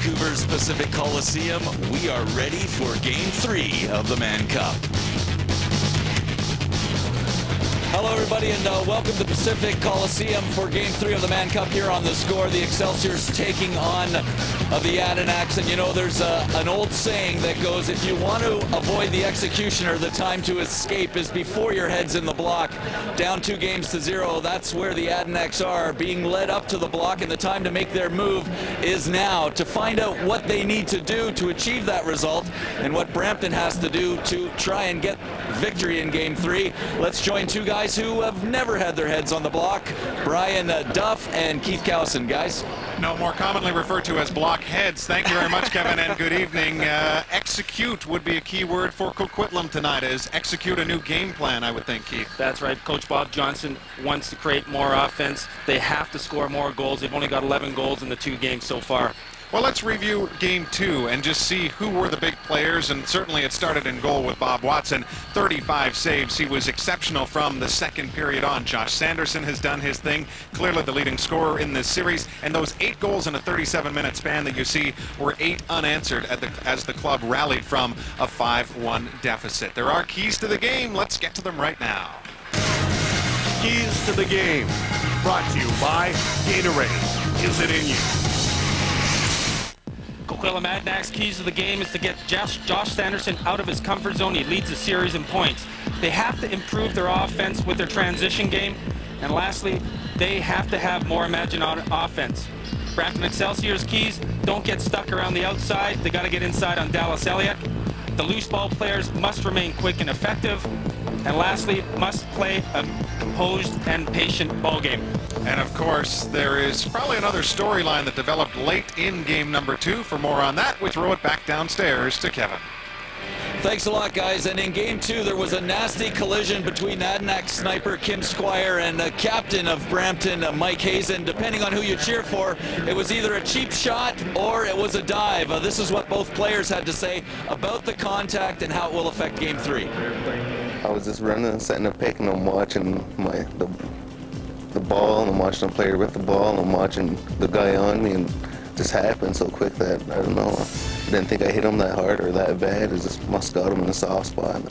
Vancouver's Pacific Coliseum. We are ready for Game 3 of the Mann Cup. Hello, everybody, and welcome to Pacific Coliseum for Game 3 of the Mann Cup here on The Score. The Excelsior's taking on the Adanacs, and you know there's an old saying that goes, if you want to avoid the executioner, the time to escape is before your head's in the block. Down 2-0, that's where the Adanacs are, being led up to the block, and the time to make their move is now. To find out what they need to do to achieve that result and what Brampton has to do to try and get victory in Game 3, let's join two guys who have never had their heads on the block, Brian Duff and Keith Cowson. Guys? No, more commonly referred to as blockheads. Thank you very much, Kevin, and good evening. Execute would be a key word for Coquitlam tonight, as execute a new game plan, I would think, Keith. That's right. Coach Bob Johnson wants to create more offense. They have to score more goals. They've only got 11 goals in the 2 games so far. Well, let's review Game 2 and just see who were the big players, and certainly it started in goal with Bob Watson. 35 saves. He was exceptional from the second period on. Josh Sanderson has done his thing, clearly the leading scorer in this series, and those 8 goals in a 37-minute span that you see were 8 unanswered as the club rallied from a 5-1 deficit. There are keys to the game. Let's get to them right now. Keys to the game, brought to you by Gatorade. Is it in you? Coquitlam Adanacs' keys to the game is to get Josh Sanderson out of his comfort zone. He leads the series in points. They have to improve their offense with their transition game. And lastly, they have to have more imagined offense. Brampton Excelsior's keys: don't get stuck around the outside. They got to get inside on Dallas Elliott. The loose ball players must remain quick and effective. And lastly, must play a composed and patient ball game. And of course, there is probably another storyline that developed late in game number 2. For more on that, we throw it back downstairs to Kevin. Thanks a lot, guys. And in Game 2, there was a nasty collision between Adanac sniper Kim Squire and the captain of Brampton, Mike Hazen. Depending on who you cheer for, it was either a cheap shot or it was a dive. This is what both players had to say about the contact and how it will affect Game 3. I was just running, setting a pick, and I'm watching the ball, and I'm watching the player with the ball, and I'm watching the guy on me, and it just happened so quick that, I don't know, I didn't think I hit him that hard or that bad. It just must got him in a soft spot.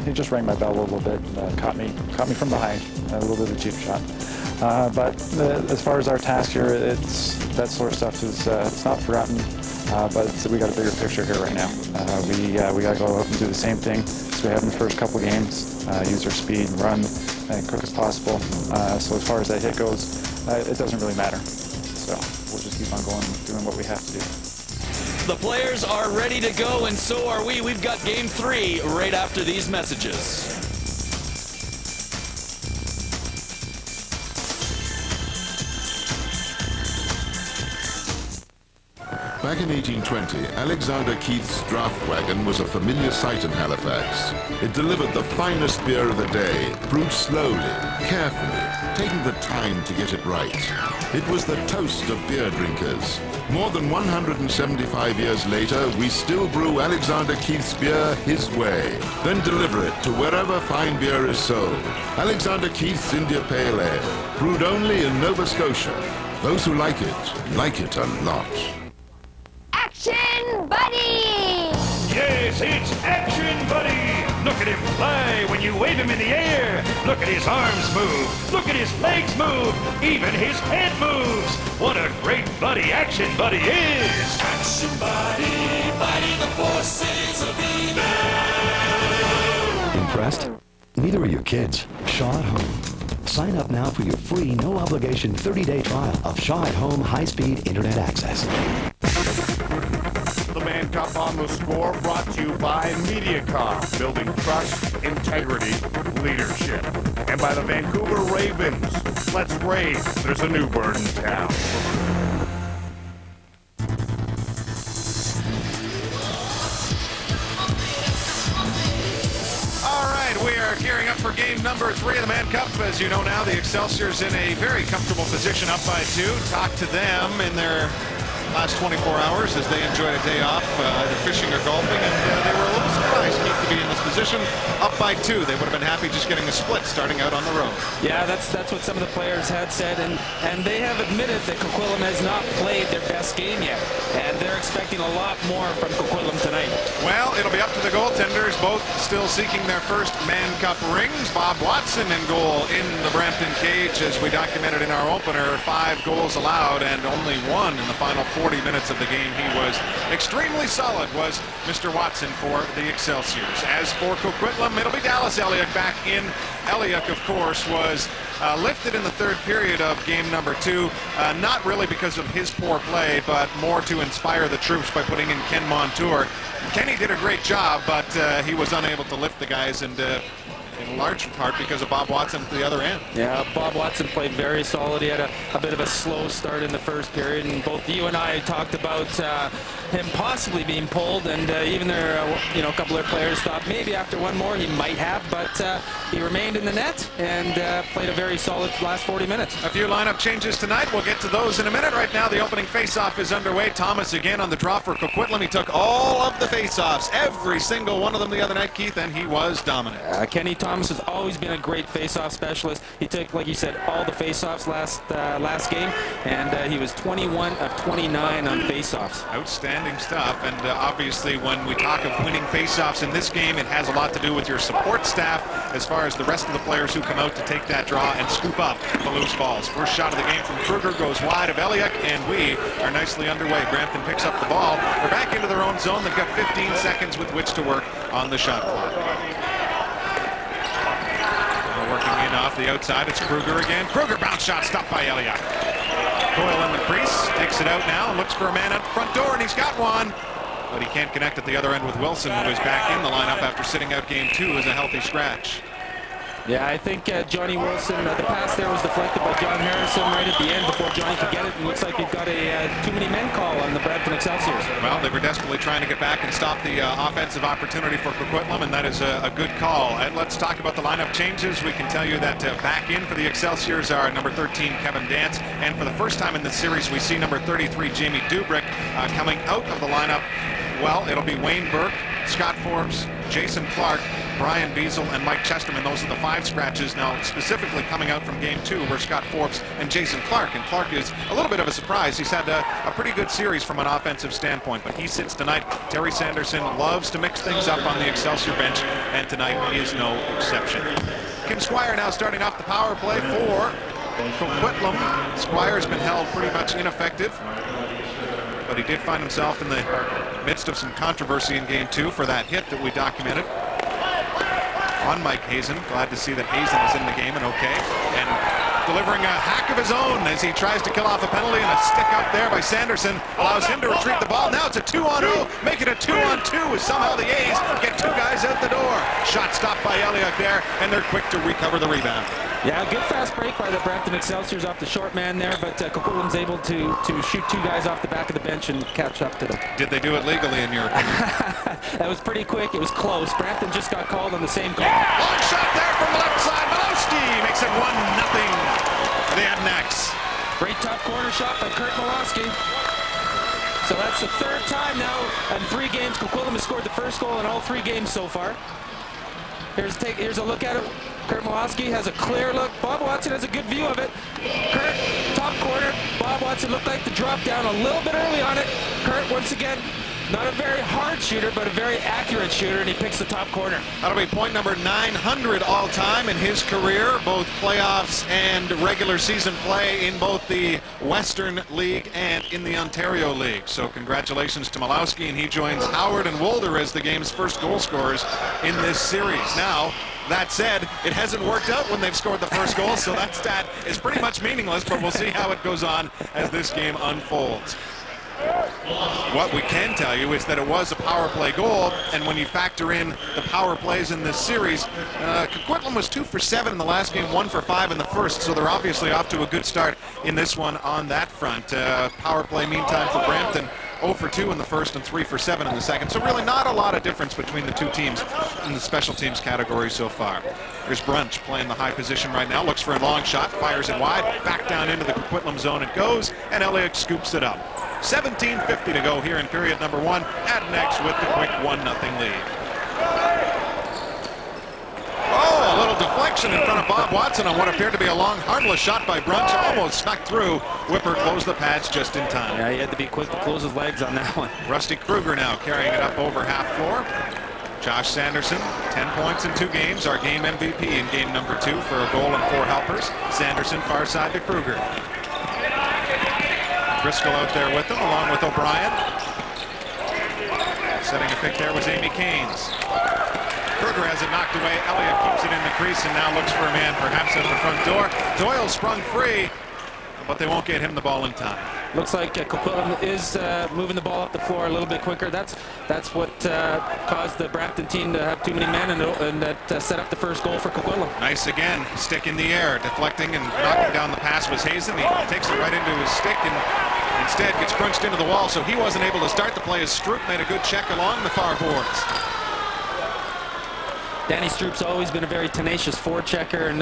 He just rang my bell a little bit, caught me from behind, a little bit of a cheap shot. But as far as our task here, that sort of stuff is it's not forgotten, but we got a bigger picture here right now. We got to go out and do the same thing as we have in the first couple games, use our speed, run, and quick as possible. So as far as that hit goes, it doesn't really matter. So we'll just keep on going, doing what we have to do. The players are ready to go, and so are we. We've got Game 3 right after these messages. Back in 1820, Alexander Keith's draft wagon was a familiar sight in Halifax. It delivered the finest beer of the day, brewed slowly, carefully, taking the time to get it right. It was the toast of beer drinkers. More than 175 years later, we still brew Alexander Keith's beer his way, then deliver it to wherever fine beer is sold. Alexander Keith's India Pale Ale, brewed only in Nova Scotia. Those who like it a lot. Action Buddy! Yes, it's Action Buddy! Look at him fly when you wave him in the air! Look at his arms move! Look at his legs move! Even his head moves! What a great buddy Action Buddy is! Action Buddy, fighting the forces of evil! Impressed? Neither are your kids. Shaw at Home. Sign up now for your free, no-obligation 30-day trial of Shaw at Home high-speed internet access. The Mann Cup on The Score, brought to you by MediaCom, building trust, integrity, leadership. And by the Vancouver Ravens. Let's rave. There's a new bird in town. We are gearing up for game number 3 of the Mann Cup. As you know now, the Excelsior's in a very comfortable position, up by 2. Talk to them in their last 24 hours as they enjoyed a day off, either fishing or golfing, and they were a little surprised to be in this position. Up by 2, they would have been happy just getting a split starting out on the road. Yeah, that's what some of the players had said, and they have admitted that Coquitlam has not played their best game yet, and they're expecting a lot more from Coquitlam tonight. Well, it'll be up to the goaltenders, both still seeking their first Mann Cup rings. Bob Watson in goal in the Brampton cage, as we documented in our opener. 5 goals allowed and only 1 in the final 40 minutes of the game. He was extremely solid, was Mr. Watson for the Excelsiors. As for Coquitlam, it'll be Dallas Elliott back in. Elliott, of course, was lifted in the third period of game number 2, not really because of his poor play, but more to inspire the troops by putting in Ken Montour. Kenny did a great job, but he was unable to lift the guys, and in large part because of Bob Watson at the other end. Yeah, Bob Watson played very solid. He had a bit of a slow start in the first period, and both you and I talked about him possibly being pulled, and even there, a couple of players thought maybe after one more he might have, but he remained in the net and played a very solid last 40 minutes. A few lineup changes tonight. We'll get to those in a minute. Right now, the opening face-off is underway. Thomas again on the draw for Coquitlam. He took all of the face-offs, every single one of them the other night, Keith, and he was dominant. Kenny Thomas has always been a great face-off specialist. He took, like you said, all the face-offs last game, and he was 21 of 29 on face-offs. Outstanding stuff, and obviously when we talk of winning face-offs in this game, it has a lot to do with your support staff as far as the rest of the players who come out to take that draw and scoop up the loose balls. First shot of the game from Kruger goes wide of Elliott, and we are nicely underway. Brampton picks up the ball. They're back into their own zone. They've got 15 seconds with which to work on the shot clock. Working in off the outside, it's Kruger again. Kruger bounce shot stopped by Elliott. Doyle in the crease, takes it out now, looks for a man at the front door, and he's got one. But he can't connect at the other end with Wilson, who is back in the lineup after sitting out game 2 as a healthy scratch. Yeah, I think Johnny Wilson, the pass there was deflected by John Harrison right at the end before Johnny could get it. And looks like we've got a too many men call on the Brampton Excelsiors. Well, they were desperately trying to get back and stop the offensive opportunity for Coquitlam, and that is a good call. And let's talk about the lineup changes. We can tell you that back in for the Excelsiors are number 13, Kevin Dance. And for the first time in this series, we see number 33, Jamie Dubrick, coming out of the lineup. Well, it'll be Wayne Burke, Scott Forbes, Jason Clark, Brian Beazle, and Mike Chesterman. Those are the 5 scratches now, specifically coming out from game 2, where Scott Forbes and Jason Clark. And Clark is a little bit of a surprise. He's had a pretty good series from an offensive standpoint, but he sits tonight. Terry Sanderson loves to mix things up on the Excelsior bench, and tonight is no exception. Kim Squire now starting off the power play for Coquitlam. Squire's been held pretty much ineffective, but he did find himself in the midst of some controversy in game 2 for that hit that we documented on Mike Hazen. Glad to see that Hazen is in the game and okay, and delivering a hack of his own as he tries to kill off a penalty, and a stick up there by Sanderson allows him to retrieve the ball. Now it's a 2-on-0, make it a 2-on-2 as somehow the A's get 2 guys out the door. Shot stopped by Elliott there, and they're quick to recover the rebound. Yeah, good fast break by the Brampton Excelsiors off the short man there, but Coquitlam's able to shoot 2 guys off the back of the bench and catch up to them. Did they do it legally in your opinion? That was pretty quick. It was close. Brampton just got called on the same call. Long shot there from the left side. Malowski makes it 1-0 for the Adanacs. Great top corner shot by Kurt Malowski. So that's the 3rd time now in 3 games. Coquitlam has scored the first goal in all 3 games so far. Here's a look at it. Kurt Malowski has a clear look. Bob Watson has a good view of it. Kurt, top corner. Bob Watson looked like the drop down a little bit early on it. Kurt, once again, not a very hard shooter, but a very accurate shooter, and he picks the top corner. That'll be point number 900 all-time in his career, both playoffs and regular season play in both the Western League and in the Ontario League. So congratulations to Malowski, and he joins Howard and Wolder as the game's first goal scorers in this series. Now, that said, it hasn't worked out when they've scored the first goal, so that stat is pretty much meaningless, but we'll see how it goes on as this game unfolds. What we can tell you is that it was a power play goal, and when you factor in the power plays in this series, Coquitlam was 2 for 7 in the last game, 1 for 5 in the first, so they're obviously off to a good start in this one on that front. Power play, meantime, for Brampton, 0 for 2 in the first and 3 for 7 in the second. So really not a lot of difference between the 2 teams in the special teams category so far. Here's Brunch playing the high position right now, looks for a long shot, fires it wide, back down into the Coquitlam zone it goes, and Elliott scoops it up. 17:50 to go here in period number 1. Adanacs with the quick 1-0 lead. Oh, a little deflection in front of Bob Watson on what appeared to be a long, harmless shot by Brunch. Almost snuck through. Whipper closed the pads just in time. Yeah, he had to be quick to close his legs on that one. Rusty Kruger now carrying it up over half floor. Josh Sanderson, 10 points in 2 games, our game MVP in game number 2 for a goal and 4 helpers. Sanderson far side to Kruger. Driscoll out there with him, along with O'Brien. Setting a pick there was Amy Keynes. Kruger has it knocked away. Elliott keeps it in the crease and now looks for a man, perhaps at the front door. Doyle sprung free, but they won't get him the ball in time. Looks like Coquitlam is moving the ball up the floor a little bit quicker. That's what caused the Brampton team to have too many men and that set up the first goal for Coquitlam. Nice again, stick in the air, deflecting and knocking down the pass was Hazen. He takes it right into his stick and instead gets crunched into the wall, so he wasn't able to start the play as Stroop made a good check along the far boards. Danny Stroop's always been a very tenacious forechecker, and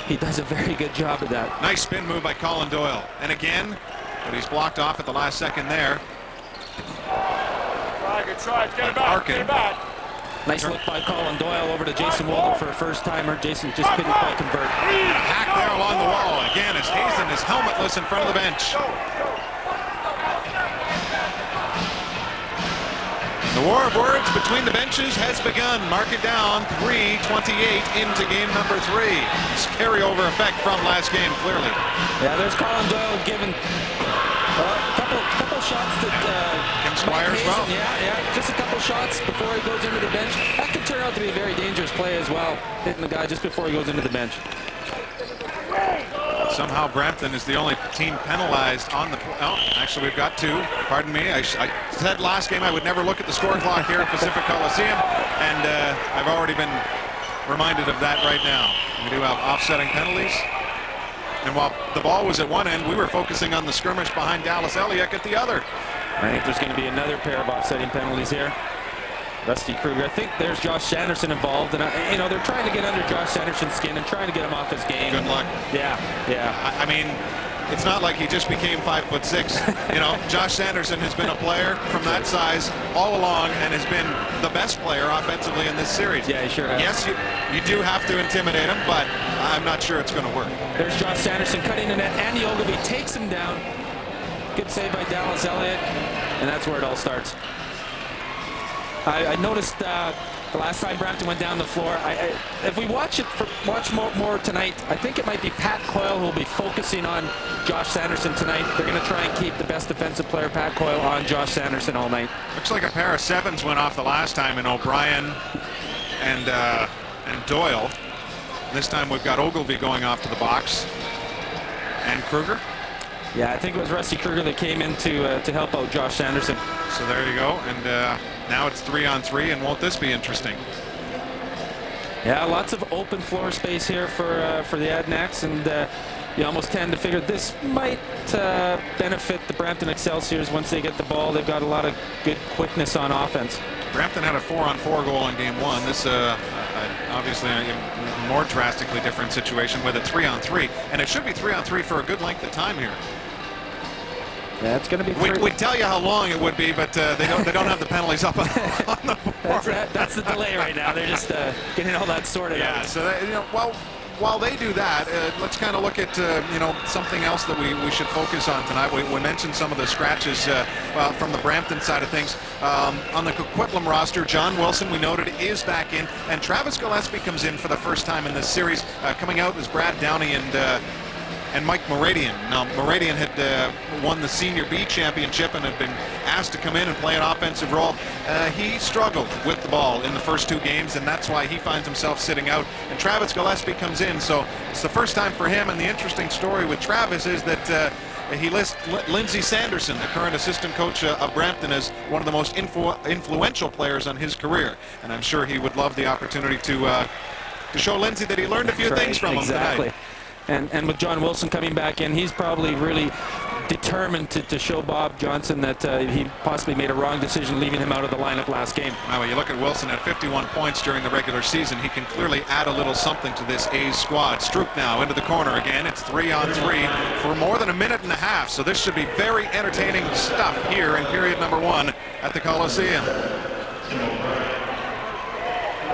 he does a very good job of that. Nice spin move by Colin Doyle. And again, but he's blocked off at the last second there. Good try. Get him back. Get him back. Nice look by Colin Doyle over to Jason Walter for a first-timer. Jason just couldn't quite convert. Hack there along the wall. Again, as Hazen is helmetless in front of the bench. The war of words between the benches has begun. Mark it down, 3:28 into game number 3. It's carryover effect from last game, clearly. Yeah, there's Colin Doyle giving a couple shots that Kim Squire as well. Yeah, just a couple shots before he goes into the bench. That could turn out to be a very dangerous play as well, hitting the guy just before he goes into the bench. Somehow Brampton is the only team penalized on the... Oh, actually we've got 2. Pardon me. I said last game I would never look at the score clock here at Pacific Coliseum, and I've already been reminded of that right now. We do have offsetting penalties. And while the ball was at one end, we were focusing on the skirmish behind Dallas Eliak at the other. I think there's going to be another pair of offsetting penalties here. Rusty Kruger. I think there's Josh Sanderson involved, and they're trying to get under Josh Sanderson's skin and trying to get him off his game. Good luck. Yeah. I mean, it's not like he just became 5'6". Josh Sanderson has been a player from that size all along and has been the best player offensively in this series. Yeah, he sure has. Yes, you do have to intimidate him, but I'm not sure it's going to work. There's Josh Sanderson cutting the net. Andy Ogilvie takes him down. Good save by Dallas Elliott, and that's where it all starts. I noticed the last time Brampton went down the floor, if we watch more tonight, I think it might be Pat Coyle who will be focusing on Josh Sanderson tonight. They're going to try and keep the best defensive player, Pat Coyle, on Josh Sanderson all night. Looks like a pair of 7s went off the last time in O'Brien and Doyle. This time we've got Ogilvie going off to the box. And Kruger. Yeah, I think it was Rusty Kruger that came in to help out Josh Sanderson. So there you go. And now it's 3-on-3, and won't this be interesting? Yeah, lots of open floor space here for the Adanacs, and you almost tend to figure this might benefit the Brampton Excelsiors once they get the ball. They've got a lot of good quickness on offense. Brampton had a 4-on-4 goal in game 1. This obviously a more drastically different situation with a 3-on-3, and it should be 3-on-3 for a good length of time here. Yeah, it's going to be. We'd tell you how long it would be, but they don't have the penalties up on the board. That's the delay right now. They're just getting all that sorted out. Yeah. So while they do that, let's kind of look at something else that we should focus on tonight. We mentioned some of the scratches from the Brampton side of things. On the Coquitlam roster, John Wilson, we noted, is back in, and Travis Gillespie comes in for the first time in this series. Coming out is Brad Downey and Mike Moradian. Now, Moradian had won the Senior B championship and had been asked to come in and play an offensive role. He struggled with the ball in the first 2 games, and that's why he finds himself sitting out. And Travis Gillespie comes in, so it's the first time for him. And the interesting story with Travis is that he lists Lindsay Sanderson, the current assistant coach of Brampton, as one of the most influential players on his career. And I'm sure he would love the opportunity to show Lindsay that he learned a few things from him tonight. And with John Wilson coming back in, he's probably really determined to show Bob Johnson that he possibly made a wrong decision leaving him out of the lineup last game. Well, you look at Wilson at 51 points during the regular season. He can clearly add a little something to this A's squad. Stroop now into the corner again. It's 3-on-3 for more than a minute and a half. So this should be very entertaining stuff here in period number 1 at the Coliseum.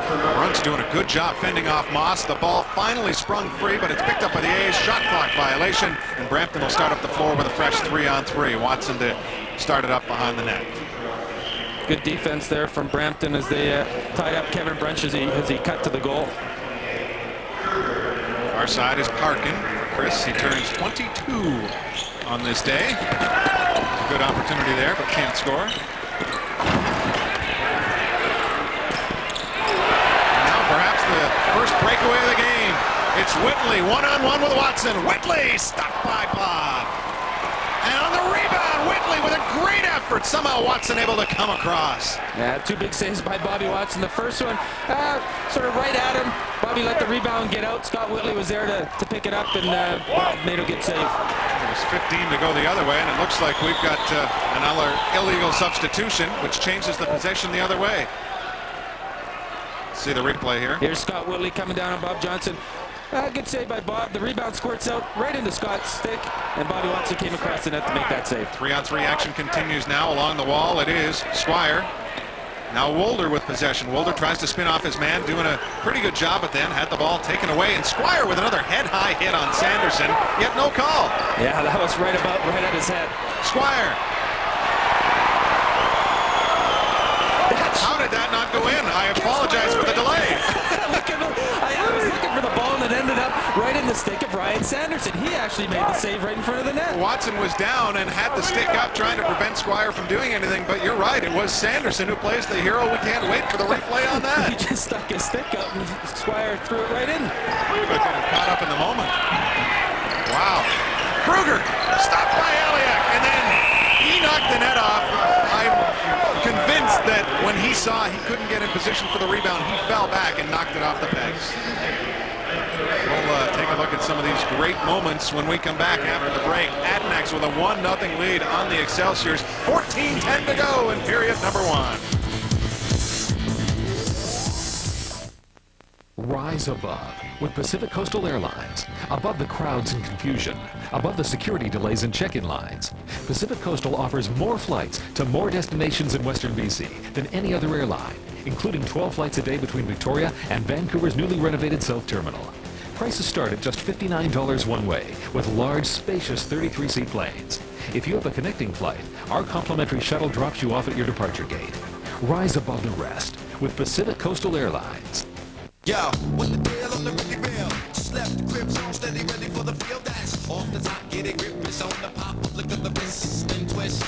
Brunt's doing a good job fending off Moss. The ball finally sprung free, but it's picked up by the A's. Shot clock violation, and Brampton will start up the floor with a fresh 3-on-3. Watson to start it up behind the net. Good defense there from Brampton as they tied up Kevin Brunch as he cut to the goal. Our side is Parkin. Chris, he turns 22 on this day. A good opportunity there, but can't score. The first breakaway of the game. It's Whitley one-on-one with Watson. Whitley stopped by Bob. And on the rebound, Whitley with a great effort. Somehow Watson able to come across. Yeah, 2 big saves by Bobby Watson. The first one, sort of right at him. Bobby let the rebound get out. Scott Whitley was there to pick it up, and Bob made a good save. There's 15 to go the other way, and it looks like we've got another illegal substitution, which changes the possession the other way. See the replay here. Here's Scott Whitley coming down on Bob Johnson. Good save by Bob. The rebound squirts out right into Scott's stick, and Bobby Watson came across the net to make that save. 3-on-3 action continues now along the wall. It is Squire. Now Wolder with possession. Wolder tries to spin off his man, doing a pretty good job at then. Had the ball taken away, and Squire with another head-high hit on Sanderson, yet no call. Yeah, that was right at his head. Squire. How did that not go in? I apologize for the delay. I was looking for the ball, and it ended up right in the stick of Ryan Sanderson. He actually made the save right in front of the net. Watson was down and had the stick up trying to prevent Squire from doing anything, but you're right. It was Sanderson who plays the hero. We can't wait for the replay on that. He just stuck his stick up, and Squire threw it right in. But caught up in the moment. Wow. Kruger stopped by Eliak, and then he knocked the net off. I'm convinced that when he saw he couldn't get in position for the rebound, he fell back and knocked it off the pegs. We'll take a look at some of these great moments when we come back after the break. Adanacs with a 1-0 lead on the Excelsiors. 14-10 to go in period number 1. Rise above with Pacific Coastal Airlines. Above the crowds and confusion. Above the security delays and check-in lines. Pacific Coastal offers more flights to more destinations in Western BC than any other airline, including 12 flights a day between Victoria and Vancouver's newly renovated South Terminal. Prices start at just $59 one way with large, spacious 33-seat planes. If you have a connecting flight, our complimentary shuttle drops you off at your departure gate. Rise above the rest with Pacific Coastal Airlines. Yo, what the deal on the Ricky Rail? Just left the crib zone, steady, ready for the field. That's off the top, get it, grip is on the pop. Look at the wrist and twist.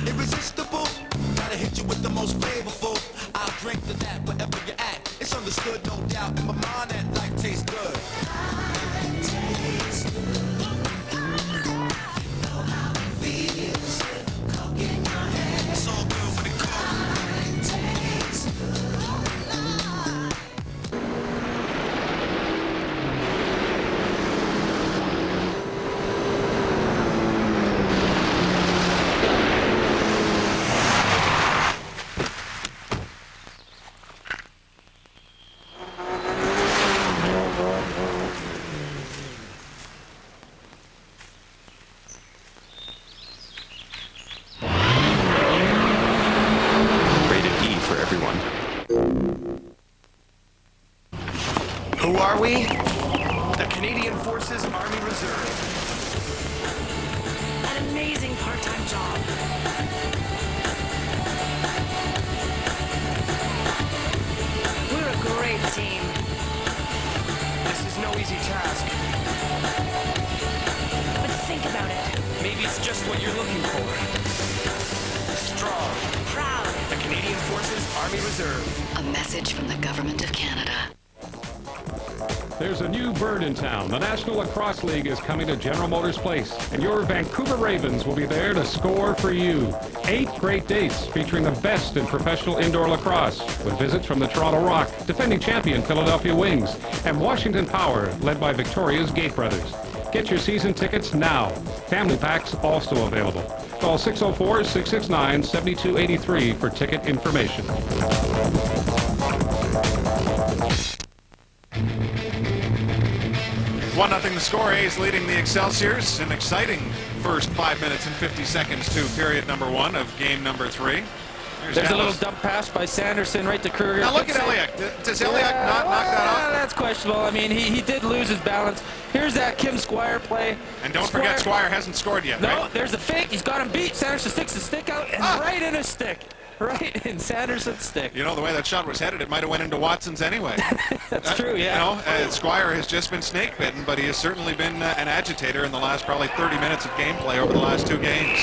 Irresistible, gotta hit you with the most flavorful. I'll drink to that wherever you're at. It's understood, no doubt. In my mind, that life tastes good. It's all good when it comes. Who are we? The Canadian Forces Army Reserve. An amazing part-time job. We're a great team. This is no easy task. But think about it. Maybe it's just what you're looking for. Strong. Proud. The Canadian Forces Army Reserve. A message from the Government of Canada. There's a new bird in town. The National Lacrosse League is coming to General Motors Place, and your Vancouver Ravens will be there to score for you. 8 great dates featuring the best in professional indoor lacrosse, with visits from the Toronto Rock, defending champion Philadelphia Wings, and Washington Power, led by Victoria's Gate Brothers. Get your season tickets now. Family packs also available. Call 604-669-7283 for ticket information. 1-0 the score. A's leading the Excelsiors. An exciting first 5 minutes and 50 seconds to period number 1 of game number 3. There's a little dump pass by Sanderson right to Kruger. Now look at Eliak. Does Eliak not knock that off? That's questionable. I mean, he did lose his balance. Here's that Kim Squire play. And don't forget, Squire hasn't scored yet, No, right? there's a fake. He's got him beat. Sanderson sticks his stick out and right in his stick. Right in Sanderson's stick. You know, the way that shot was headed, it might have went into Watson's anyway. That's true, yeah. You know, Squire has just been snake bitten, but he has certainly been an agitator in the last probably 30 minutes of gameplay over the last 2 games.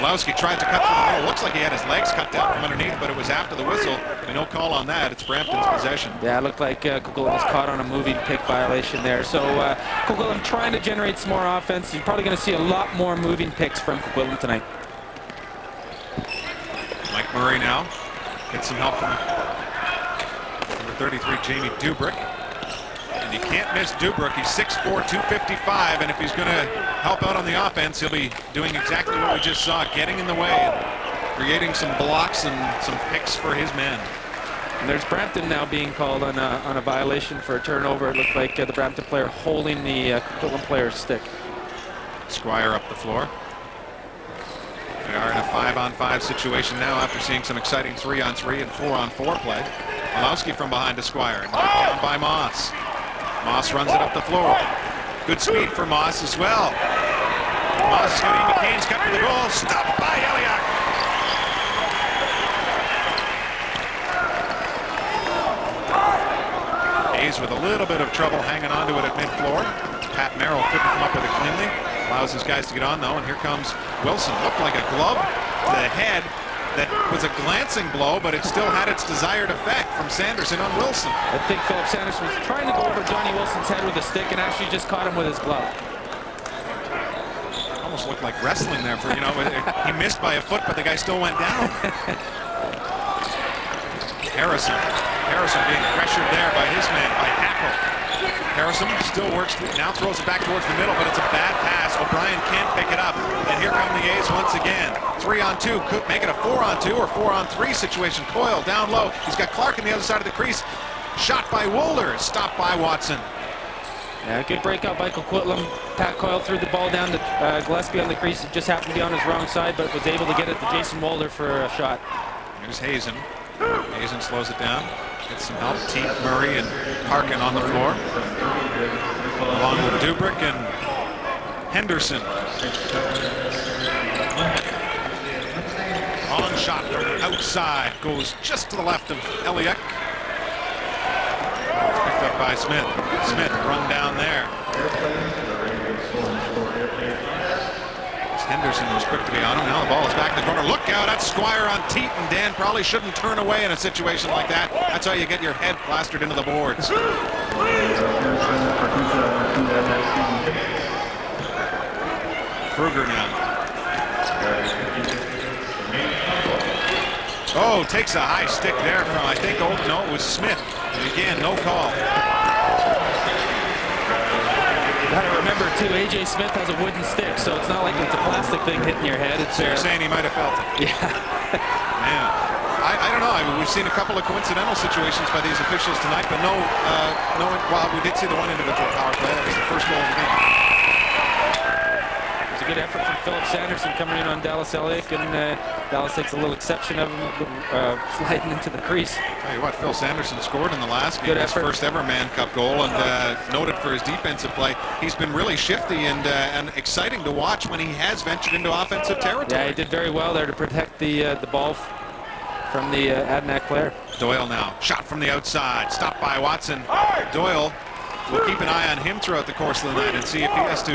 Malowski tried to cut through the middle. Looks like he had his legs cut down from underneath, but it was after the whistle. No call on that. It's Brampton's possession. Yeah, it looked like Coquitlam was caught on a moving pick violation there. So Coquitlam trying to generate some more offense. You're probably going to see a lot more moving picks from Coquitlam tonight. Mike Murray now gets some help from number 33, Jamie Dubrick. And you can't miss Dubrick. He's 6'4", 255, and if he's going to help out on the offense, he'll be doing exactly what we just saw, getting in the way and creating some blocks and some picks for his men. And there's Brampton now being called on a violation for a turnover. It looked like the Brampton player holding the Coquitlam player's stick. Squire up the floor. We are in a 5-on-5 situation now after seeing some exciting 3-on-3 and 4-on-4 play. Malowski from behind to Squire. Knocked down by Moss. Moss runs it up the floor. Good speed for Moss as well. Moss is going to eat McCain's cut for the goal. Stopped by Eliak. A's with a little bit of trouble hanging on to it at mid-floor. Pat Merrill couldn't come up with it cleanly. Allows his guys to get on though, and here comes Wilson. Looked like a glove to the head. That was a glancing blow, but it still had its desired effect from Sanderson on Wilson. I think Philip Sanderson was trying to go over Johnny Wilson's head with a stick and actually just caught him with his glove. Almost looked like wrestling there for, you know, he missed by a foot, but the guy still went down. Harrison being pressured there by his man, by Hackle. Harrison still works, now throws it back towards the middle, but it's a bad pass. O'Brien can't pick it up, and here come the A's once again. 3-on-2, could make it a 4-on-2 or 4-on-3 situation. Coyle down low. He's got Clark on the other side of the crease. Shot by Woolder, stopped by Watson. Yeah, good breakout by Coquitlam. Pat Coyle threw the ball down to Gillespie on the crease. It just happened to be on his wrong side, but was able to get it to Jason Woolder for a shot. Here's Hazen. Hazen slows it down. Gets some help. Teep, Murray, and Harkin on the floor. Along with Dubrick and Henderson. Long shot from outside. Goes just to the left of Eliak. Picked up by Smith. Smith run down there. Henderson was quick to be on him. Now the ball is back in the corner. Look out, that's Squire on Teat, and Dan probably shouldn't turn away in a situation like that. That's how you get your head plastered into the boards. Kruger now. Oh, takes a high stick there from, I think, no, it was Smith. And again, no call. Got to remember, too, A.J. Smith has a wooden stick, so it's not like it's a plastic thing hitting your head. It's so you're saying he might have felt it? Yeah. Man, I don't know. I mean, we've seen a couple of coincidental situations by these officials tonight, but well, we did see the one individual power play. That was the first goal of the game. It's a good effort from Philip Sanderson coming in on Dallas Eliak, and Dallas takes a little exception of him sliding into the crease. Tell you what, Phil Sanderson scored in the last game, Good his effort. first ever Mann Cup goal, and noted for his defensive play. He's been really shifty and exciting to watch when he has ventured into offensive territory. Yeah, he did very well there to protect the ball from the Adanac player. Doyle now, shot from the outside, stopped by Watson. Doyle, we'll keep an eye on him throughout the course of the night and see if he has to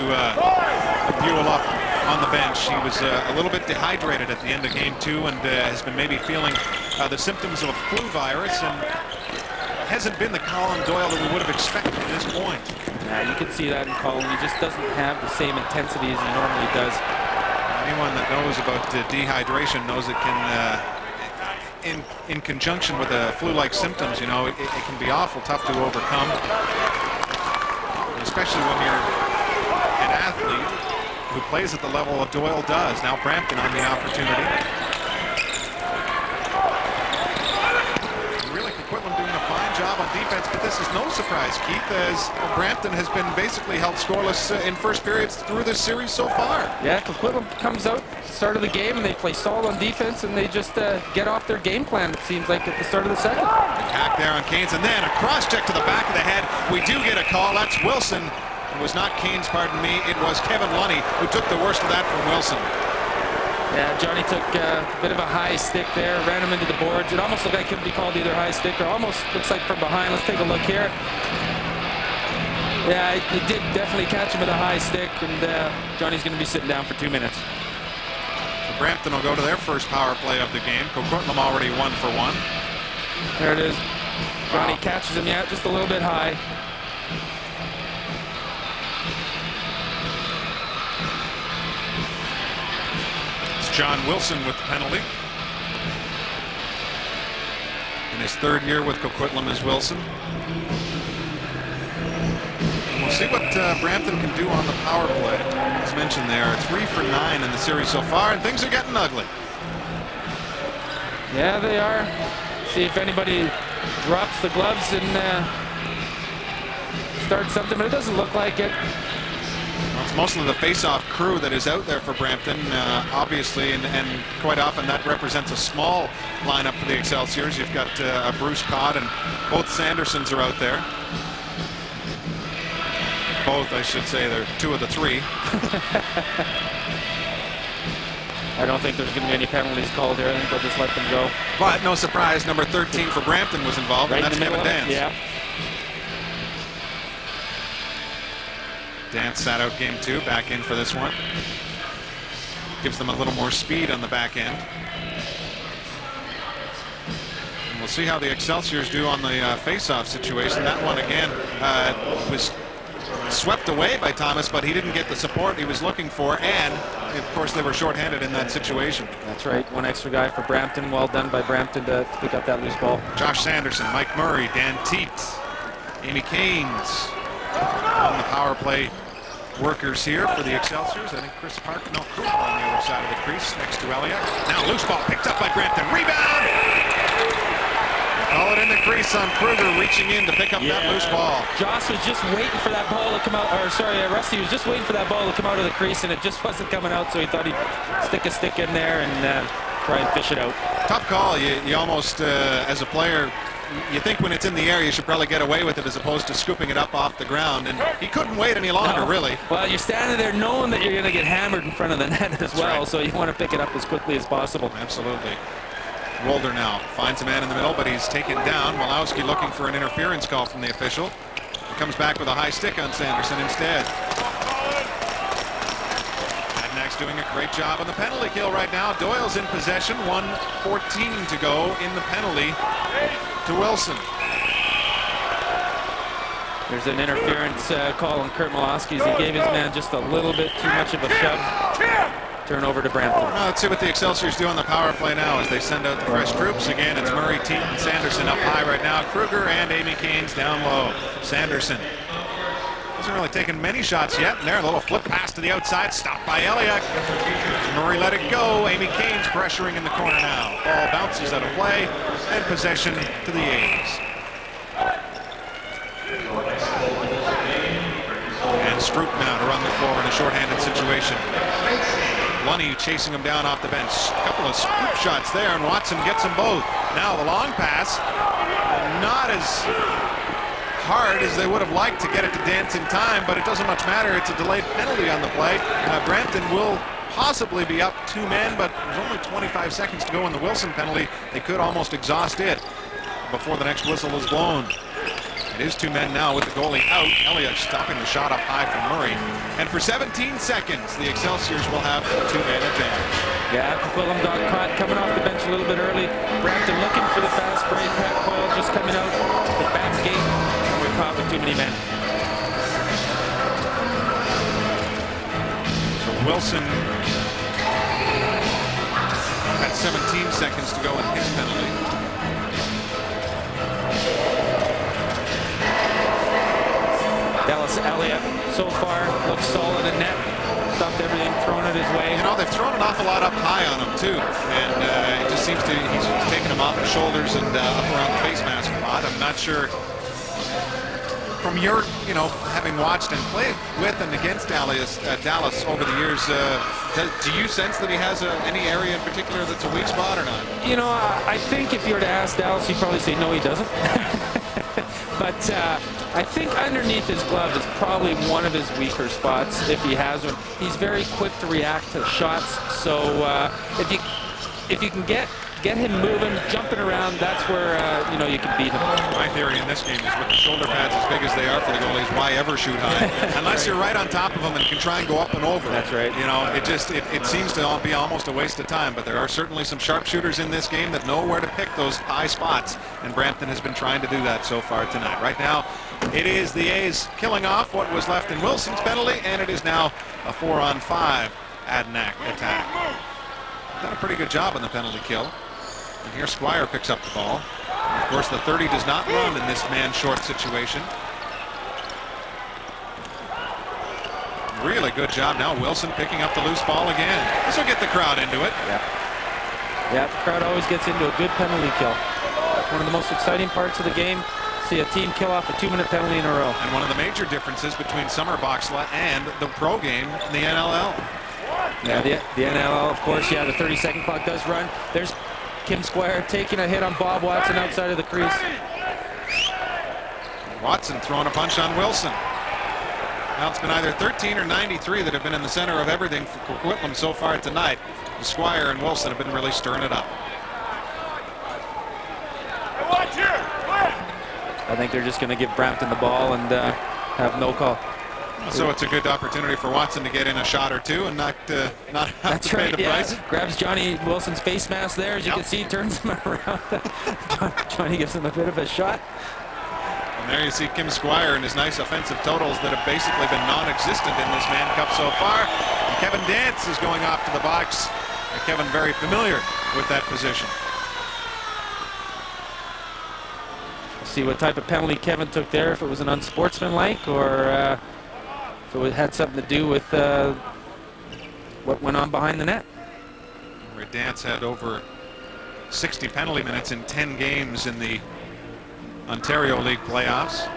fuel up on the bench. He was a little bit dehydrated at the end of game 2 and has been maybe feeling the symptoms of a flu virus, and hasn't been the Colin Doyle that we would have expected at this point. Yeah, you can see that in Colin. He just doesn't have the same intensity as he normally does. Anyone that knows about dehydration knows it can, in conjunction with the flu-like symptoms, you know, it can be awful tough to overcome, especially when you're an athlete who plays at the level of Doyle does. Now Brampton on the opportunity. Really, Coquitlam doing a fine job on defense, but this is no surprise, Keith, as Brampton has been basically held scoreless in first periods through this series so far. Yeah, Coquitlam comes out start of the game and they play solid on defense and they just get off their game plan, it seems like, at the start of the second. Attack there on Canes, and then a cross check to the back of the head. We do get a call. That's Wilson. It was not Canes, pardon me. It was Kevin Lunny who took the worst of that from Wilson. Yeah, Johnny took a bit of a high stick there, ran him into the boards. It almost looked like it could be called either high stick or almost looks like from behind. Let's take a look here. Yeah, he did definitely catch him with a high stick, and Johnny's going to be sitting down for 2 minutes. So Brampton will go to their first power play of the game. Coquitlam already 1 for 1. There it is. Johnny catches him, yeah, just a little bit high. John Wilson with the penalty. In his third year with Coquitlam as Wilson. And we'll see what Brampton can do on the power play. As mentioned, they are 3 for 9 in the series so far, and things are getting ugly. Yeah, they are. See if anybody drops the gloves and starts something, but it doesn't look like it. Well, it's mostly the face-off crew that is out there for Brampton, obviously, and quite often that represents a small lineup for the Excelsiors. You've got a Bruce Codd, and both Sandersons are out there. Both, I should say, they're 2 of the 3. I don't think there's going to be any penalties called here. I think they'll just let them go. But no surprise, number 13 for Brampton was involved, Right and that's Kevin Dance. Yeah. Dance sat out game 2, back in for this one. Gives them a little more speed on the back end. And we'll see how the Excelsiors do on the face-off situation. That one, again, was swept away by Thomas, but he didn't get the support he was looking for, and, of course, they were shorthanded in that situation. That's right. One extra guy for Brampton. Well done by Brampton to pick up that loose ball. Josh Sanderson, Mike Murray, Dan Teat, Amy Caines on the power play workers here for the Excelsiors. I think Chris Park, no, Kruger on the other side of the crease next to Elliott. Now loose ball picked up by Brampton. Rebound! Call it in the crease on Kruger, reaching in to pick up that loose ball. Josh was just waiting for that ball to come out, or sorry, Rusty was just waiting for that ball to come out of the crease, and it just wasn't coming out, so he thought he'd stick a stick in there and try and fish it out. Tough call. You almost, as a player, you think when it's in the air you should probably get away with it as opposed to scooping it up off the ground, and he couldn't wait any longer, really. Well, you're standing there knowing that you're going to get hammered in front of the net as well, right. So you want to pick it up as quickly as possible. Absolutely. Wolder now finds a man in the middle, but he's taken down. Walowski looking for an interference call from the official. He comes back with a high stick on Sanderson instead. Adanacs doing a great job on the penalty kill right now. Doyle's in possession, 1:14 to go in the penalty to Wilson. There's an interference call on Kurt Malowski's. He gave his man just a little bit too much of a shove. Turn over to Brampton. Well, let's see what the Excelsiors do on the power play now as they send out the fresh troops. Again, it's Murray, Teat, and Sanderson up high right now. Kruger and Amy Caines down low. Sanderson hasn't really taken many shots yet. And there, a little flip pass to the outside, stopped by Elliott. Murray let it go. Amy Caines pressuring in the corner now. Ball bounces out of play, and possession to the A's. And Stroop now to run the floor in a shorthanded situation. Lunny chasing him down off the bench. A couple of scoop shots there, and Watson gets them both. Now the long pass, not as hard as they would have liked to get it to Dance in time, but it doesn't much matter. It's a delayed penalty on the play. Brampton will possibly be up 2 men, but there's only 25 seconds to go in the Wilson penalty. They could almost exhaust it before the next whistle is blown. It is 2 men now with the goalie out. Elliott stopping the shot up high from Murray. And for 17 seconds, the Excelsiors will have a 2-man advantage. Yeah, Coquitlam got caught coming off the bench a little bit early. Brampton looking for the fast break. Pat Coyle just coming out the back gate. And we're caught with too many men. So Wilson had 17 seconds to go in his penalty. Dallas Elliott so far. Looks solid in net. Stopped everything thrown it his way. You know, they've thrown an awful lot up high on him, too. And it just seems he's taking him off the shoulders and up around the face mask spot. I'm not sure, from your, having watched and played with and against Dallas over the years, do you sense that he has any area in particular that's a weak spot or not? I think if you were to ask Dallas, he'd probably say no, he doesn't. But I think underneath his glove is probably one of his weaker spots, if he has one. He's very quick to react to shots, so if you can get him moving, jumping around, that's where you can beat him. My theory in this game is with the shoulder pads as big as they are for the goalies, why ever shoot high? Unless you're right on top of them and can try and go up and over. That's right. It seems to be almost a waste of time, but there are certainly some sharpshooters in this game that know where to pick those high spots, and Brampton has been trying to do that so far tonight. Right now, it is the A's killing off what was left in Wilson's penalty, and it is now a 4-on-5 Adanac attack. Done a pretty good job on the penalty kill. And here Squire picks up the ball. Of course, the 30 does not run in this man-short situation. Really good job now. Wilson picking up the loose ball again. This will get the crowd into it. Yeah, the crowd always gets into a good penalty kill. One of the most exciting parts of the game, see a team kill off a 2-minute penalty in a row. And one of the major differences between summer boxla and the pro game in the NLL. Yeah, the NLL, of course, the 30-second clock does run. There's Kim Squire taking a hit on Bob Watson outside of the crease. Watson throwing a punch on Wilson. Now it's been either 13 or 93 that have been in the center of everything for Coquitlam so far tonight. Squire and Wilson have been really stirring it up. I think they're just going to give Brampton the ball and have no call. So it's a good opportunity for Watson to get in a shot or two and not have to pay the price. Grabs Johnny Wilson's face mask there, as you can see, turns him around. Johnny gives him a bit of a shot. And there you see Kim Squire and his nice offensive totals that have basically been non-existent in this Man Cup so far. And Kevin Dance is going off to the box. And Kevin very familiar with that position. See what type of penalty Kevin took there, if it was an unsportsmanlike or if it had something to do with what went on behind the net. Where Dance had over 60 penalty minutes in 10 games in the Ontario League playoffs.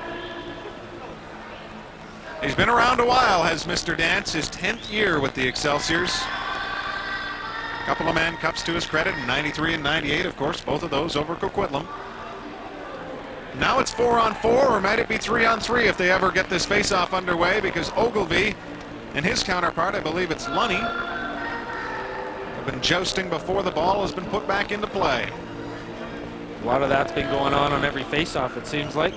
He's been around a while, has Mr. Dance, his 10th year with the Excelsiors. A couple of Man Cups to his credit in 93 and 98, of course, both of those over Coquitlam. Now it's 4-on-4, or might it be 3-on-3 if they ever get this face-off underway, because Ogilvy and his counterpart, I believe it's Lunny, have been jousting before the ball has been put back into play. A lot of that's been going on every face-off, it seems like.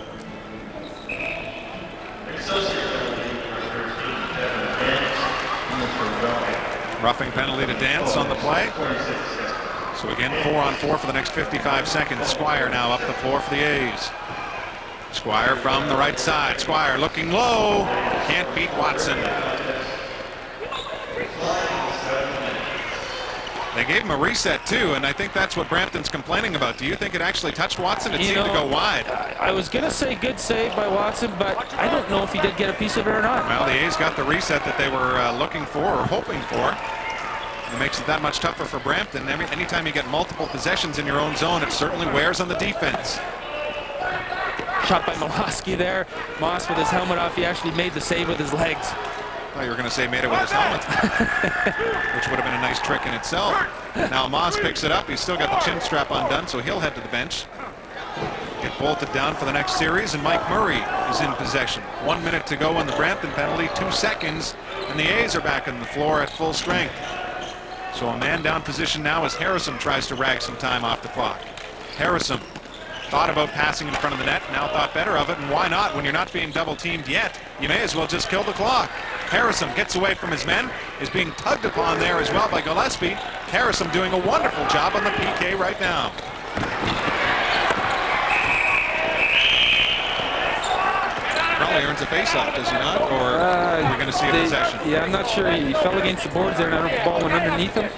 Roughing penalty to Dance on the play. So again, 4-on-4 for the next 55 seconds. Squire now up the floor for the A's. Squire from the right side. Squire looking low. Can't beat Watson. They gave him a reset too, and I think that's what Brampton's complaining about. Do you think it actually touched Watson? It seemed to go wide. I was going to say good save by Watson, but I don't know if he did get a piece of it or not. Well, the A's got the reset that they were looking for or hoping for. It makes it that much tougher for Brampton. Anytime you get multiple possessions in your own zone, it certainly wears on the defense. Shot by Molosky there. Moss with his helmet off. He actually made the save with his legs. I thought you were going to say made it with his helmet, which would have been a nice trick in itself. Now Moss picks it up. He's still got the chin strap undone, so he'll head to the bench. Get bolted down for the next series, and Mike Murray is in possession. 1 minute to go on the Brampton penalty, 2 seconds, and the A's are back on the floor at full strength. So a man down position now as Harrison tries to rag some time off the clock. Harrison thought about passing in front of the net, now thought better of it, and why not? When you're not being double teamed yet, you may as well just kill the clock. Harrison gets away from his men, is being tugged upon there as well by Gillespie. Harrison doing a wonderful job on the PK right now. Probably earns a face-off, does he not? Or we're going to see a possession? Yeah, I'm not sure. He fell against the boards there, and I don't know if the ball went underneath him.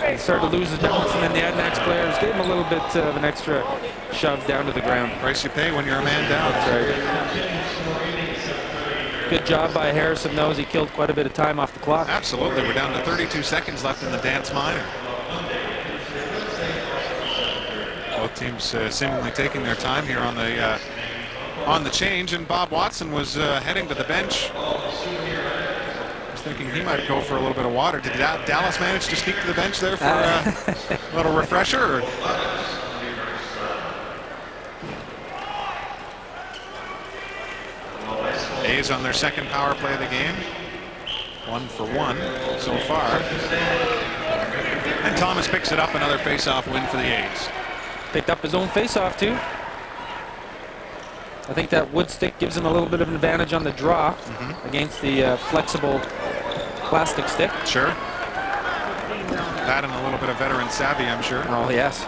He started to lose his balance, and then the Adanacs players gave him a little bit of an extra shove down to the ground. Price you pay when you're a man down. That's right. Good job by Harrison, though, as he killed quite a bit of time off the clock. Absolutely. We're down to 32 seconds left in the dance minor. Both teams seemingly taking their time here on the change, and Bob Watson was heading to the bench. I was thinking he might go for a little bit of water. Did Dallas manage to sneak to the bench there for a little refresher? Or? A's on their second power play of the game. 1 for 1 so far. And Thomas picks it up, another face-off win for the A's. Picked up his own face-off, too. I think that wood stick gives him a little bit of an advantage on the draw against the flexible plastic stick. Sure. That and a little bit of veteran savvy, I'm sure. Oh, yes.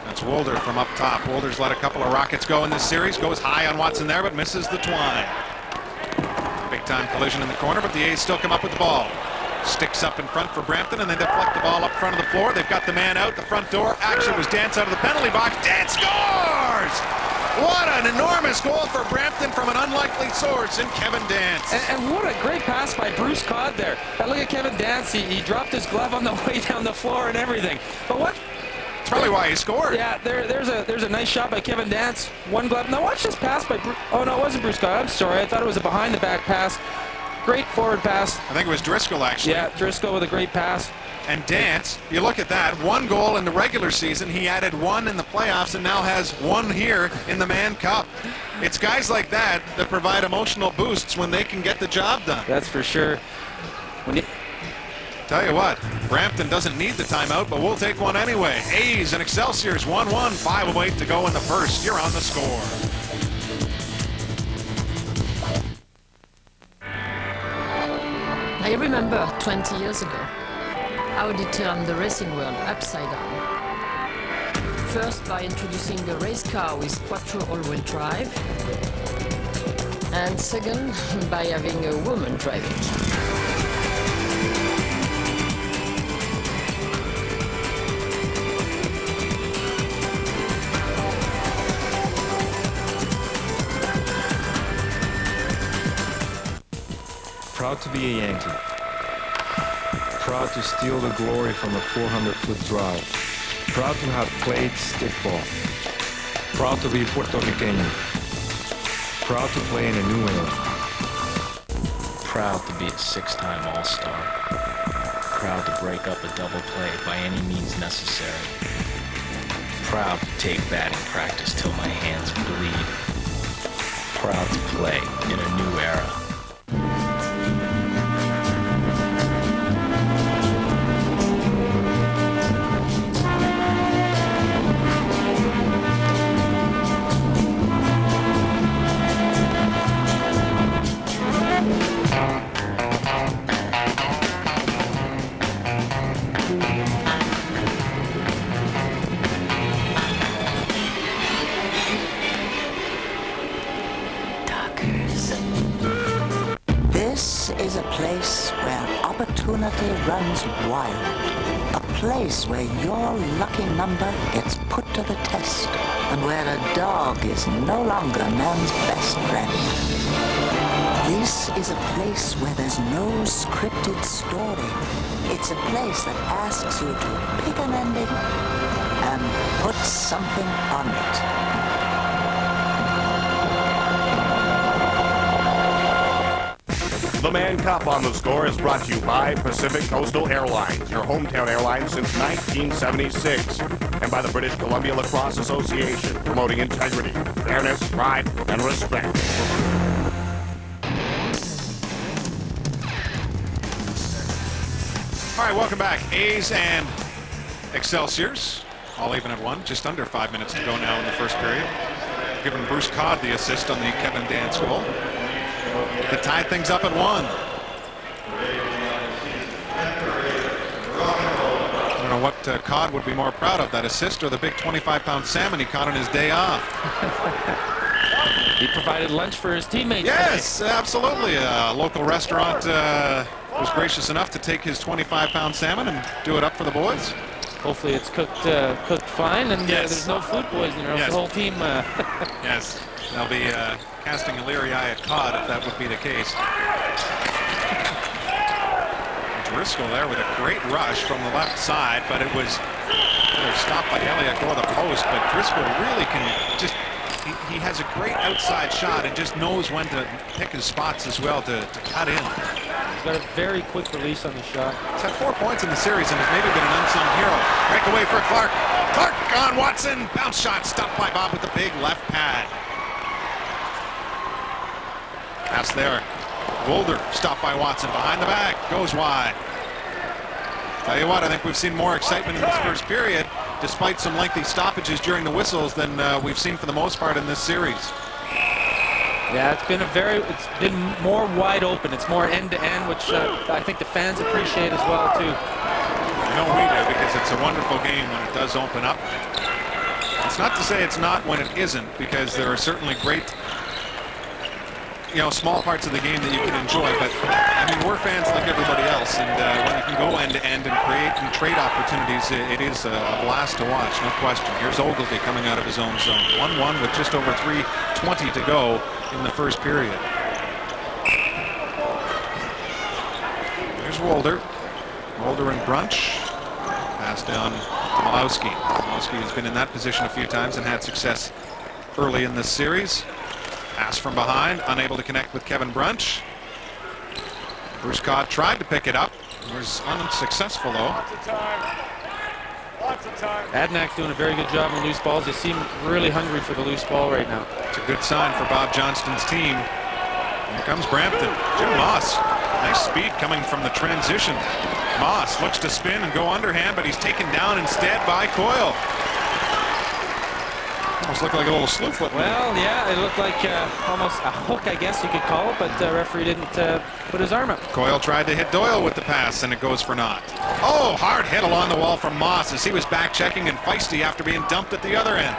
That's Wolder from up top. Wolder's let a couple of rockets go in this series. Goes high on Watson there, but misses the twine. Big-time collision in the corner, but the A's still come up with the ball. Sticks up in front for Brampton, and they deflect the ball up front of the floor. They've got the man out the front door. Action was Dance out of the penalty box. Dance scores! What an enormous goal for Brampton from an unlikely source in Kevin Dance. And what a great pass by Bruce Codd there. And look at Kevin Dance. He dropped his glove on the way down the floor and everything. But what? That's probably why he scored. Yeah, there's a nice shot by Kevin Dance. One glove. Now watch this pass by Bruce. Oh, no, it wasn't Bruce Codd. I'm sorry. I thought it was a behind-the-back pass. Great forward pass. I think it was Driscoll, actually. Yeah, Driscoll with a great pass. And Dance, you look at that, 1 goal in the regular season. He added 1 in the playoffs and now has 1 here in the Mann Cup. It's guys like that that provide emotional boosts when they can get the job done. That's for sure. Tell you what, Brampton doesn't need the timeout, but we'll take one anyway. A's and Excelsior's 1-1, 5:08 to go in the first. You're on the score. I remember 20 years ago how they turned the racing world upside down. First by introducing the race car with quattro all-wheel drive, and second by having a woman driving. Proud to be a Yankee. Proud to steal the glory from a 400-foot drive. Proud to have played stickball. Proud to be Puerto Rican. Proud to play in a New England. Proud to be a 6-time All-Star. Proud to break up a double play by any means necessary. Proud to take batting practice till my hands bleed. Proud to play in a new era. This is a place where opportunity runs wild. A place where your lucky number gets put to the test. And where a dog is no longer man's best friend. This is a place where there's no scripted story. It's a place that asks you to pick an ending and put something on it. The Mann Cup on the Score is brought to you by Pacific Coastal Airlines, your hometown airline since 1976, and by the British Columbia Lacrosse Association, promoting integrity, fairness, pride, and respect. All right, welcome back. A's and Excelsiors, all even at 1. Just under 5 minutes to go now in the first period. Giving Bruce Codd the assist on the Kevin Dance goal to tie things up at 1. I don't know what Codd would be more proud of, that assist or the big 25-pound salmon he caught on his day off. He provided lunch for his teammates. Yes, absolutely. A local restaurant was gracious enough to take his 25-pound salmon and do it up for the boys. Hopefully it's cooked fine, and yes. There's no food poisoning, or else yes. the whole team... Yes. They'll be casting a leery eye at Codd if that would be the case. Driscoll there with a great rush from the left side, but it was stopped by Elliott over the post. But Driscoll really can just, he has a great outside shot and just knows when to pick his spots as well to cut in. He's got a very quick release on the shot. He's had 4 points in the series and has maybe been an unsung hero. Breakaway for Clark. Clark on Watson. Bounce shot stopped by Bob with the big left pad. Pass there. Boulder stopped by Watson behind the back. Goes wide. Tell you what, I think we've seen more excitement in this first period, despite some lengthy stoppages during the whistles, than we've seen for the most part in this series. Yeah, it's been more wide open. It's more end-to-end, which I think the fans appreciate as well, too. I know we do, because it's a wonderful game when it does open up. It's not to say it's not when it isn't, because there are certainly great, small parts of the game that you can enjoy, but I mean, we're fans like everybody else, and when you can go end-to-end and create and trade opportunities, it is a blast to watch, no question. Here's Ogilvy coming out of his own zone. 1-1 with just over 3:20 to go in the first period. There's Wolder. Wolder and Brunch. Pass down to Malowski. Malowski has been in that position a few times and had success early in this series. Pass from behind, unable to connect with Kevin Brunch. Bruce Codd tried to pick it up. Was unsuccessful, though. Adanacs doing a very good job on loose balls. They seem really hungry for the loose ball right now. It's a good sign for Bob Johnston's team. Here comes Brampton. Jim Moss. Nice speed coming from the transition. Moss looks to spin and go underhand, but he's taken down instead by Coyle. Almost looked like a little slew foot. Well, yeah, it looked like almost a hook, I guess you could call it, but the referee didn't put his arm up. Coyle tried to hit Doyle with the pass, and it goes for naught. Oh, hard hit along the wall from Moss as he was back checking and feisty after being dumped at the other end.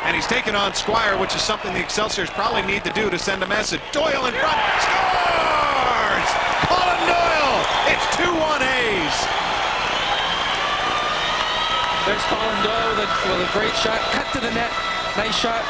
And he's taken on Squire, which is something the Excelsiors probably need to do to send a message. Doyle in front. Scores! Colin Doyle! It's 2-1 A's. There's Colin Doyle with a great shot. Cut to the net. Nice shot.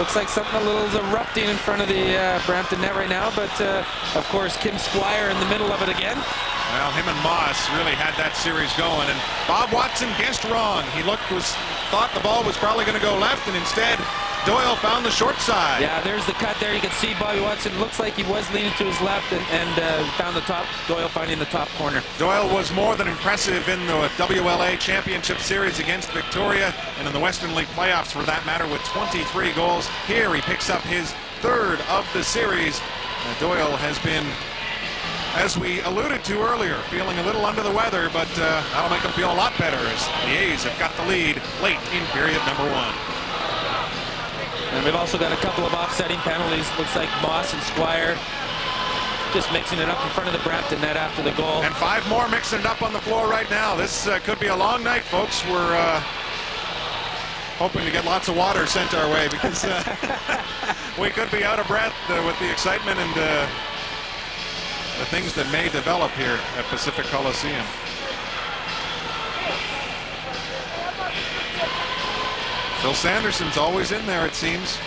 Looks like something a little is erupting in front of the Brampton net right now, but of course Kim Squire in the middle of it again. Well, him and Moss really had that series going, and Bob Watson guessed wrong. He thought the ball was probably going to go left, and instead Doyle found the short side. Yeah, there's the cut there. You can see Bobby Watson looks like he was leaning to his left and found the top. Doyle finding the top corner. Doyle was more than impressive in the WLA Championship Series against Victoria and in the Western League playoffs for that matter with 23 goals. Here he picks up his third of the series. Doyle has been, as we alluded to earlier, feeling a little under the weather, but that'll make him feel a lot better as the A's have got the lead late in period number 1. And we've also got a couple of offsetting penalties. Looks like Moss and Squire just mixing it up in front of the Brampton net after the goal. And 5 more mixing it up on the floor right now. This could be a long night, folks. We're hoping to get lots of water sent our way because we could be out of breath with the excitement and the things that may develop here at Pacific Coliseum. Phil Sanderson's always in there, it seems.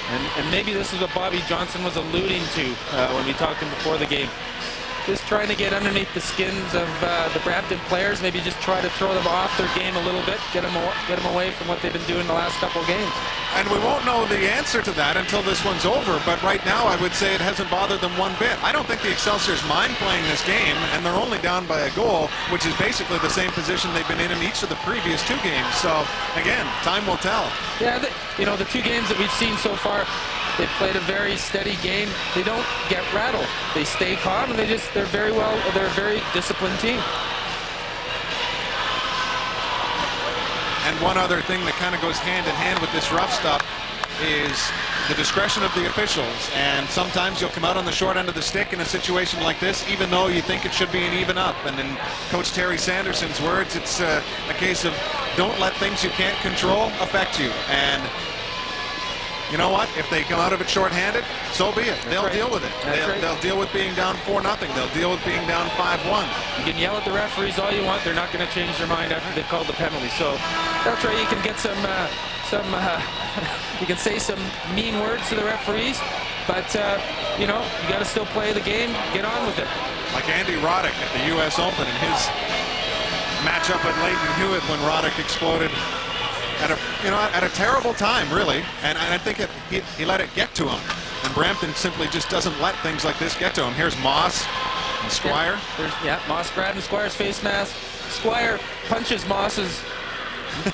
And maybe this is what Bobby Johnson was alluding to when we talked to him before the game. Just trying to get underneath the skins of the Brampton players, maybe just try to throw them off their game a little bit, get them away from what they've been doing the last couple of games. And we won't know the answer to that until this one's over, but right now I would say it hasn't bothered them one bit. I don't think the Excelsiors mind playing this game, and they're only down by a goal, which is basically the same position they've been in each of the previous 2 games. So, again, time will tell. Yeah, the 2 games that we've seen so far, they've played a very steady game. They don't get rattled. They stay calm, and they're a very disciplined team. And one other thing that kind of goes hand in hand with this rough stuff is the discretion of the officials. And sometimes you'll come out on the short end of the stick in a situation like this, even though you think it should be an even up. And in Coach Terry Sanderson's words, it's a case of don't let things you can't control affect you. And you know what? If they come out of it shorthanded, so be it. They'll deal with it. They'll deal with being down 4-0. They'll deal with being down 5-1. You can yell at the referees all you want. They're not going to change their mind after they've called the penalty. So that's right. You can get you can say some mean words to the referees, but you know, you got to still play the game. Get on with it. Like Andy Roddick at the U.S. Open in his matchup with Leighton Hewitt when Roddick exploded at a terrible time, really, and I think he let it get to him, and Brampton simply just doesn't let things like this get to him. Here's Moss and Squire. Moss grabbing Squire's face mask. Squire punches Moss's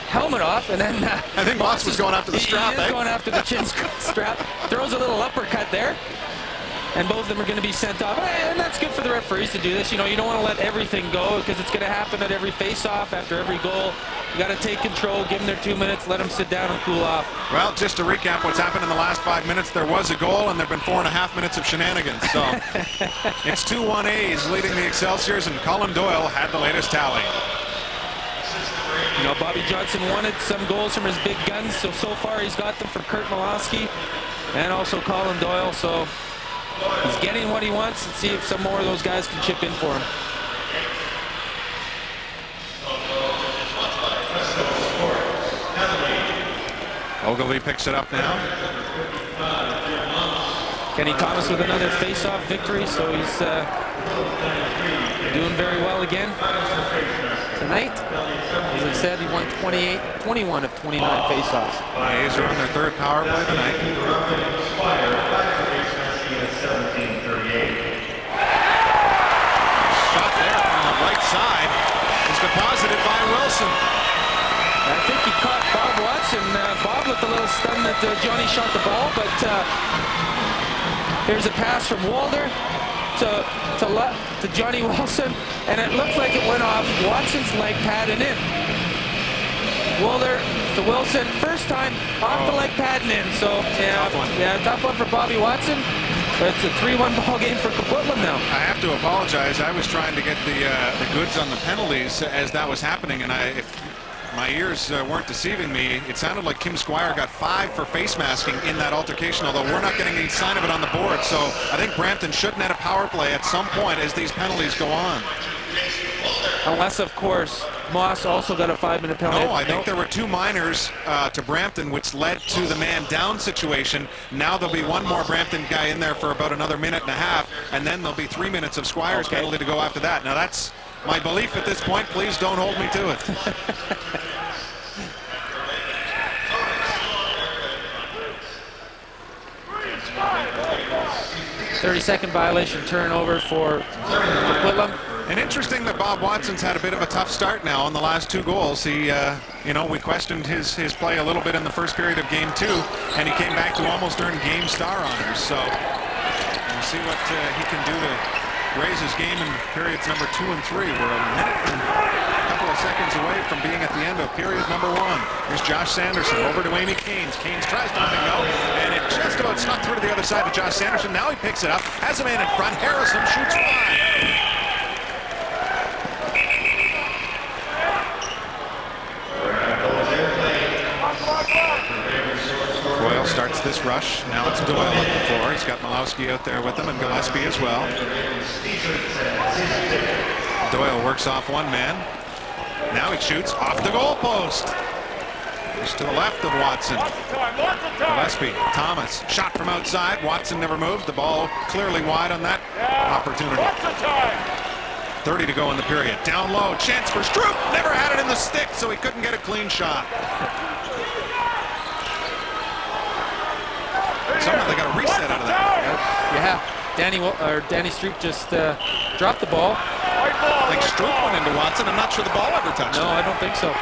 helmet off, and then I think Moss was going after the strap. He is going after the chin strap. Throws a little uppercut there. And both of them are going to be sent off. And that's good for the referees to do this. You know, you don't want to let everything go because it's going to happen at every face-off, after every goal. You got to take control, give them their 2 minutes, let them sit down and cool off. Well, just to recap what's happened in the last 5 minutes, there was a goal and there have been 4.5 minutes of shenanigans. So it's 2-1 A's leading the Excelsiors, and Colin Doyle had the latest tally. You know, Bobby Johnson wanted some goals from his big guns, so far he's got them from Kurt Malosky and also Colin Doyle. So he's getting what he wants, and see if some more of those guys can chip in for him. Goalie picks it up now. Kenny Thomas with another face-off victory, so he's doing very well again tonight. As I said, he won 21 of 29 face-offs. A's are on their third power play tonight. Shot there from the right side is deposited by Wilson. I think he caught Bob Watson. Bob looked a little stunned that Johnny shot the ball, but here's a pass from Walder to Johnny Wilson, and it looked like it went off Watson's leg pad and in. Walder to Wilson, first time off the leg pad and in. So tough one for Bobby Watson. But it's a 3-1 ball game for Coquitlam now. I have to apologize. I was trying to get the goods on the penalties as that was happening, and if my ears weren't deceiving me, it sounded like Kim Squire got 5 for face masking in that altercation, although we're not getting any sign of it on the board. So I think Brampton should net a power play at some point as these penalties go on. Unless, of course, Moss also got a 5-minute penalty. No, I think there were 2 minors to Brampton, which led to the man down situation. Now there'll be one more Brampton guy in there for about another minute and a half, and then there'll be 3 minutes of Squire's penalty to go after that. Now that's my belief at this point. Please don't hold me to it. 30-second violation turnover for Coquitlam. And interesting that Bob Watson's had a bit of a tough start now on the last 2 goals. He, we questioned his play a little bit in the first period of Game 2, and he came back to almost earn Game Star honors. So we'll see what he can do to raise his game in periods number 2 and 3. We're a minute and a couple of seconds away from being at the end of period number 1. Here's Josh Sanderson over to Amy Caines. Caines tries to let it go, and it just about snuck through to the other side to Josh Sanderson. Now he picks it up, has a man in front. Harrison shoots wide. Doyle starts this rush. Now it's Doyle on the floor. He's got Malowski out there with him, and Gillespie as well. Doyle works off one man. Now he shoots off the goalpost. Just to the left of Watson. Gillespie, Thomas, shot from outside. Watson never moved. The ball clearly wide on that opportunity. 30 to go in the period. Down low, chance for Stroop. Never had it in the stick, so he couldn't get a clean shot. Somehow they got a reset out of that. Yeah, Danny Stroop just dropped the ball. I think Stroop went into Watson. I'm not sure the ball ever touched him. No, I don't think so.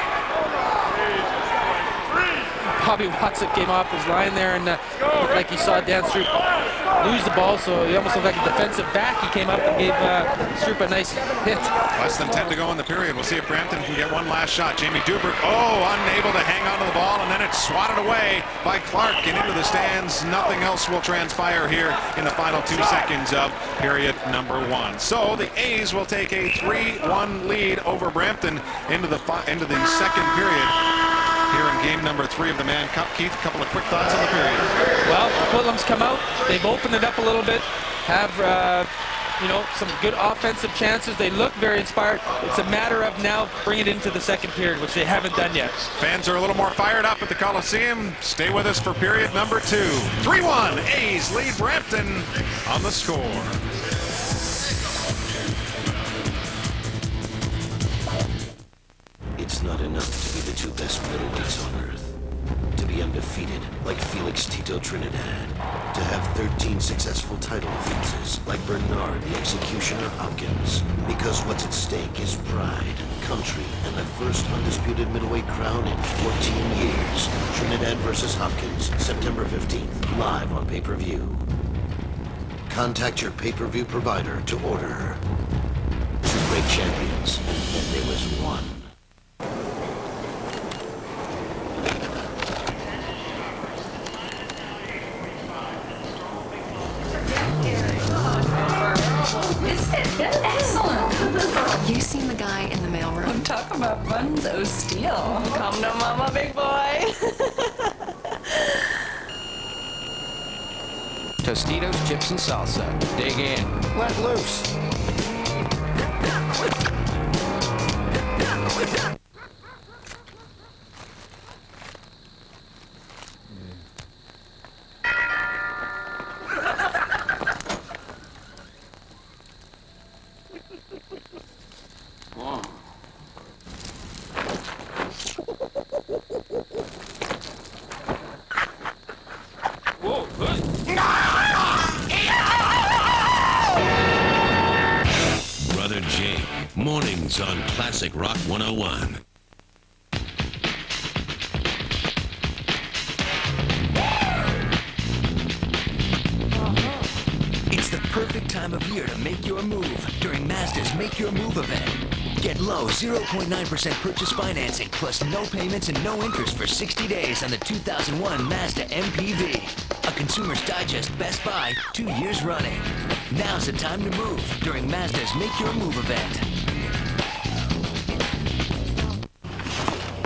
Bobby Watson came off his line there, and looked like he saw Dan Stroop lose the ball, so he almost looked like a defensive back. He came up and gave Stroop a nice hit. Less than 10 to go in the period. We'll see if Brampton can get one last shot. Jamie Dubrick, unable to hang on to the ball, and then it's swatted away by Clark and into the stands. Nothing else will transpire here in the final 2 seconds of period number 1. So the A's will take a 3-1 lead over Brampton into the second period. here in game number 3 of the Mann Cup. Keith, a couple of quick thoughts on the period. Well, Coquitlam's come out. They've opened it up a little bit. Have some good offensive chances. They look very inspired. It's a matter of now bringing it into the second period, which they haven't done yet. Fans are a little more fired up at the Coliseum. Stay with us for period number 2. 3-1, A's lead Brampton on the score. It's not enough to be the 2 best middleweights on earth. To be undefeated like Felix Tito Trinidad. To have 13 successful title defenses like Bernard the Executioner Hopkins. Because what's at stake is pride, country, and the first undisputed middleweight crown in 14 years. Trinidad versus Hopkins, September 15th, live on pay-per-view. Contact your pay-per-view provider to order. 2 great champions, and there was one. Excellent. You seen the guy in the mailroom? I'm talking about buns o' steel. Come to mama, big boy. Tostitos, chips, and salsa. Dig in. Let loose. Brother Jake, mornings on Classic Rock 101. It's the perfect time of year to make your move during Mazda's Make Your Move event. Get low 0.9% purchase financing plus no payments and no interest for 60 days on the 2001 Mazda MPV. A Consumer's Digest Best Buy 2 years running. Now's the time to move during Mazda's Make Your Move event.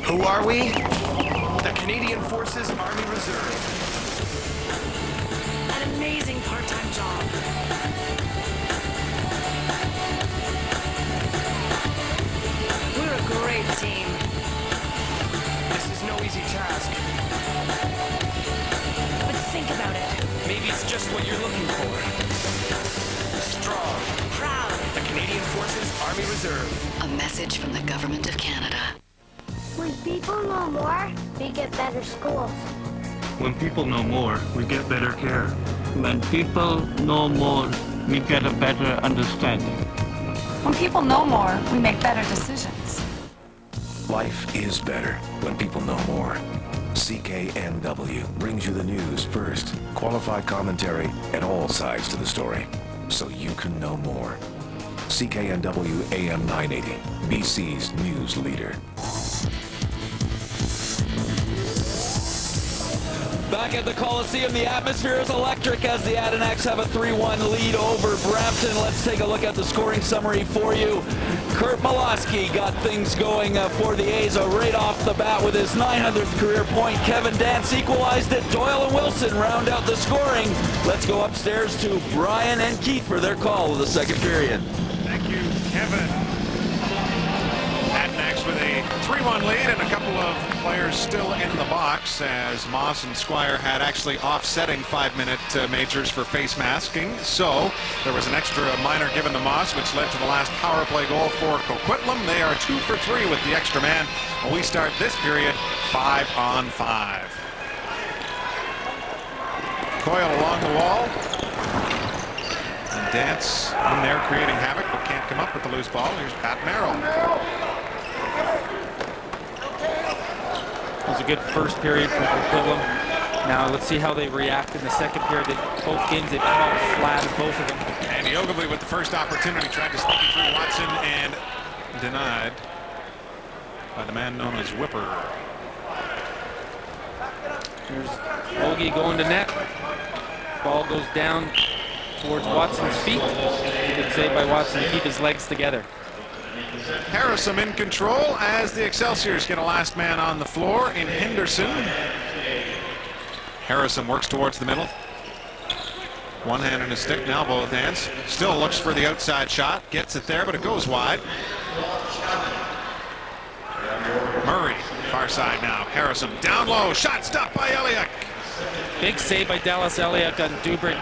Who are we? The Canadian Forces Army Reserve. An amazing part-time job. We're a great team. This is no easy task. But think about it. Maybe it's just what you're looking for. Strong. Proud. The Canadian Forces Army Reserve. A message from the government of Canada. When people know more, we get better schools. When people know more, we get better care. When people know more, we get a better understanding. When people know more, we make better decisions. Life is better when people know more. CKNW brings you the news first. Qualified commentary and all sides to the story, so you can know more. CKNW AM 980, BC's news leader. Back at the Coliseum, the atmosphere is electric as the Adanacs have a 3-1 lead over Brampton. Let's take a look at the scoring summary for you. Kurt Malosky got things going for the A's right off the bat with his 900th career point. Kevin Dance equalized it. Doyle and Wilson round out the scoring. Let's go upstairs to Brian and Keith for their call of the second period. Thank you, Kevin. Adanacs with a 3-1 lead and a couple of players still in the box as Moss and Squire had actually offsetting 5-minute majors for face masking. So there was an extra minor given to Moss, which led to the last power play goal for Coquitlam. They are 2 for 3 with the extra man. And we start this period 5-on-5. Coyle along the wall. And Dance in there creating havoc, but can't come up with the loose ball. Here's Pat Merrill. It was a good first period for Coquitlam. Now let's see how they react in the second period. Both games they've come out flat in both of them. And Ogilvy with the first opportunity tried to sneak it through Watson and denied by the man known as Whipper. Here's Ogie going to net. Ball goes down towards Watson's feet. Good save by Watson to keep his legs together. Harrison in control as the Excelsiors get a last man on the floor in Henderson. Harrison works towards the middle. One hand on his stick, now both hands. Still looks for the outside shot. Gets it there, but it goes wide. Murray, far side now. Harrison down low. Shot stopped by Eliak. Big save by Dallas Eliak on Dubrick.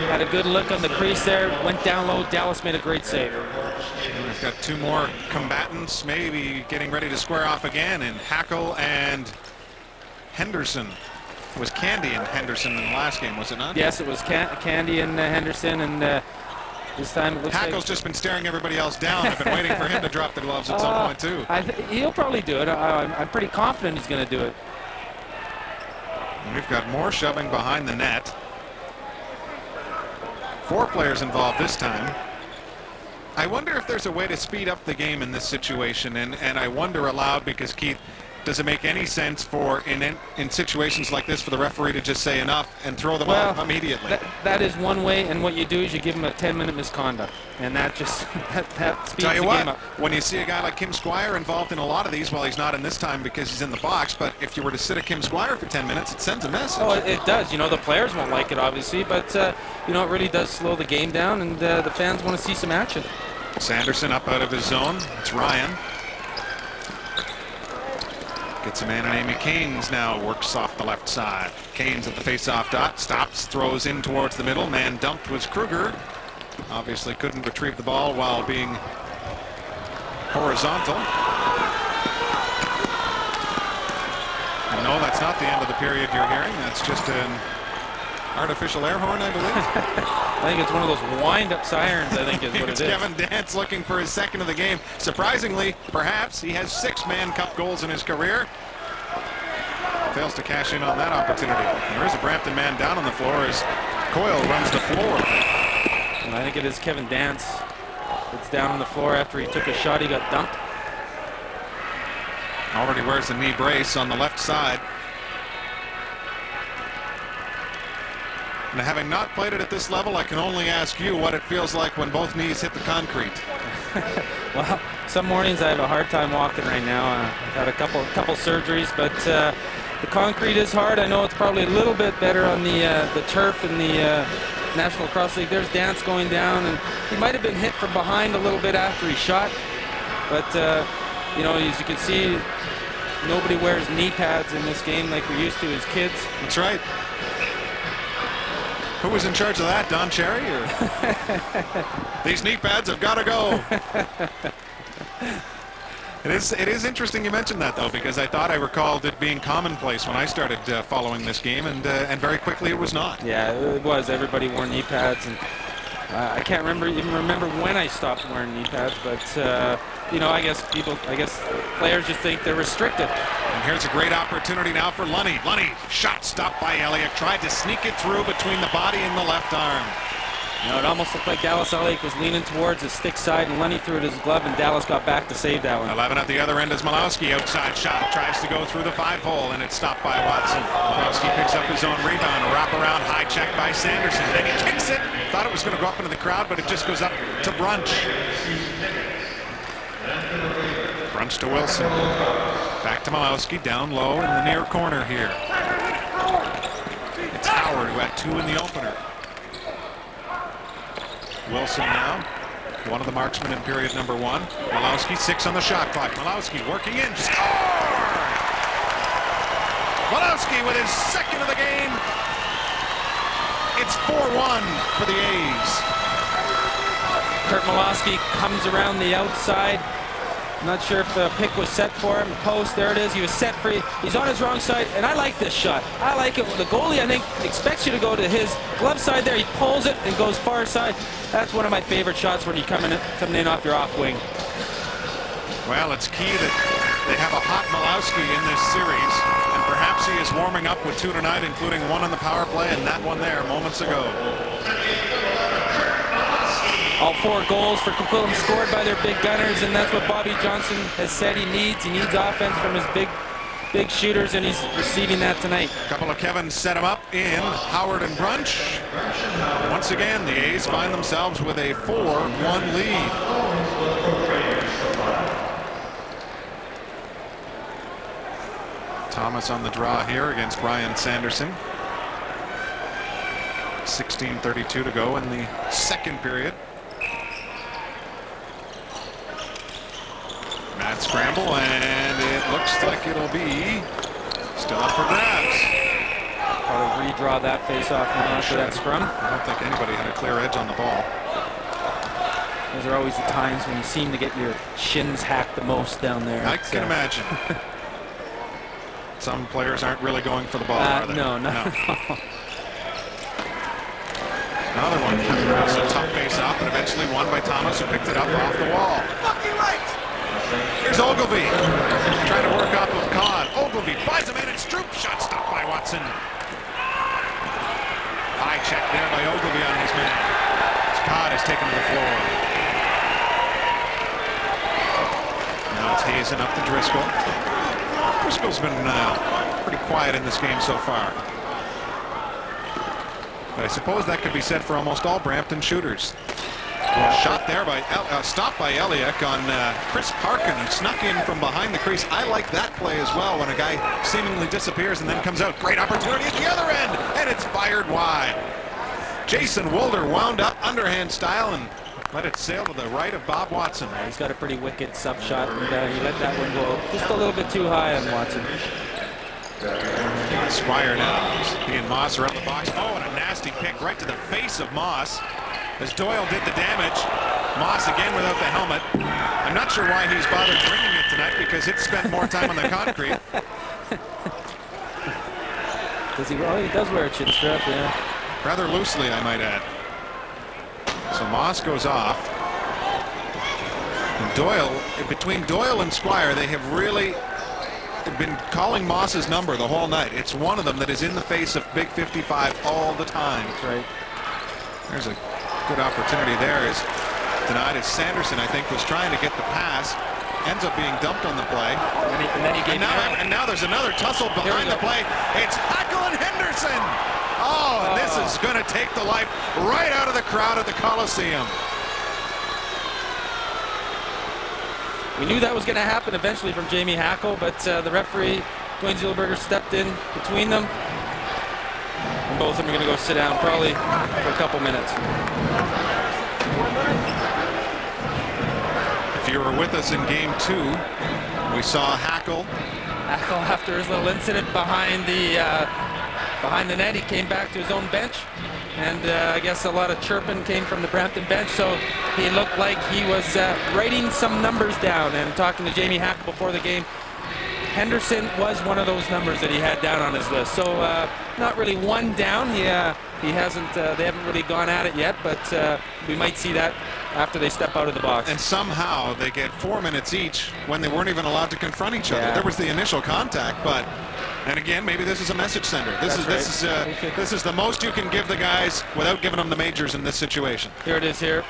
Had a good look on the crease there. Went down low. Dallas made a great save. We've got two more combatants maybe getting ready to square off again in Hackle and Henderson. It was Candy and Henderson in the last game, was it not? Yes, it was Candy and Henderson, and this time it looks Hackle's just been staring everybody else down. I've been waiting for him to drop the gloves at some point too. He'll probably do it. I'm pretty confident he's going to do it. And we've got more shoving behind the net. 4 players involved this time. I wonder if there's a way to speed up the game in this situation, and I wonder aloud because, Keith, does it make any sense for in situations like this for the referee to just say enough and throw them out immediately? That is one way, and what you do is you give him a 10-minute misconduct, and that just that speeds Tell you the what, game up. when you see a guy like Kim Squire involved in a lot of these, well, he's not in this time because he's in the box, but if you were to sit a Kim Squire for 10 minutes, it sends a message. Oh, it does. You know, the players won't like it, obviously, but you know, it really does slow the game down, and the fans want to see some action. Sanderson up out of his zone. It's Ryan. Gets a man on Amy Canes now. Works off the left side. Canes at the face-off dot. Stops, throws in towards the middle. Man dumped was Kruger. Obviously couldn't retrieve the ball while being horizontal. And no, that's not the end of the period you're hearing. That's just an artificial air horn, I believe. I think it's one of those wind-up sirens, I think is what it is. It's Kevin Dance looking for his second of the game. Surprisingly, perhaps, he has 6 Mann Cup goals in his career. Fails to cash in on that opportunity. There is a Brampton man down on the floor as Coyle runs the floor. And I think it is Kevin Dance. It's down on the floor after he took a shot. He got dumped. Already wears the knee brace on the left side. And having not played it at this level, I can only ask you what it feels like when both knees hit the concrete. Well, some mornings I have a hard time walking right now. I've had a couple surgeries, but the concrete is hard. I know it's probably a little bit better on the turf in the National Lacrosse League. There's Dance going down, and he might have been hit from behind a little bit after he shot. But, you know, as you can see, nobody wears knee pads in this game like we used to as kids. That's right. Who was in charge of that, Don Cherry? Or? These knee pads have got to go. It is interesting you mentioned that, though, because I thought I recalled it being commonplace when I started following this game, and very quickly it was not. Yeah, it was. Everybody wore knee pads, and I can't even remember when I stopped wearing knee pads, but you know, I guess players just think they're restricted. And here's a great opportunity now for Lunny. Lunny, shot stopped by Elliott. Tried to sneak it through between the body and the left arm. You know, it almost looked like Dallas Eliak was leaning towards his stick side, and Lunny threw it his glove, and Dallas got back to save that one. 11 at the other end is Malowski. Outside shot. Tries to go through the 5-hole, and it's stopped by Watson. Malowski picks up his own rebound. A wraparound high check by Sanderson. Then he kicks it. Thought it was going to go up into the crowd, but it just goes up to Brunch. Brunch to Wilson. Back to Malowski. Down low in the near corner here. It's Howard who had 2 in the opener. Wilson now, one of the marksmen in period number 1. Malowski 6 on the shot clock. Malowski working in. Score! Malowski with his second of the game. It's 4-1 for the A's. Kurt Malowski comes around the outside. I'm not sure if the pick was set for him. Post, there it is. He was set free. He's on his wrong side, and I like this shot. I like it. The goalie, I think, expects you to go to his glove side there. He pulls it and goes far side. That's one of my favorite shots when you coming in off your off wing. Well, it's key that they have a hot Malowski in this series, and perhaps he is warming up with 2 tonight, including 1 on the power play and that one there moments ago. All 4 goals for Coquitlam scored by their big gunners, and that's what Bobby Johnson has said he needs. He needs offense from his big shooters, and he's receiving that tonight. A couple of Kevins set him up in Howard and Brunch. Once again, the A's find themselves with a 4-1 lead. Thomas on the draw here against Brian Sanderson. 16:32 to go in the second period. Mad scramble, and it looks like it'll be still up for grabs. Probably redraw that face-off after that scrum. I don't think anybody had a clear edge on the ball. Those are always the times when you seem to get your shins hacked the most down there. I can imagine. Some players aren't really going for the ball, are they? No. Another one. That's a tough face-off, but eventually won by Thomas, who picked it up off the wall. Here's Ogilvie trying to work off of Kahn. Ogilvie buys a man, and Stroop shot stopped by Watson. High check there by Ogilvie on his man. Scott is taken to the floor. Now it's Hazen up to Driscoll. Driscoll's been pretty quiet in this game so far. But I suppose that could be said for almost all Brampton shooters. Shot there by stopped by Eliak on Chris Parkin, who snuck in from behind the crease. I like that play as well, when a guy seemingly disappears and then comes out. Great opportunity at the other end, and it's fired wide. Jason Wolder wound up underhand style and let it sail to the right of Bob Watson. He's got a pretty wicked sub shot, and he let that one go just a little bit too high on Watson. Squire now. He and Moss are up the box. Oh, and a nasty pick right to the face of Moss, as Doyle did the damage. Moss again without the helmet. I'm not sure why he's bothered bringing it tonight, because it spent more time on the concrete. Does he? Well, he does wear a chin strap, yeah. Rather loosely, I might add. So Moss goes off. And Doyle, between Doyle and Squire, they have really been calling Moss's number the whole night. It's one of them that is in the face of Big 55 all the time. That's right. There's a good opportunity there. Is denied as Sanderson, I think, was trying to get the pass. Ends up being dumped on the play. And now there's another tussle behind the play. It's Hackle and Henderson. Oh, and this is going to take the life right out of the crowd at the Coliseum. We knew that was going to happen eventually from Jamie Hackle, but the referee, Dwayne Zillberger, stepped in between them. And both of them are going to go sit down probably for a couple minutes. If you were with us in game 2, we saw Hackle. Hackle, after his little incident behind the net, he came back to his own bench, and I guess a lot of chirping came from the Brampton bench, so he looked like he was writing some numbers down. And talking to Jamie Hackle before the game, Henderson was one of those numbers that he had down on his list. So not really one down. He hasn't. They haven't really gone at it yet, but we might see that after they step out of the box. And somehow they get 4 minutes each when they weren't even allowed to confront each other. There was the initial contact, but. And again, maybe this is a message sender. This is the most you can give the guys without giving them the majors in this situation. Here it is here.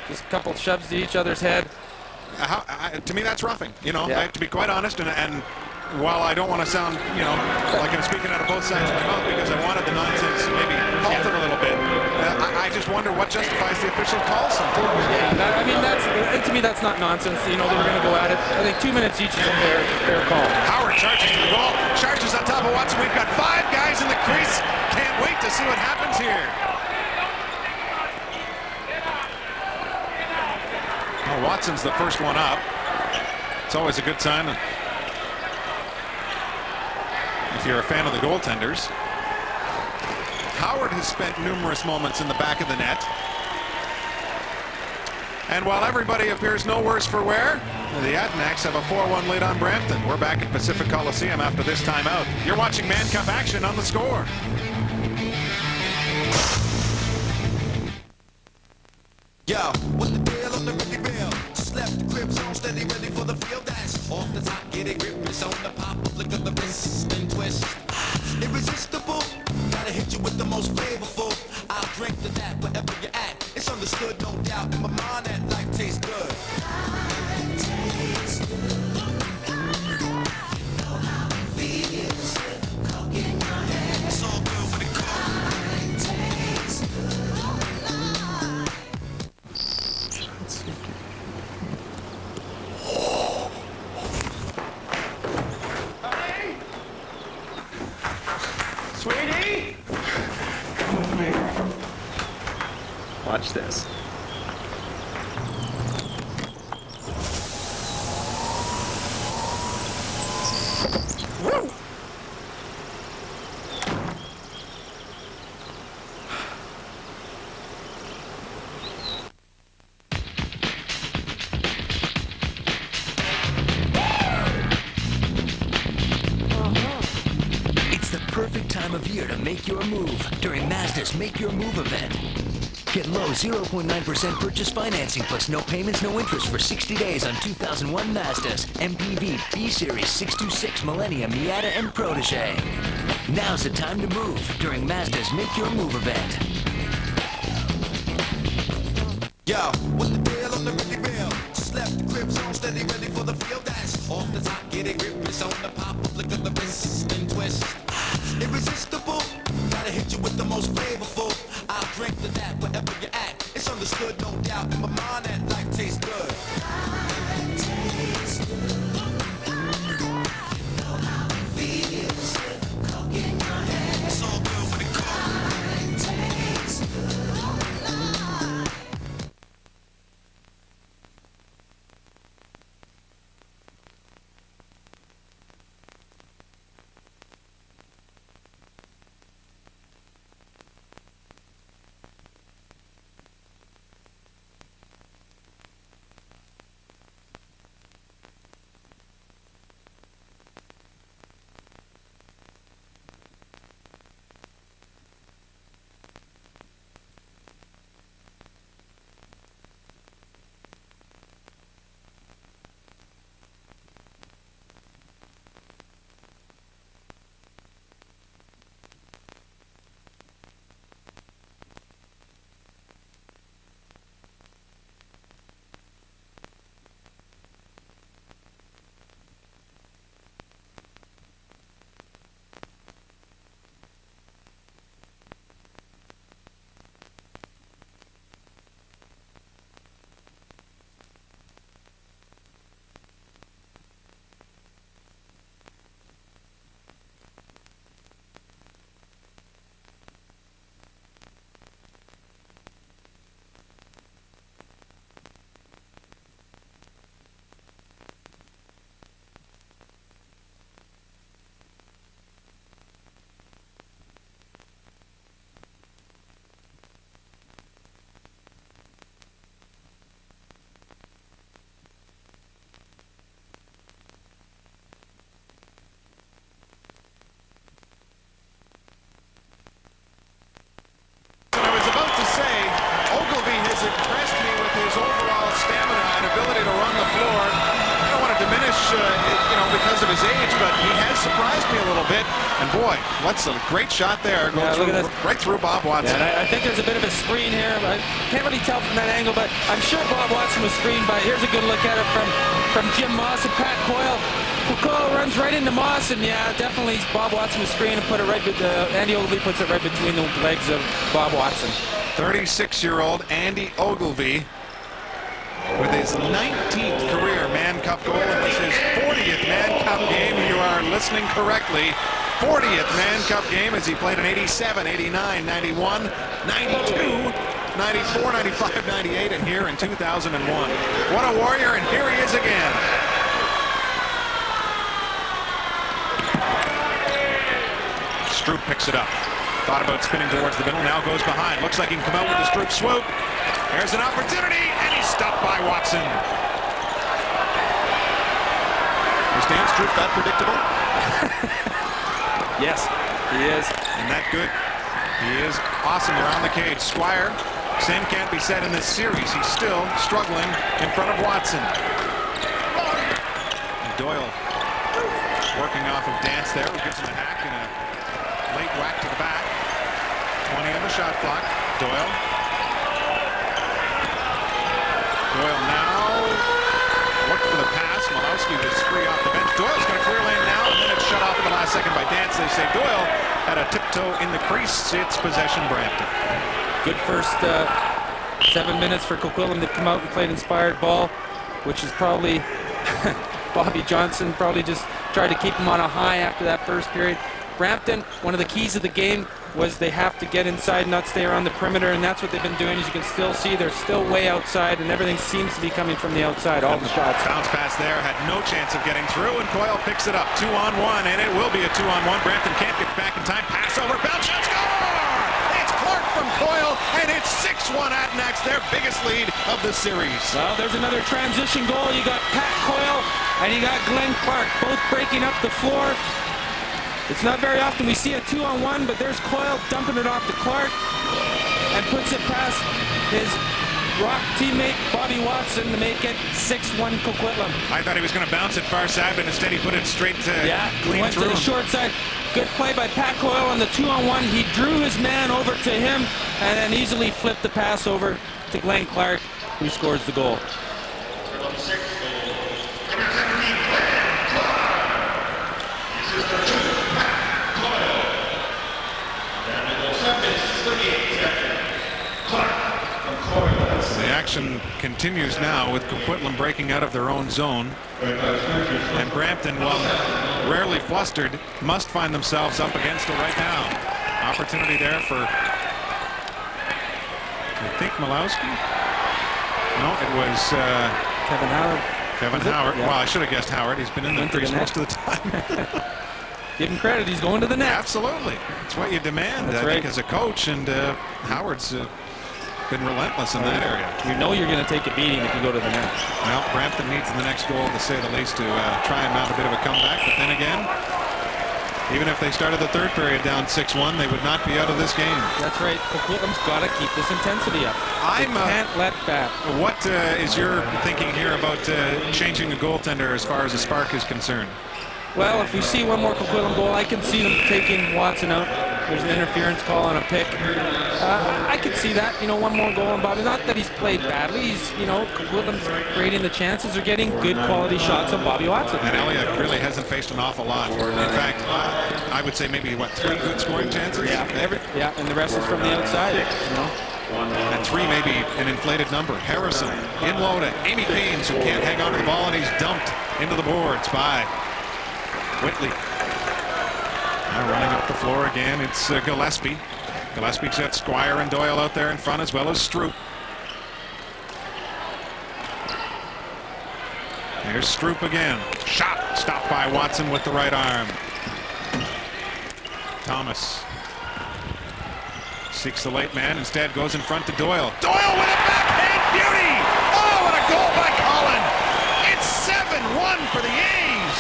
Just a couple shoves to each other's head. To me, that's roughing. You know, to be quite honest, and while I don't want to sound, like I'm speaking out of both sides of my mouth, because I wanted the nonsense maybe halted a little bit, I just wonder what justifies the official call sometimes. Yeah, I mean, to me, that's not nonsense. They were going to go at it. I think 2 minutes each is a fair call. Howard charges to the goal, charges on top of Watson. We've got 5 guys in the crease. Can't wait to see what happens here. Well, Watson's the first one up. It's always a good sign if you're a fan of the goaltenders. Howard has spent numerous moments in the back of the net. And while everybody appears no worse for wear, the Adanacs have a 4-1 lead on Brampton. We're back at Pacific Coliseum after this timeout. You're watching Man Cup action on The Score. Yo, what the deal on the Ricky Bill? Just left the crib zone, steady, ready for the field dance. Off the top, get it grip, it's on the pop, flick of the wrist, and twist. Irresistible, gotta hit you with the most flavorful. I'll drink to that wherever you're at. It's understood, no doubt, in my mind that life tastes good. It's all good when it comes. Watch this. It's the perfect time of year to make your move during Mazda's Make Your Move event. Get low 0.9% purchase financing plus no payments, no interest for 60 days on 2001 Mazdas, MPV, B-Series 626, Millennium, Miata, and Protege. Now's the time to move during Mazda's Make Your Move event. Yo, what the deal on the ready rail? Just left the crib zone, steady, ready for the field dance. Off the top, getting grip is on the pop, flick of the wrist and twist. Irresistible, gotta hit you with the most flavorful. I'll drink to that wherever you're at. It's understood, no doubt, in my mind that life tastes good. It's all good when it comes. Impressed me with his overall stamina and ability to run the floor. I don't want to diminish, because of his age, but he has surprised me a little bit. And boy, what's a great shot there. Goes right through Bob Watson. Yeah, I think there's a bit of a screen here. I can't really tell from that angle, but I'm sure Bob Watson was screened by. Here's a good look at it from Jim Moss and Pat Coyle. Coyle runs right into Moss, and yeah, definitely Bob Watson was screened and put it right. Andy Ogilvie puts it right between the legs of Bob Watson. 36-year-old Andy Ogilvie with his 19th career Mann Cup goal, and this is his 40th Mann Cup game. You are listening correctly. 40th Mann Cup game as he played in 87, 89, 91, 92, 94, 95, 98, and here in 2001. What a warrior, and here he is again. Stroop picks it up. Thought about spinning towards the middle, now goes behind. Looks like he can come out with a Stroop swoop. There's an opportunity, and he's stopped by Watson. Is Dan Stroop that predictable? Yes, he is. And that good. He is awesome around the cage. Squire, same can't be said in this series. He's still struggling in front of Watson. And Doyle working off of Dance there, who gives him a hack and a late whack to the back. 20 on the shot clock. Doyle. Doyle now looked for the pass. Malowski was free off the bench. Doyle's got a clear lane now, and then it's shut off in the last second by Dance. They say Doyle had a tiptoe in the crease. It's possession Brampton. Good first 7 minutes for Coquitlam to come out and play an inspired ball, which is probably Bobby Johnson probably just tried to keep him on a high after that first period. Brampton, one of the keys of the game was they have to get inside, not stay around the perimeter, and that's what they've been doing. As you can still see, they're still way outside, and everything seems to be coming from the outside, all the shots. Bounce pass there, had no chance of getting through, and Coyle picks it up. 2-on-1, and it will be a 2-on-1. Brampton can't get back in time. Pass over, bounce shot, score! It's Clark from Coyle, and it's 6-1 Adanacs, their biggest lead of the series. Well, there's another transition goal. You got Pat Coyle, and you got Glenn Clark, both breaking up the floor. It's not very often we see a 2-on-1, but there's Coyle dumping it off to Clark and puts it past his Rock teammate Bobby Watson to make it 6-1 Coquitlam. I thought he was going to bounce it far side, but instead he put it straight to clean went through to the him. short side. Good play by Pat Coyle on the 2-on-1. He drew his man over to him and then easily flipped the pass over to Glenn Clark, who scores the goal. The action continues now with Coquitlam breaking out of their own zone. And Brampton, while rarely flustered, must find themselves up against it right now. Opportunity there for, I think, Malowski? No, it was Kevin Howard. Kevin Howard. Yeah. Well, I should have guessed Howard. He's been in the crease most of the time. Give him credit. He's going to the net. Absolutely. It's what you demand, I think, as a coach. And Howard's been relentless in that area. You know you're going to take a beating if you go to the net. Well, Brampton needs the next goal, to say the least, to try and mount a bit of a comeback. But then again, even if they started the third period down 6-1, they would not be out of this game. That's right. Coquitlam's got to keep this intensity up. They can't let back. What is your thinking here about changing a goaltender as far as a spark is concerned? Well, if we see one more Coquitlam goal, I can see them taking Watson out. There's an interference call on a pick. I can see that, you know, one more goal on Bobby. Not that he's played badly. He's, you know, Coquitlam's creating the chances. They're getting good quality shots on Bobby Watson. And Elliott really hasn't faced an awful lot. In fact, I would say maybe, what, 3 good scoring chances? Yeah, and the rest is from the outside. You know? And 3 maybe an inflated number. Harrison in low to Amy Keynes, who can't hang on to the ball, and he's dumped into the boards by Whitley. Now running up the floor again, it's Gillespie. Gillespie's got Squire and Doyle out there in front, as well as Stroop. There's Stroop again. Shot stopped by Watson with the right arm. Thomas seeks the late man, instead goes in front to Doyle. Doyle with a backhand beauty! Oh, what a goal by Colin! It's 7-1 for the A's!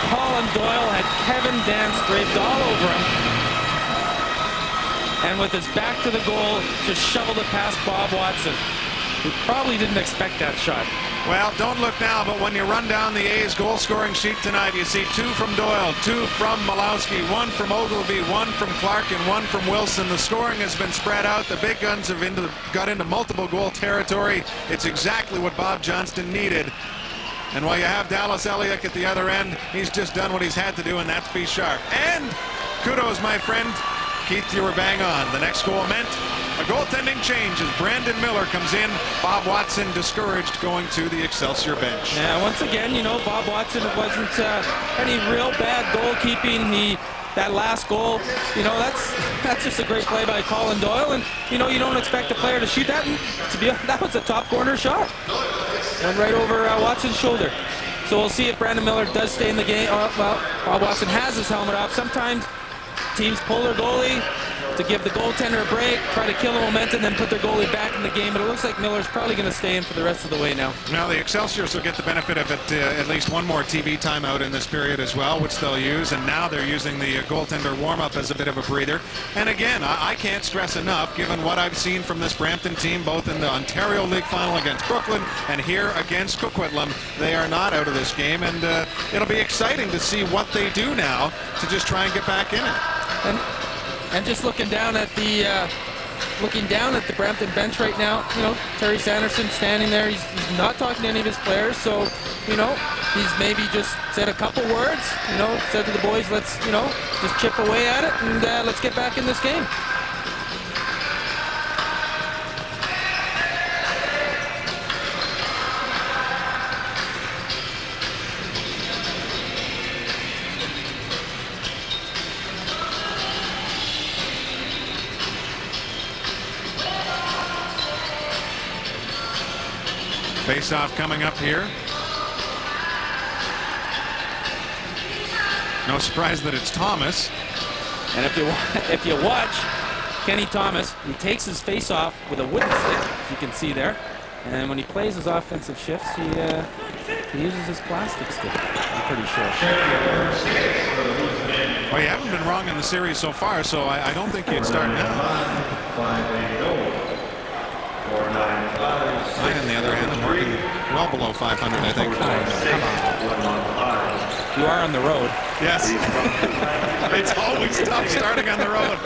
Colin Doyle had Kevin Dance draped all over him. And with his back to the goal, just shoveled it past Bob Watson, who probably didn't expect that shot. Well, don't look now, but when you run down the A's goal-scoring sheet tonight, you see 2 from Doyle, 2 from Malowski, 1 from Ogilvy, 1 from Clark, and 1 from Wilson. The scoring has been spread out. The big guns have got into multiple goal territory. It's exactly what Bob Johnston needed. And while you have Dallas Elliott at the other end, he's just done what he's had to do, and that's be sharp. And kudos, my friend. Keith, you were bang on. The next goal meant a goaltending change as Brandon Miller comes in. Bob Watson discouraged going to the Excelsior bench. Yeah, once again, you know, Bob Watson, it wasn't any real bad goalkeeping. That last goal, you know, that's just a great play by Colin Doyle, and you know, you don't expect a player to shoot that. And that was a top corner shot. Went right over Watson's shoulder. So we'll see if Brandon Miller does stay in the game. Well, Bob Watson has his helmet off. Sometimes teams pull their goalie to give the goaltender a break, try to kill the momentum, then put their goalie back in the game. But it looks like Miller's probably going to stay in for the rest of the way now. Now the Excelsiors will get the benefit of it, at least one more TV timeout in this period as well, which they'll use. And now they're using the goaltender warm-up as a bit of a breather. And again, I can't stress enough, given what I've seen from this Brampton team, both in the Ontario League Final against Brooklyn and here against Coquitlam, they are not out of this game. And it'll be exciting to see what they do now to just try and get back in it. And just looking down at the Brampton bench right now, you know, Terry Sanderson standing there. He's not talking to any of his players, so you know, he's maybe just said a couple words. You know, said to the boys, let's, you know, just chip away at it and let's get back in this game. Face-off coming up here. No surprise that it's Thomas. And if you watch Kenny Thomas, he takes his face off with a wooden stick, as you can see there. And when he plays his offensive shifts, he uses his plastic stick, I'm pretty sure. Well, you haven't been wrong in the series so far, so I don't think you'd start now. Mine, on the other hand, I'm working well below 500, I think. You are on the road. Yes. It's always tough starting on the road.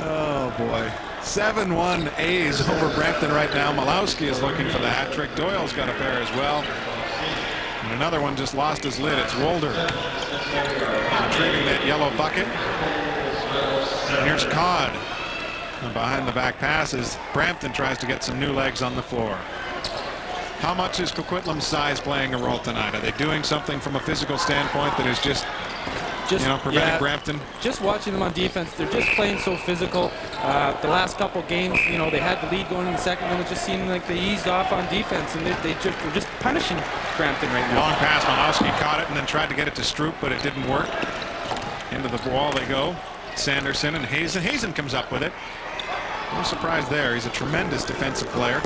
Oh, boy. 7-1 A's over Brampton right now. Malowski is looking for the hat trick. Doyle's got a pair as well. And another one just lost his lid. It's Wolder retrieving that yellow bucket. And here's Codd. And behind the back passes, Brampton tries to get some new legs on the floor. How much is Coquitlam's size playing a role tonight? Are they doing something from a physical standpoint that is just preventing Brampton? Just watching them on defense, they're just playing so physical. The last couple games, they had the lead going in the second, and it just seemed like they eased off on defense, and they're just punishing Brampton right now. Long pass, Malowski caught it and then tried to get it to Stroop, but it didn't work. Into the wall they go. Sanderson and Hazen. Hazen comes up with it. No surprise there. He's a tremendous defensive player.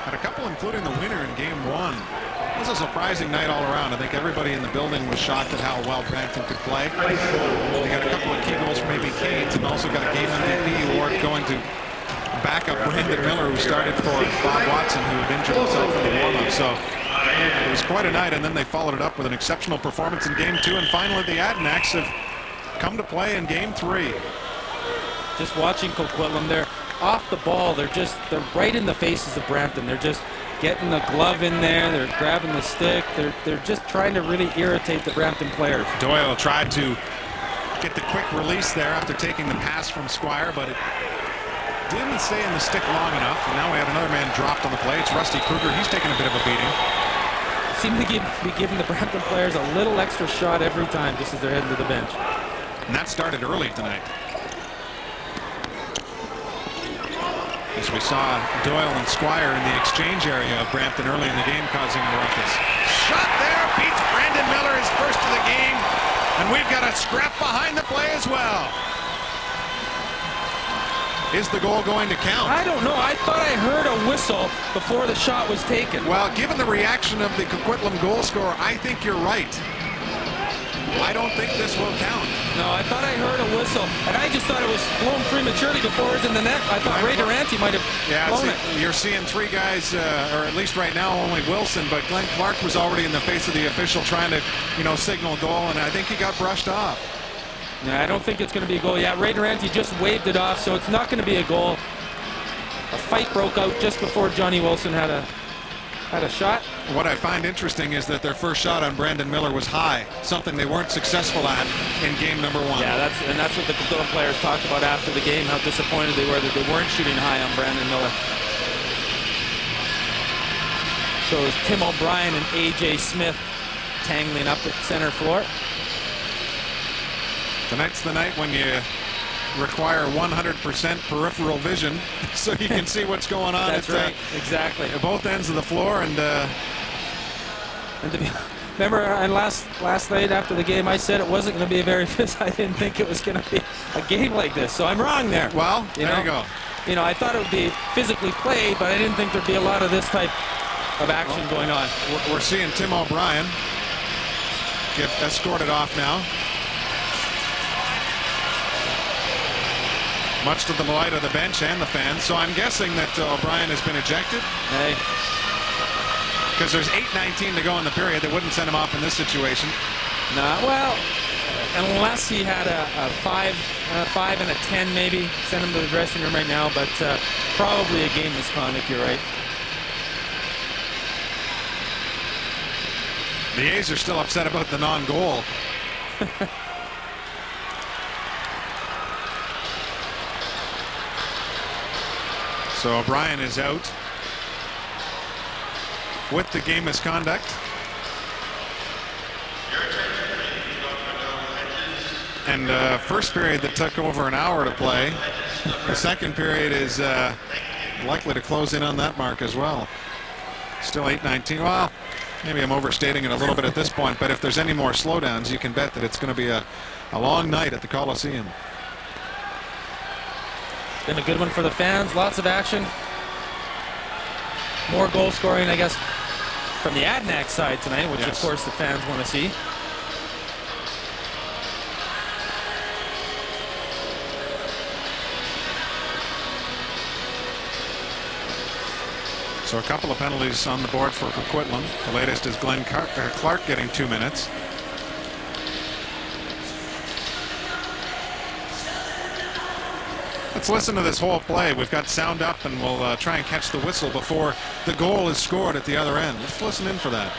Had a couple, including the winner in game 1. It was a surprising night all around. I think everybody in the building was shocked at how well Brampton could play. They got a couple of key goals from A.B. Canes and also got a game MVP award going to backup Brandon Miller, who started for Bob Watson, who had injured himself in the warm-up. So it was quite a night, and then they followed it up with an exceptional performance in game 2. And finally, the Adanacs have come to play in game 3. Just watching Coquitlam there. Off the ball, they're right in the faces of Brampton. They're just getting the glove in there. They're grabbing the stick. They're just trying to really irritate the Brampton players. Doyle tried to get the quick release there after taking the pass from Squire, but it didn't stay in the stick long enough. And now we have another man dropped on the play. It's Rusty Kruger. He's taking a bit of a beating. Seem to be giving the Brampton players a little extra shot every time, just as they're heading to the bench. And that started early tonight. As we saw Doyle and Squire in the exchange area of Brampton early in the game, causing a ruckus. Shot there, beats Brandon Miller, his first of the game, and we've got a scrap behind the play as well. Is the goal going to count? I don't know. I thought I heard a whistle before the shot was taken. Well, given the reaction of the Coquitlam goal scorer, I think you're right. I don't think this will count. No, I thought I heard a whistle, and I just thought it was blown prematurely before it was in the net. I thought Ray Durante might have blown it. You're seeing 3 guys, or at least right now only Wilson, but Glenn Clark was already in the face of the official trying to, signal a goal, and I think he got brushed off. Yeah, I don't think it's going to be a goal. Yeah, Ray Durante just waved it off, so it's not going to be a goal. A fight broke out just before Johnny Wilson had a shot. What I find interesting is that their first shot on Brandon Miller was high, something they weren't successful at in game number 1. Yeah, that's what the Coquitlam players talked about after the game, how disappointed they were that they weren't shooting high on Brandon Miller. So it was Tim O'Brien and A.J. Smith tangling up at center floor. Tonight's the night when you require 100% peripheral vision so you can see what's going on. That's right, exactly. At both ends of the floor, and remember, and last night after the game, I said it wasn't going to be a very I didn't think it was going to be a game like this, so I'm wrong there. Well, there you go. I thought it would be physically played, but I didn't think there'd be a lot of this type of action going on. We're seeing Tim O'Brien get escorted off now. Much to the delight of the bench and the fans. So I'm guessing that O'Brien has been ejected. Hey. Because there's 8:19 to go in the period. They wouldn't send him off in this situation. Nah, well, unless he had a 5 and a 10 maybe. Send him to the dressing room right now, but probably a game misconduct, you're right. The A's are still upset about the non-goal. So O'Brien is out with the game misconduct. And first period that took over an hour to play. The second period is likely to close in on that mark as well. Still 8:19. Well, maybe I'm overstating it a little bit at this point, but if there's any more slowdowns, you can bet that it's going to be a long night at the Coliseum. It's been a good one for the fans. Lots of action. More goal scoring, I guess, from the Adanacs side tonight, which, of course, the fans want to see. So a couple of penalties on the board for Coquitlam. The latest is Glenn Clark getting 2 minutes. Let's listen to this whole play. We've got sound up, and we'll try and catch the whistle before the goal is scored at the other end. Let's listen in for that.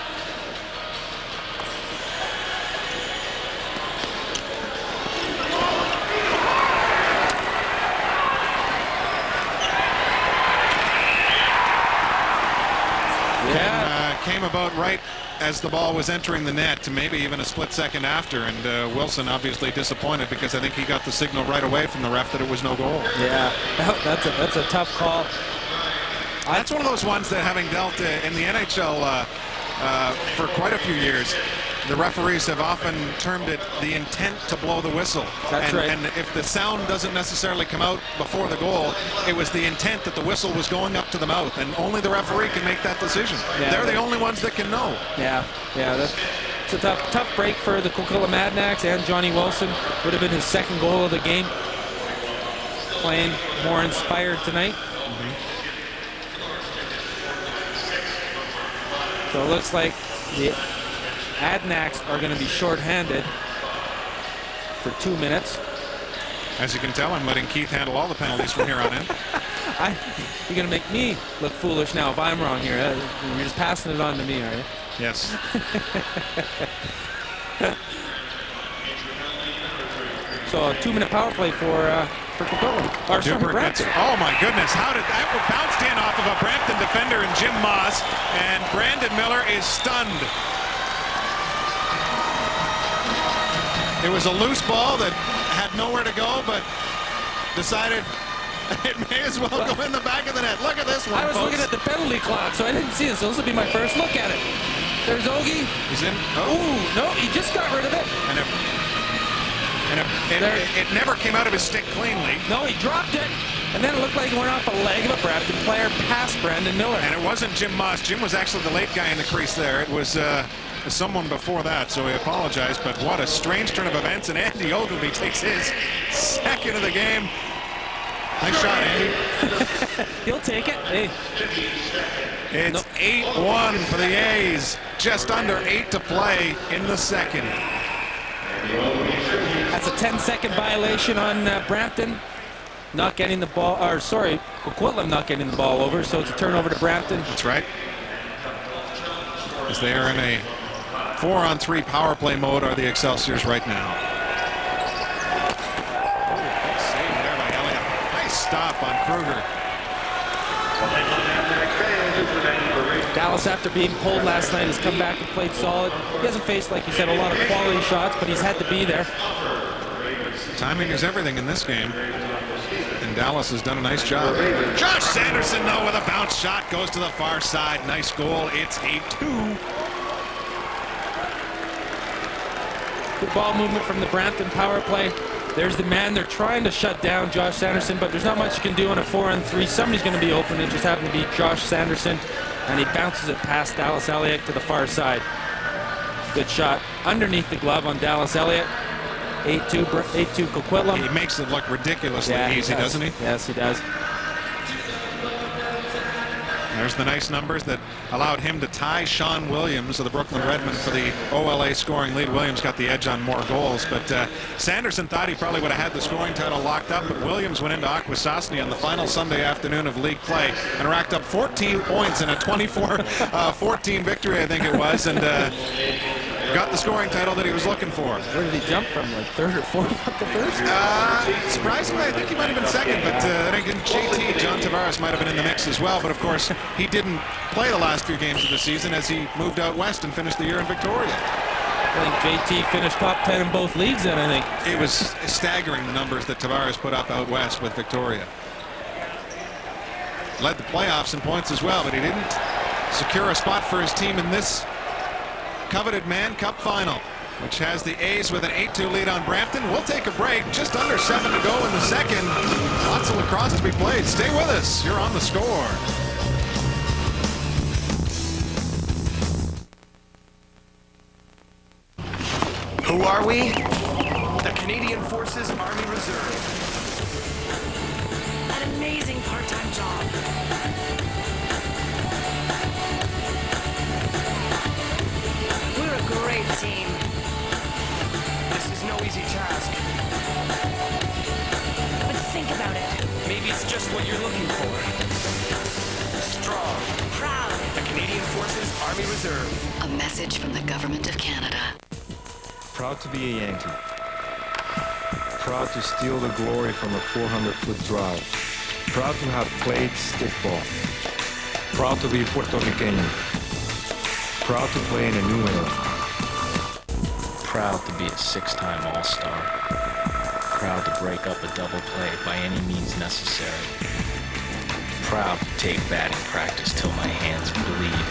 Came about right as the ball was entering the net, maybe even a split second after, and Wilson obviously disappointed because I think he got the signal right away from the ref that it was no goal. Yeah, that's a tough call. That's one of those ones that, having dealt in the NHL for quite a few years, the referees have often termed it the intent to blow the whistle. That's right. And if the sound doesn't necessarily come out before the goal, it was the intent that the whistle was going up to the mouth, and only the referee can make that decision. Yeah, they're the only ones that can know. Yeah, it's a tough break for the Coquitlam Adanacs, and Johnny Wilson. Would have been his second goal of the game. Playing more inspired tonight. So it looks like the Adanacs are going to be shorthanded for 2 minutes. As you can tell, I'm letting Keith handle all the penalties from here on in. You're going to make me look foolish now if I'm wrong here. You're just passing it on to me, are you? Yes. So a 2-minute power play for Coquitlam. Oh my goodness, how did that bounced in off of a Brampton defender and Jim Moss, and Brandon Miller is stunned. It was a loose ball that had nowhere to go, but decided it may as well go in the back of the net. Look at this one, I was looking at the penalty clock, so I didn't see it, so this will be my first look at it. There's Ogie. He's in. Oh, no, he just got rid of it. It never came out of his stick cleanly. No, he dropped it, and then it looked like it went off a leg of a Brampton player past Brandon Miller. And it wasn't Jim Moss. Jim was actually the late guy in the crease there. It was someone before that, so we apologize, but what a strange turn of events, and Andy Ogilvy takes his second of the game. Nice shot, Andy. He'll take it. Hey. It's 8-1 for the A's. Just under 8 to play in the second. That's a 10-second violation on Brampton. Not getting the ball, or sorry, Coquitlam not getting the ball over, so it's a turnover to Brampton. That's right. As they are in a 4-on-3 power play mode are the Excelsiors right now. Oh, nice save there by Elliott. Nice stop on Kruger. Dallas, after being pulled last night, has come back and played solid. He hasn't faced, like you said, a lot of quality shots, but he's had to be there. Timing is everything in this game, and Dallas has done a nice job. Josh Sanderson, though, with a bounce shot, goes to the far side. Nice goal. It's 8-2. Good ball movement from the Brampton power play. There's the man they're trying to shut down, Josh Sanderson, but there's not much you can do on a 4-on-3. Somebody's going to be open. It just happened to be Josh Sanderson, and he bounces it past Dallas Elliott to the far side. Good shot underneath the glove on Dallas Elliott. 8-2 Coquitlam. He makes it look ridiculously easy, doesn't he? Yes, he does. There's the nice numbers that allowed him to tie Sean Williams of the Brooklyn Redmen for the OLA scoring lead. Williams got the edge on more goals, but Sanderson thought he probably would have had the scoring title locked up, but Williams went into Akwesasne on the final Sunday afternoon of league play and racked up 14 points in a 24-14 victory, I think it was, and got the scoring title that he was looking for. Where did he jump from, like third or fourth up to first? Surprisingly, I think he might have been second, but I think JT, John Tavares, might have been in the mix as well, but of course, he didn't play the last few games of the season as he moved out west and finished the year in Victoria. I think JT finished top 10 in both leagues then, I think. It was staggering the numbers that Tavares put up out west with Victoria. Led the playoffs in points as well, but he didn't secure a spot for his team in this coveted Mann Cup final, which has the A's with an 8-2 lead on Brampton. We'll take a break. Just under 7 to go in the second. Lots of lacrosse to be played. Stay with us. You're on The Score. Who are we? The Canadian Forces Army Reserve. An amazing part-time job. We're a great team. This is no easy task. But think about it. Maybe it's just what you're looking for. Strong, Proud. the Canadian Forces Army Reserve. A message from the government of Canada. Proud to be a Yankee. Proud to steal the glory from a 400-foot drive. Proud to have played stickball. Proud to be Puerto Rican. Proud to play in a new era. Proud to be a 6-time All-Star. Proud to break up a double play by any means necessary. Proud to take batting practice till my hands bleed.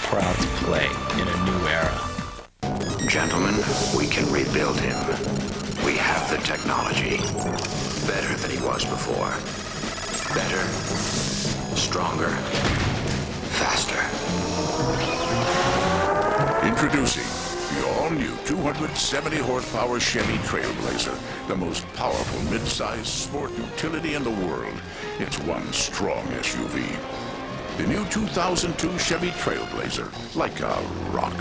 Proud to play in a new era. Gentlemen, we can rebuild him. We have the technology. Better than he was before. Better, stronger, faster. Introducing the all-new 270 horsepower Chevy Trailblazer, the most powerful mid-size sport utility in the world. It's one strong SUV. The new 2002 Chevy Trailblazer, like a rock.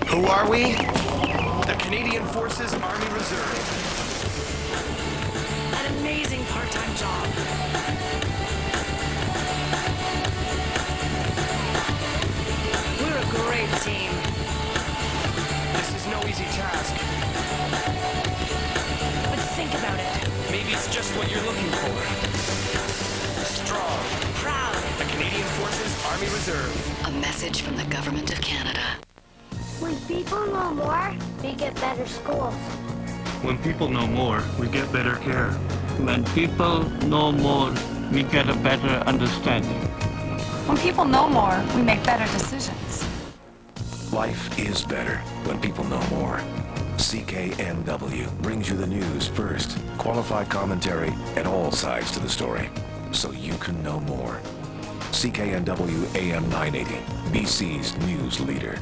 Who are we? The Canadian Forces Army Reserve. An amazing part-time job. We're a great team. This is no easy task. But think about it. Maybe it's just what you're looking for. Strong, Proud. the Canadian Forces Army Reserve. A message from the government of Canada. When people know more, we get better schools. When people know more, we get better care. When people know more, we get a better understanding. When people know more, we make better decisions. Life is better when people know more. CKNW brings you the news first, qualified commentary, and all sides to the story, so you can know more. CKNW AM 980, BC's news leader.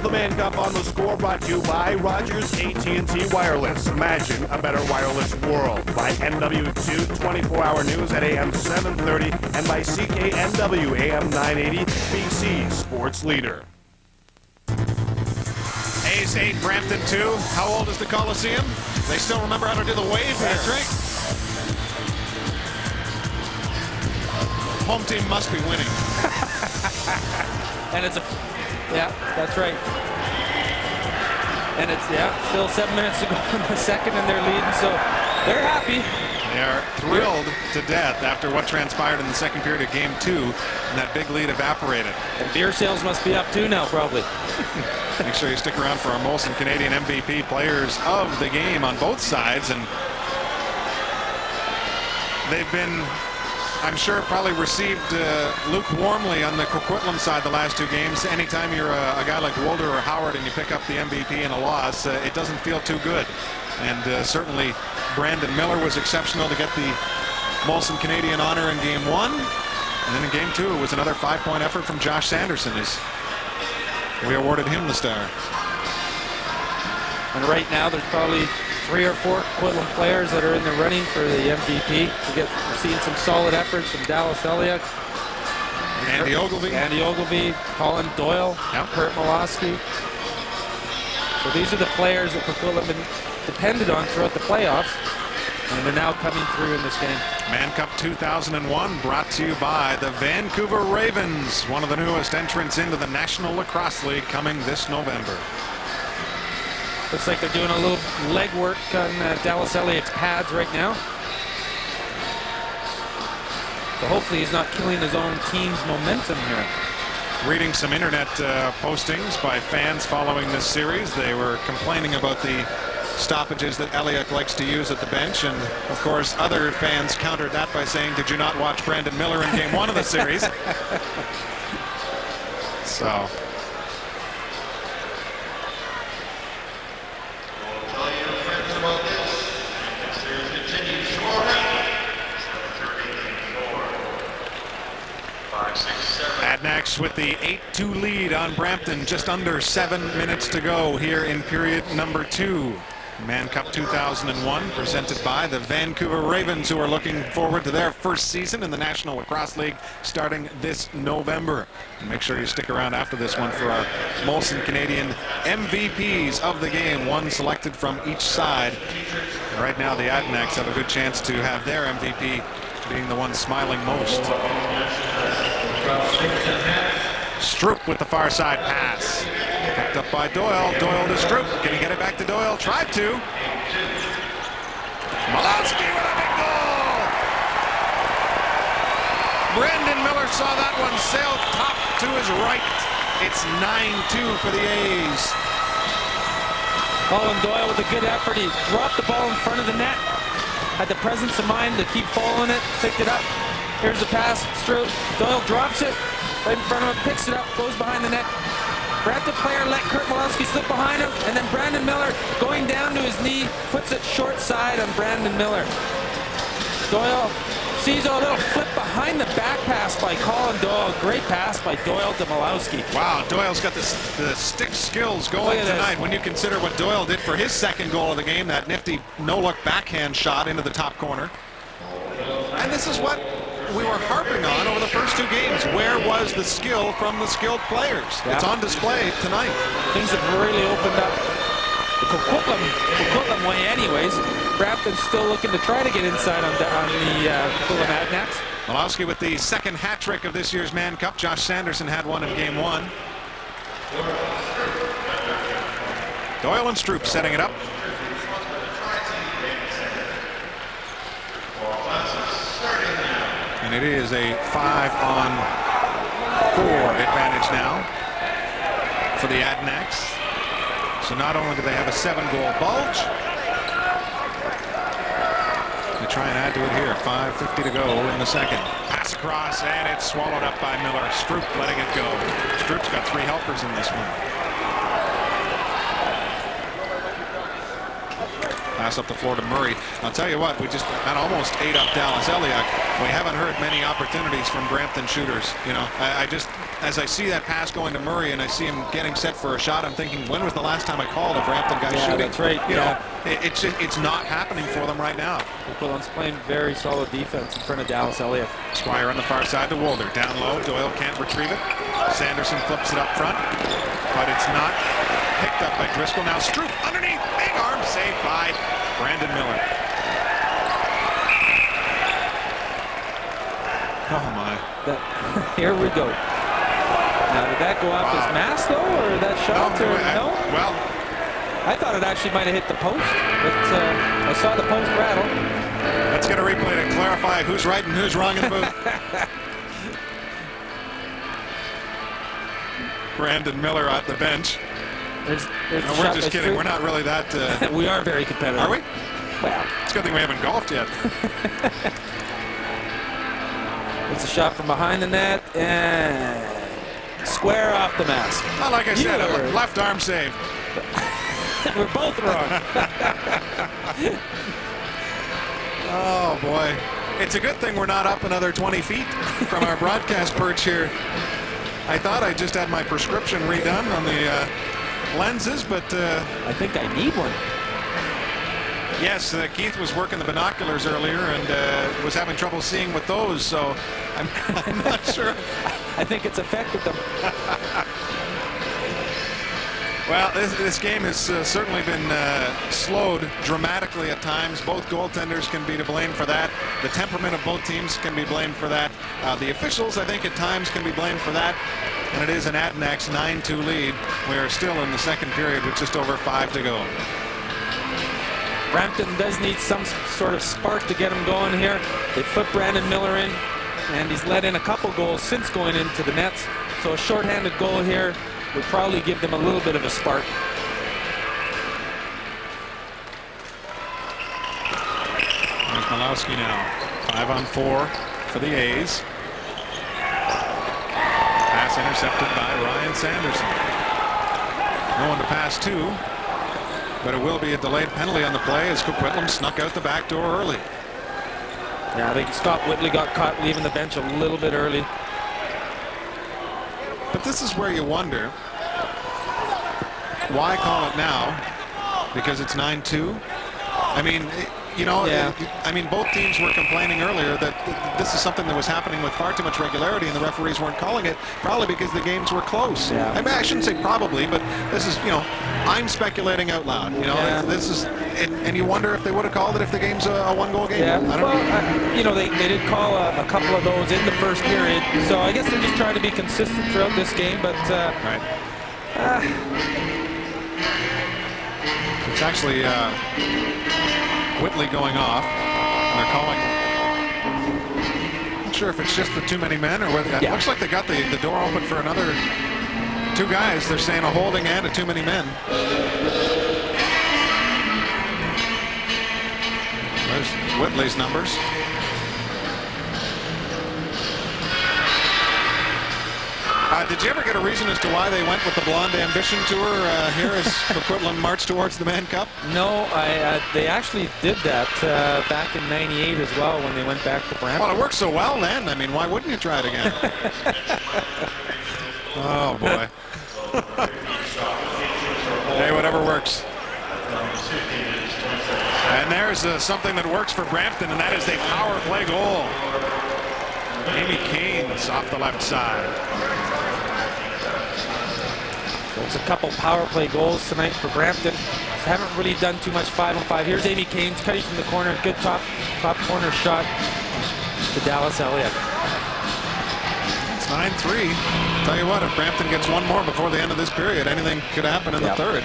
The Mann Cup on The Score brought to you by Rogers AT&T Wireless. Imagine a better wireless world. By NW2 24-hour news at AM 730 and by CKNW AM 980, BC's sports leader. A's 8, Brampton 2. How old is the Coliseum? They still remember how to do the wave here. That's right. Home team must be winning. And it's a... Yeah, that's right. And it's, still 7 minutes to go in the second, and they're leading, so they're happy. They are thrilled to death after what transpired in the second period of Game 2, and that big lead evaporated. And beer sales must be up too now, probably. Make sure you stick around for our Molson Canadian MVP players of the game on both sides, and they've been, I'm sure, probably received lukewarmly on the Coquitlam side the last 2 games. Anytime you're a guy like Wolder or Howard and you pick up the MVP in a loss, it doesn't feel too good. And certainly Brandon Miller was exceptional to get the Molson Canadian honor in Game 1. And then in Game 2, it was another 5-point effort from Josh Sanderson as we awarded him the star. And right now, there's probably 3 or 4 Coquitlam players that are in the running for the MVP. We're seeing some solid efforts from Dallas Elliott, Andy Ogilvie, Colin Doyle, Kurt Malosky. So these are the players that Coquitlam have been depended on throughout the playoffs, and they're now coming through in this game. Mann Cup 2001 brought to you by the Vancouver Ravens, one of the newest entrants into the National Lacrosse League coming this November. Looks like they're doing a little leg work on Dallas Elliott's pads right now. So hopefully he's not killing his own team's momentum here. Reading some internet postings by fans following this series. They were complaining about the stoppages that Eliak likes to use at the bench, and of course other fans countered that by saying, did you not watch Brandon Miller in game 1 of the series? So Adanacs with the 8-2 lead on Brampton. Just under 7 minutes to go here in period number 2. Mann Cup 2001 presented by the Vancouver Ravens, who are looking forward to their first season in the National Lacrosse League starting this November. And make sure you stick around after this one for our Molson Canadian MVPs of the game, one selected from each side. Right now the Adanacs have a good chance to have their MVP being the one smiling most. Stroop with the far side pass. Picked up by Doyle. Doyle to Stroop. Can he get it back to Doyle? Tried to. Malowski with a big goal. Brandon Miller saw that one sail top to his right. It's 9-2 for the A's. Colin Doyle with a good effort. He dropped the ball in front of the net. Had the presence of mind to keep following it. Picked it up. Here's the pass. Stroop. Doyle drops it. Right in front of him, picks it up, goes behind the net. Brampton player let Kurt Malowski slip behind him, and then Brandon Miller going down to his knee, puts it short side on Brandon Miller. Doyle sees a little flip behind the back pass by Colin Doyle. Great pass by Doyle to Malowski. Wow, Doyle's got the stick skills going tonight when you consider what Doyle did for his second goal of the game, that nifty no-look backhand shot into the top corner. And this is what we were harping on over the first 2 games. Where was the skill from the skilled players? Yeah. It's on display tonight. Things have really opened up the Coquitlam way anyways. Brampton's still looking to try to get inside on the Coquitlam Adanacs. Malowski with the second hat trick of this year's Mann Cup. Josh Sanderson had one in game 1. Doyle and Stroop setting it up. And it is a 5-on-4 advantage now for the Adanacs. So not only do they have a 7-goal bulge, they try and add to it here. 5:50 to go in the second. Pass across, and it's swallowed up by Miller. Stroop letting it go. Stroop's got 3 helpers in this one. Pass up the floor to Murray. I'll tell you what, we just had almost ate up Dallas Eliak. We haven't heard many opportunities from Brampton shooters. You know, I just, as I see that pass going to Murray and I see him getting set for a shot, I'm thinking, when was the last time I called a Brampton guy shooting? That's right. You know, it's not happening for them right now. Coquitlam's playing very solid defense in front of Dallas Eliak. Squire on the far side to Wolder. Down low, Doyle can't retrieve it. Sanderson flips it up front, but it's not picked up by Driscoll. Now Stroop underneath, big arm saved by Brandon Miller. Oh my. Here we go. Now did that go off his mask though, or that shot? No? Well, I thought it actually might have hit the post, but I saw the post rattle. Let's get a replay to clarify who's right and who's wrong in the booth. Brandon Miller at the bench. There's no, we're just kidding. We're not really that. We are very competitive. Are we? Well, it's a good thing we haven't golfed yet. It's a shot from behind the net and square off the mask. Well, like I said, a left arm save. We're both wrong. Oh boy, it's a good thing we're not up another 20 feet from our broadcast perch here. I thought I just had my prescription redone on the lenses, but I think I need one. Yes, Keith was working the binoculars earlier and was having trouble seeing with those, so I'm not sure. I think it's affected them. Well, this game has certainly been slowed dramatically at times. Both goaltenders can be to blame for that. The temperament of both teams can be blamed for that. The officials, I think, at times can be blamed for that. And it is an Adanacs 9-2 lead. We are still in the second period with just over 5 to go. Brampton does need some sort of spark to get him going here. They put Brandon Miller in, and he's let in a couple goals since going into the nets. So a shorthanded goal here would probably give them a little bit of a spark. There's Malowski now. 5-on-4 for the A's. Pass intercepted by Ryan Sanderson. No one to pass to, but it will be a delayed penalty on the play as Coquitlam snuck out the back door early. Yeah, I think Scott Whitley got caught leaving the bench a little bit early. But this is where you wonder, why call it now? Because it's 9-2? I mean, you know, I mean, both teams were complaining earlier that this is something that was happening with far too much regularity and the referees weren't calling it, probably because the games were close. Yeah. I mean, I shouldn't say probably, but this is, you know, I'm speculating out loud. You know, this is, and you wonder if they would have called it if the game's a one-goal game. Yeah, I don't know. You know, they did call a couple of those in the first period, so I guess they're just trying to be consistent throughout this game, but it's actually Whitley going off, and they're calling. Not sure if it's just the too many men or whether it looks like they got the door open for another two guys. They're saying a holding and a too many men. There's Whitley's numbers. Did you ever get a reason as to why they went with the Blonde Ambition Tour here as Coquitlam marched towards the Mann Cup? No, they actually did that back in '98 as well when they went back to Brampton. Well, it worked so well then. I mean, why wouldn't you try it again? Oh, boy. Hey, whatever works. And there's something that works for Brampton, and that is a power play goal. Amy Keynes off the left side. So it's a couple power play goals tonight for Brampton. Haven't really done too much 5-on-5. Here's Amy Keynes cutting from the corner. Good top corner shot to Dallas Elliott. It's 9-3. Tell you what, if Brampton gets one more before the end of this period, anything could happen in the third.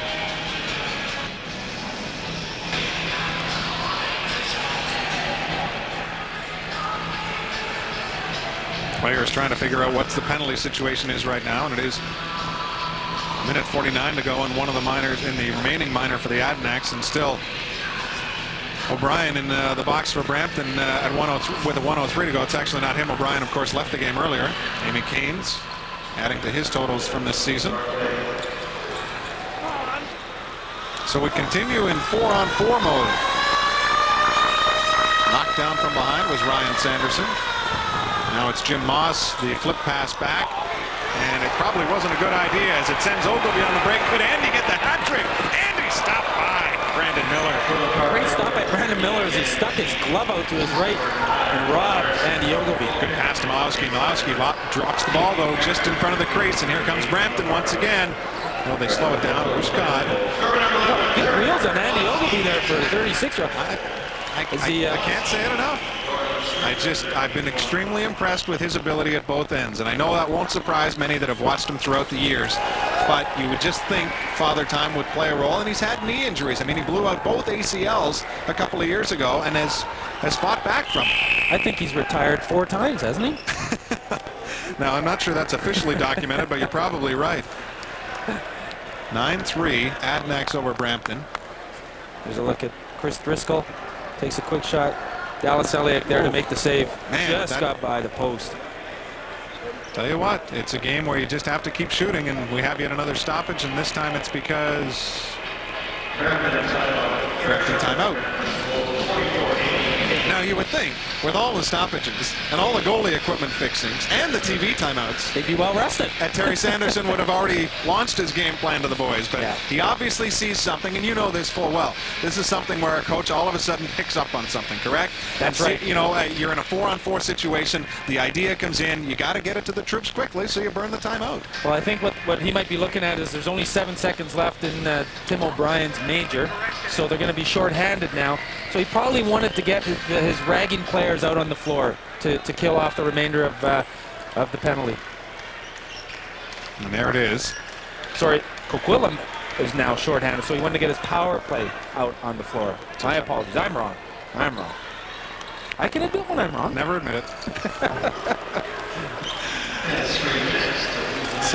Players trying to figure out what the penalty situation is right now, and it is minute 49 to go in one of the minors, in the remaining minor for the Adanacs, and still O'Brien in the box for Brampton at 103 with a 103 to go. It's actually not him. O'Brien, of course, left the game earlier. Amy Keynes adding to his totals from this season. So we continue in 4-on-4 mode. Knocked down from behind was Ryan Sanderson. Now it's Jim Moss, the flip pass back, and it probably wasn't a good idea as it sends Ogilvy on the break. Could Andy get the hat trick? Andy stopped by Brandon Miller. Great stop by Brandon Miller as he stuck his glove out to his right and robbed Andy Ogilvy. Good pass to Malowski. Malowski drops the ball though just in front of the crease, and here comes Brampton once again. Well, they slow it down. Who's Scott? Good reels on Andy Ogilvy there for a 36-year-old. I can't say it enough. I've been extremely impressed with his ability at both ends, and I know that won't surprise many that have watched him throughout the years, but you would just think Father Time would play a role, and he's had knee injuries. I mean, he blew out both ACLs a couple of years ago and has fought back from it. I think he's retired 4 times, hasn't he? Now, I'm not sure that's officially documented, but you're probably right. 9-3, Adanacs over Brampton. There's a look at Chris Driscoll. Takes a quick shot. Dallas Elliott there to make the save. Man, just got by the post. Tell you what, it's a game where you just have to keep shooting, and we have yet another stoppage, and this time it's because Brampton timeout. Now you would think, with all the stoppages and all the goalie equipment fixings and the TV timeouts, they'd be well rested. That Terry Sanderson would have already launched his game plan to the boys, but he obviously sees something, and you know this full well. This is something where a coach all of a sudden picks up on something, correct? That's right. You know, you're in a 4-on-4 situation. The idea comes in. You got to get it to the troops quickly, so you burn the timeout. Well, I think what he might be looking at is there's only 7 seconds left in Tim O'Brien's major, so they're going to be shorthanded now. So he probably wanted to get his ragging players out on the floor to kill off the remainder of the penalty. And there it is. Sorry, Coquitlam is now shorthanded, so he wanted to get his power play out on the floor. My apologies. I'm wrong. I can admit when I'm wrong. Never admit it.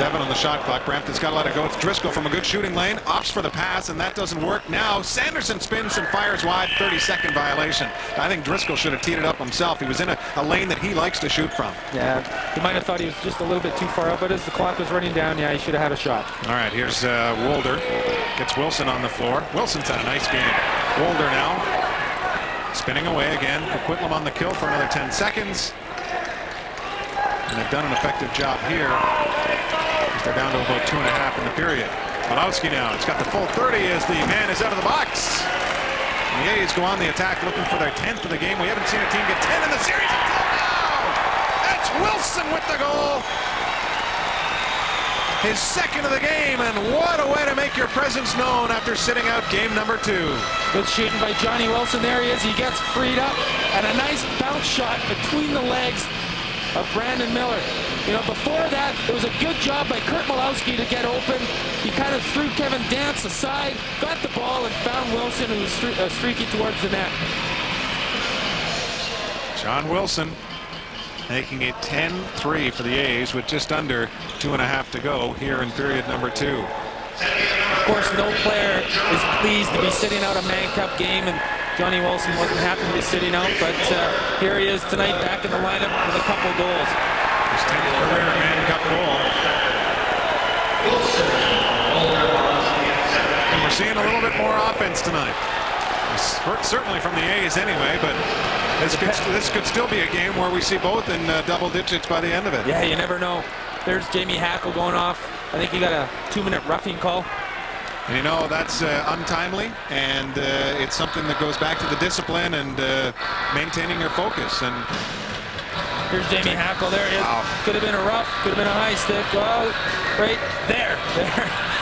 7 on the shot clock. Brampton's got to let it go. It's Driscoll from a good shooting lane. Opts for the pass, and that doesn't work. Now Sanderson spins and fires wide. 30-second violation. I think Driscoll should have teed it up himself. He was in a lane that he likes to shoot from. Yeah, he might have thought he was just a little bit too far up, but as the clock was running down, yeah, he should have had a shot. All right, here's Wolder. Gets Wilson on the floor. Wilson's had a nice game. Wolder now spinning away again. Coquitlam on the kill for another 10 seconds. And they've done an effective job here. They're down to about 2.5 in the period. Malowski now. It's got the full 30 as the man is out of the box. And the A's go on the attack looking for their 10th of the game. We haven't seen a team get 10 in the series until now. That's Wilson with the goal. His 2nd of the game, and what a way to make your presence known after sitting out game number 2. Good shooting by Johnny Wilson. There he is. He gets freed up, and a nice bounce shot between the legs of Brandon Miller. You know, before that, it was a good job by Kurt Malowski to get open. He kind of threw Kevin Dance aside, got the ball, and found Wilson, who was streaky towards the net. John Wilson making it 10-3 for the A's with just under 2.5 to go here in period number 2. Of course, no player is pleased to be sitting out a Mann Cup game, and Johnny Wilson wasn't happy to be sitting out, but here he is tonight back in the lineup with a couple goals. His 10th career Mann Cup goal. And we're seeing a little bit more offense tonight. Certainly from the A's anyway, but this could still be a game where we see both in double digits by the end of it. Yeah, you never know. There's Jamie Hackle going off. I think he got a 2-minute roughing call. And you know, that's untimely, and it's something that goes back to the discipline and maintaining your focus. And here's Jamie Hackle. There he is. Wow. Could have been a rough, could have been a high stick. Oh, right there.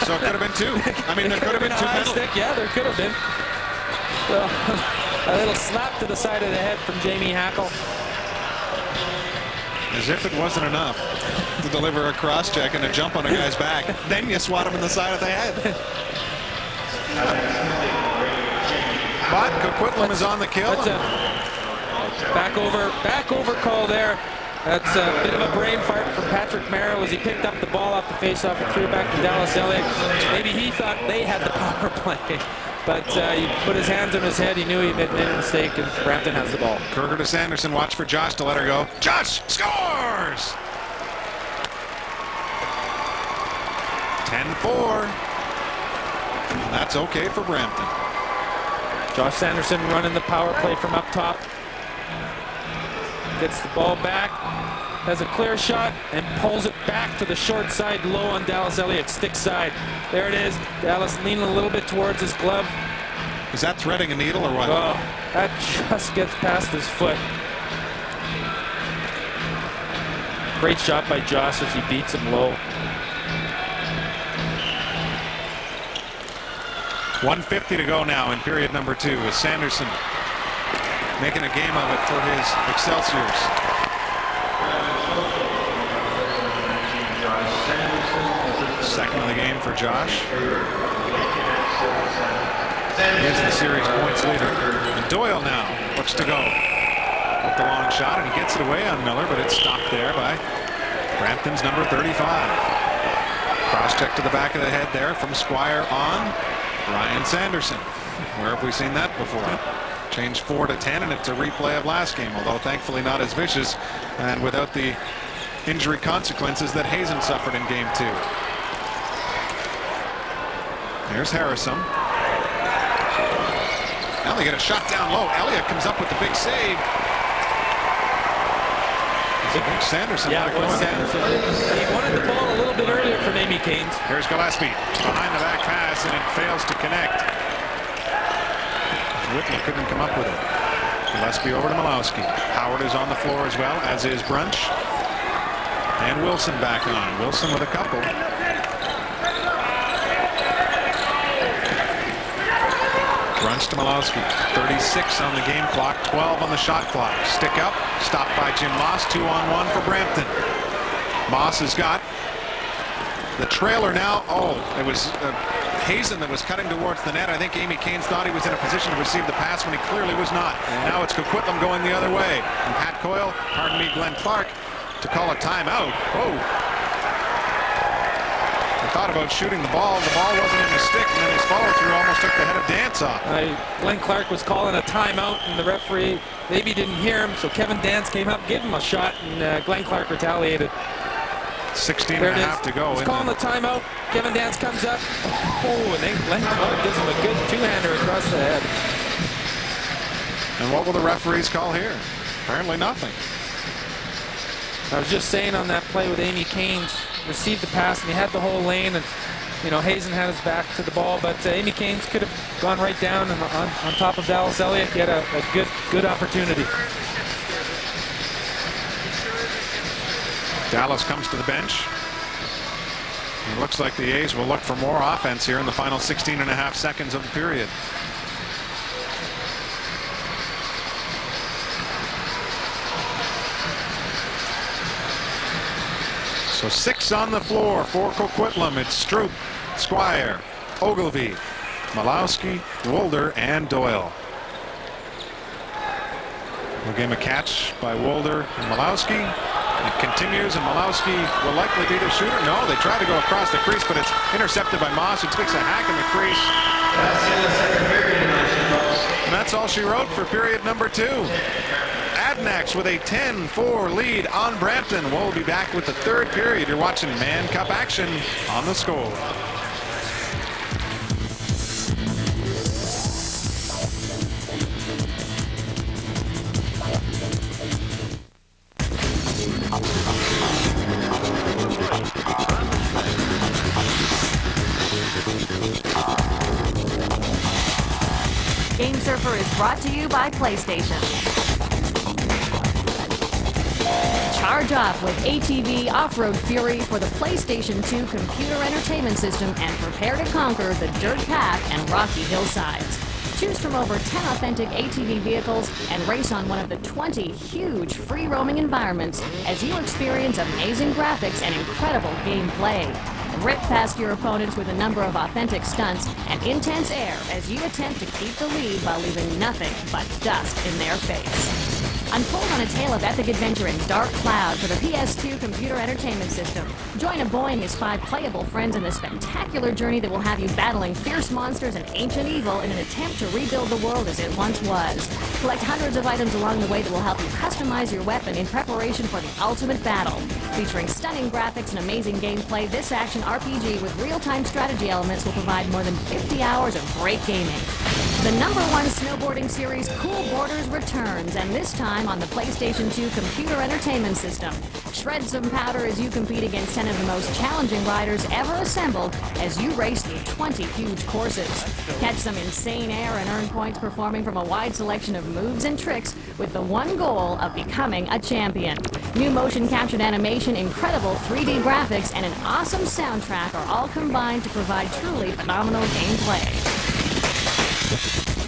So it could have been 2. I mean, there could have been 2 penalties. penalties. Yeah, there could have been. Well, a little slap to the side of the head from Jamie Hackle. As if it wasn't enough to deliver a cross check and a jump on a guy's back. Then you swat him in the side of the head. But Coquitlam is on the kill. That's a back over call there. That's a bit of a brain fart from Patrick Merrow as he picked up the ball off the faceoff and threw it back to Dallas Elliott. Maybe he thought they had the power play. But he put his hands on his head. He knew he made a mistake, and Brampton has the ball. Kerger to Sanderson. Watch for Josh to let her go. Josh scores! 10-4. That's okay for Brampton. Josh Sanderson running the power play from up top. Gets the ball back. Has a clear shot and pulls it back to the short side, low on Dallas Elliott's stick side. There it is. Dallas leaning a little bit towards his glove. Is that threading a needle or what? Oh, that just gets past his foot. Great shot by Josh as he beats him low. 1:50 to go now in period number 2 with Sanderson making a game of it for his Excelsiors. Second of the game for Josh. Here's the series points leader. And Doyle now looks to go with the long shot, and he gets it away on Miller, but it's stopped there by Brampton's number 35. Cross check to the back of the head there from Squire on Ryan Sanderson. Where have we seen that before? Changed 4 to 10, and it's a replay of last game, although thankfully not as vicious and without the injury consequences that Hazen suffered in game 2. There's Harrison. Now they get a shot down low. Elliott comes up with the big save. Sanderson. Yeah, it was Sanderson. He wanted the ball a little bit earlier from Amy Caines. Here's Gillespie behind the back pass, and it fails to connect. Whitley couldn't come up with it. Gillespie over to Malowski. Howard is on the floor as well, as is Brunch. And Wilson back on. Wilson with a couple. Brunch to Malowski. 36 on the game clock, 12 on the shot clock. Stick up, stopped by Jim Moss. 2-on-1 for Brampton. Moss has got the trailer now. Oh, it was Hazen that was cutting towards the net. I think Amy Caines thought he was in a position to receive the pass when he clearly was not. Now it's Coquitlam going the other way. And Pat Coyle, pardon me, Glenn Clark, to call a timeout. Oh. thought about shooting the ball. The ball wasn't in the stick, and then his follow-through almost took the head of Dance off. Glenn Clark was calling a timeout, and the referee maybe didn't hear him, so Kevin Dance came up, gave him a shot, and Glenn Clark retaliated. 16 and a half to go. He's calling the timeout. Kevin Dance comes up. Oh, and then Glenn Clark gives him a good two-hander across the head. And what will the referees call here? Apparently nothing. I was just saying on that play with Amy Caines, received the pass, and he had the whole lane, and Hazen had his back to the ball, but Amy Caines could have gone right down and on top of Dallas Elliott. He had a good opportunity. Dallas comes to the bench. It looks like the A's will look for more offense here in the final 16 and a half seconds of the period. So 6 on the floor for Coquitlam. It's Stroop, Squire, Ogilvie, Malowski, Wolder, and Doyle. A game of catch by Wolder and Malowski. It continues, and Malowski will likely be the shooter. No, they try to go across the crease, but it's intercepted by Moss, who takes a hack in the crease. And that's all she wrote for period number 2. Adanacs with a 10-4 lead on Brampton. We'll be back with the third period. You're watching Mann Cup action on the Score. Game Surfer is brought to you by PlayStation. Charge up with ATV Off-Road Fury for the PlayStation 2 computer entertainment system and prepare to conquer the dirt path and rocky hillsides. Choose from over 10 authentic ATV vehicles and race on one of the 20 huge free-roaming environments as you experience amazing graphics and incredible gameplay. Rip past your opponents with a number of authentic stunts and intense air as you attempt to keep the lead while leaving nothing but dust in their face. Unfold on a tale of epic adventure in Dark Cloud for the PS2 computer entertainment system. Join a boy and his 5 playable friends in a spectacular journey that will have you battling fierce monsters and ancient evil in an attempt to rebuild the world as it once was. Collect hundreds of items along the way that will help you customize your weapon in preparation for the ultimate battle. Featuring stunning graphics and amazing gameplay, this action RPG with real-time strategy elements will provide more than 50 hours of great gaming. The #1 snowboarding series Cool Borders returns, and this time on the PlayStation 2 computer entertainment system. Shred some powder as you compete against 10 of the most challenging riders ever assembled as you race through 20 huge courses. Catch some insane air and earn points performing from a wide selection of moves and tricks with the one goal of becoming a champion. New motion captured animation, incredible 3D graphics, and an awesome soundtrack are all combined to provide truly phenomenal gameplay.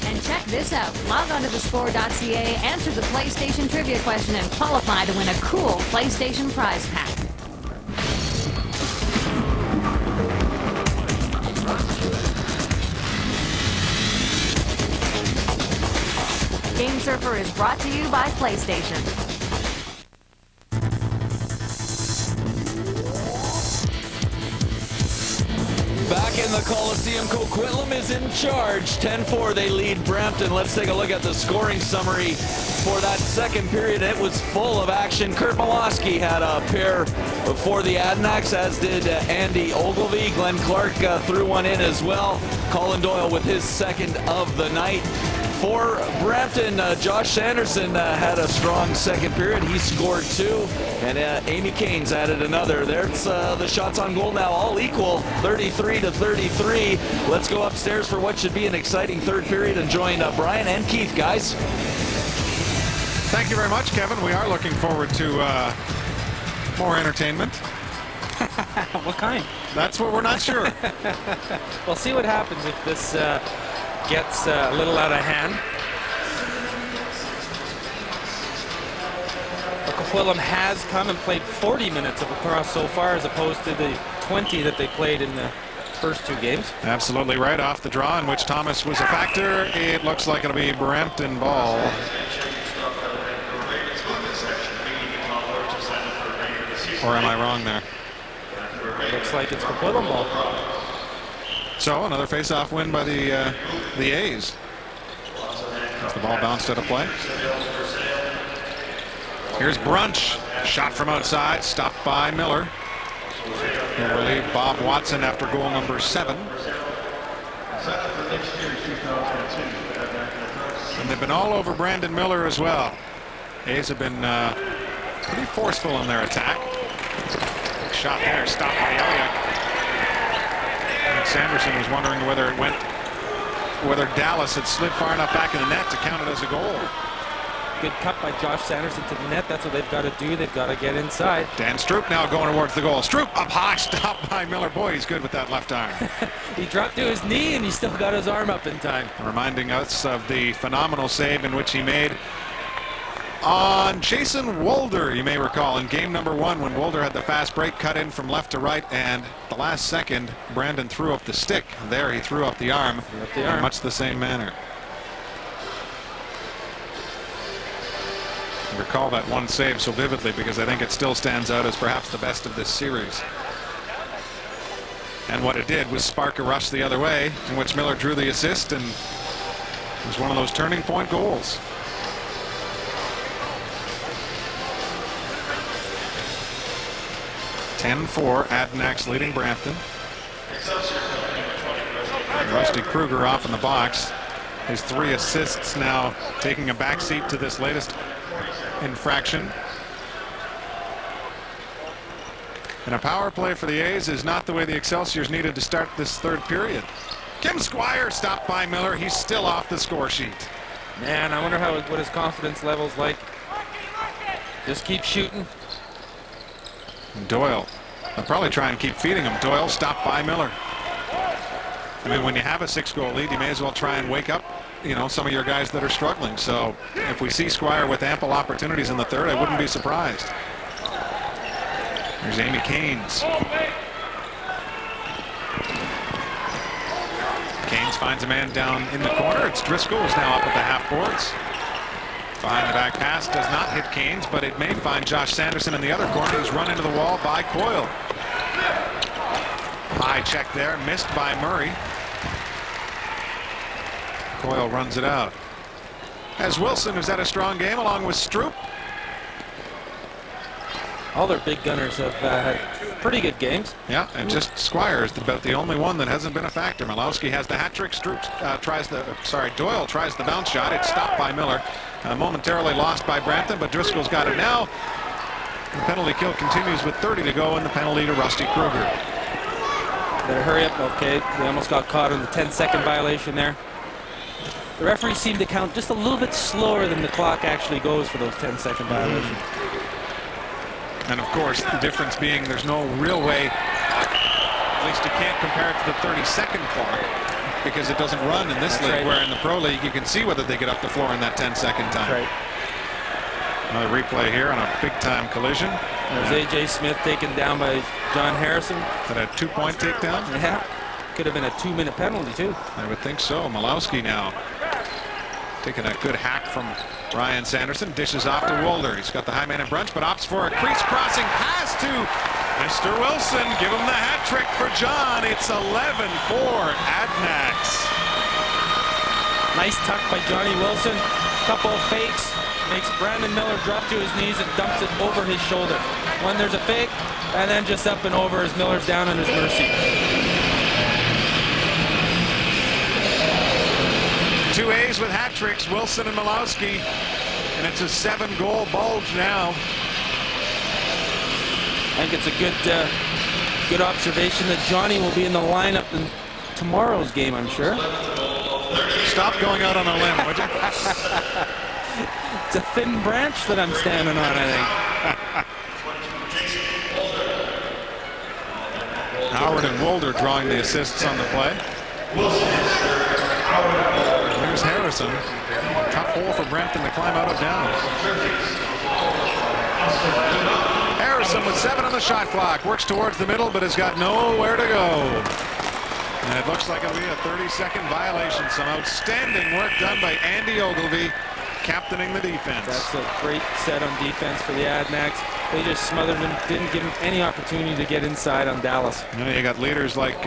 And check this out. Log on to thescore.ca, answer the PlayStation trivia question, and qualify to win a cool PlayStation prize pack. Game Surfer is brought to you by PlayStation. Back in the Coliseum, Coquitlam is in charge. 10-4, they lead Brampton. Let's take a look at the scoring summary for that second period. It was full of action. Kurt Malowski had a pair for the Adanacs, as did Andy Ogilvie. Glenn Clark threw one in as well. Colin Doyle with his second of the night. For Brampton, Josh Sanderson had a strong second period. He scored 2, and Amy Caines added another. There's the shots on goal now, all equal, 33-33. Let's go upstairs for what should be an exciting third period and join Brian and Keith, guys. Thank you very much, Kevin. We are looking forward to more entertainment. What kind? That's what we're not sure. We'll see what happens if this gets a little out of hand. Coquitlam has come and played 40 minutes of lacrosse so far, as opposed to the 20 that they played in the first 2 games. Absolutely right. Off the draw in which Thomas was a factor, it looks like it'll be Brampton ball. Or am I wrong there? looks like it's Coquitlam ball. So another face-off win by the A's. As the ball bounced out of play. Here's Brunch. Shot from outside, stopped by Miller. He'll relieve Bob Watson after goal number 7. And they've been all over Brandon Miller as well. A's have been pretty forceful in their attack. Shot there, stopped by Elliott. And Sanderson was wondering whether Dallas had slid far enough back in the net to count it as a goal. Good cut by Josh Sanderson to the net. That's what they've got to do. They've got to get inside. Dan Stroop now going towards the goal. Stroop up high, stopped by Miller. Boy, he's good with that left arm. He dropped to his knee and he still got his arm up in time. Reminding us of the phenomenal save in which he made on Jason Wolder, you may recall, in game number 1 when Wolder had the fast break cut in from left to right, and the last second Brandon threw up the stick. There he threw up the arm in much the same manner. I recall that one save so vividly because I think it still stands out as perhaps the best of this series. And what it did was spark a rush the other way, in which Miller drew the assist, and it was one of those turning point goals. (10-4), Adanacs leading Brampton. Rusty Kruger off in the box. His 3 assists now taking a backseat to this latest infraction. And a power play for the A's is not the way the Excelsiors needed to start this third period. Kim Squire stopped by Miller. He's still off the score sheet. Man, I wonder what his confidence level's like. Just keep shooting. Doyle. I'll probably try and keep feeding him. Doyle stopped by Miller. I mean, when you have a 6-goal lead, you may as well try and wake up, you know, some of your guys that are struggling. So if we see Squire with ample opportunities in the third, I wouldn't be surprised. There's Amy Caines. Caines finds a man down in the corner. It's Driscoll who's now up at the half boards. Behind the back pass does not hit Caines, but it may find Josh Sanderson in the other corner, who's run into the wall by Coyle. High check there, missed by Murray. Coyle runs it out. As Wilson, who's had a strong game, along with Stroop. All their big gunners have had pretty good games. Yeah, and just Squire is about the only one that hasn't been a factor. Malowski has the hat trick. Stroop Doyle tries the bounce shot. It's stopped by Miller. Momentarily lost by Brampton, but Driscoll's got it now. The penalty kill continues with 30 to go, and the penalty to Rusty Kruger. Better hurry up. Okay, they almost got caught on the 10-second violation there. The referees seem to count just a little bit slower than the clock actually goes for those 10-second violations. And of course, the difference being there's no real way, at least you can't compare it to the 30-second clock, because it doesn't run in this league, where in the Pro League you can see whether they get up the floor in that 10-second time. Right. Another replay here on a big-time collision. There's A.J. Smith taken down by John Harrison. Is that a 2-point takedown? Yeah. Could have been a 2-minute penalty, too. I would think so. Malowski now taking a good hack from Ryan Sanderson. Dishes off to Wolder. He's got the high man in Brunch, but opts for a crease crossing pass to Mr. Wilson. Give him the hat trick for John. It's 11-4 Adanacs. Nice tuck by Johnny Wilson. Couple of fakes. Makes Brandon Miller drop to his knees and dumps it over his shoulder. When there's a fake, and then just up and over as Miller's down on his mercy. Two A's with hat tricks, Wilson and Malowski, and it's a 7-goal bulge now. I think it's a good observation that Johnny will be in the lineup in tomorrow's game, I'm sure. Stop going out on a limb, would you? It's a thin branch that I'm standing on, I think. Howard and Wolder drawing the assists on the play. Here's Harrison. Tough hole for Brampton to climb out of down. Harrison with 7 on the shot clock. Works towards the middle, but has got nowhere to go. And it looks like it'll be a 30-second violation. Some outstanding work done by Andy Ogilvy captaining the defense. That's a great set on defense for the Adanacs. They just smothered him, didn't give him any opportunity to get inside on Dallas. You know, you got leaders like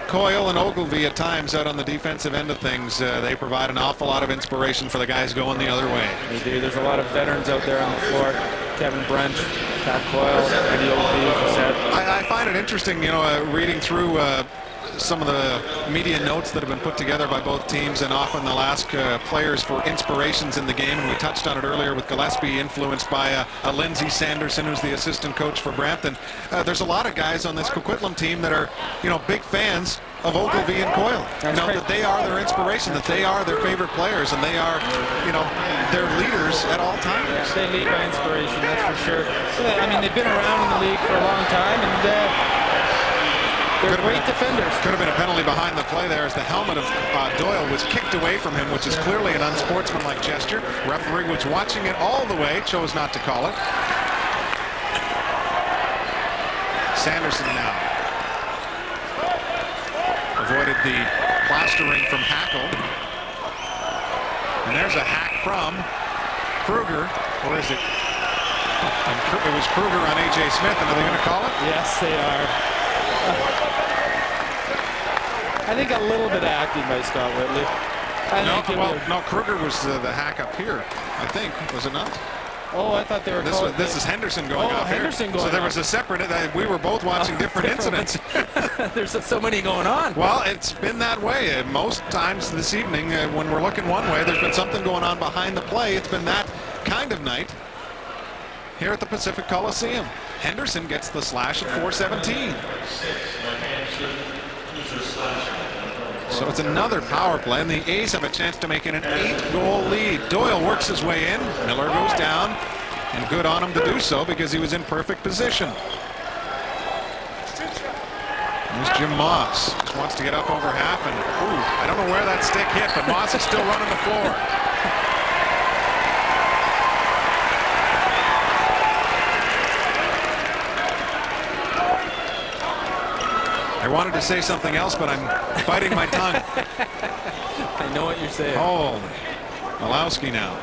Coyle and Ogilvy at times out on the defensive end of things. They provide an awful lot of inspiration for the guys going the other way. They do. There's a lot of veterans out there on the floor. Kevin Brent, Pat Coyle, Eddie Ogilvy, as you said. I find it interesting, you know, reading through some of the media notes that have been put together by both teams, and often they'll ask players for inspirations in the game. And we touched on it earlier with Gillespie, influenced by a Lindsey Sanderson, who's the assistant coach for Brampton. There's a lot of guys on this Coquitlam team that are, you know, big fans of Ogilvy and Coyle. You know, that they are their inspiration, that they are their favorite players, and they are, you know, their leaders at all times. Yeah, they lead by inspiration, that's for sure. I mean, they've been around in the league for a long time, and they're great defenders. Could have been a penalty behind the play there as the helmet of Doyle was kicked away from him, which is clearly an unsportsmanlike gesture. Referee was watching it all the way, chose not to call it. Sanderson now avoided the plastering from Hackle. And there's a hack from Kruger. Or is it? It was Kruger on A.J. Smith, and are they going to call it? Yes, they are. I think a little bit of acting by Scott Whitley. No, Kruger was the hack up here, I think. Was it not? Oh, I thought they were This is Henderson going off Henderson here. going So there was a separate, we were both watching different incidents. There's so many going on. Well, it's been that way. Most times this evening, when we're looking one way, there's been something going on behind the play. It's been that kind of night here at the Pacific Coliseum. Henderson gets the slash at 4:17. So it's another power play, and the A's have a chance to make it an 8-goal lead. Doyle works his way in. Miller goes down, and good on him to do so because he was in perfect position. There's Jim Moss. Just wants to get up over half, and I don't know where that stick hit, but Moss is still running the floor. I wanted to say something else, but I'm biting my tongue. I know what you're saying. Oh, Malowski now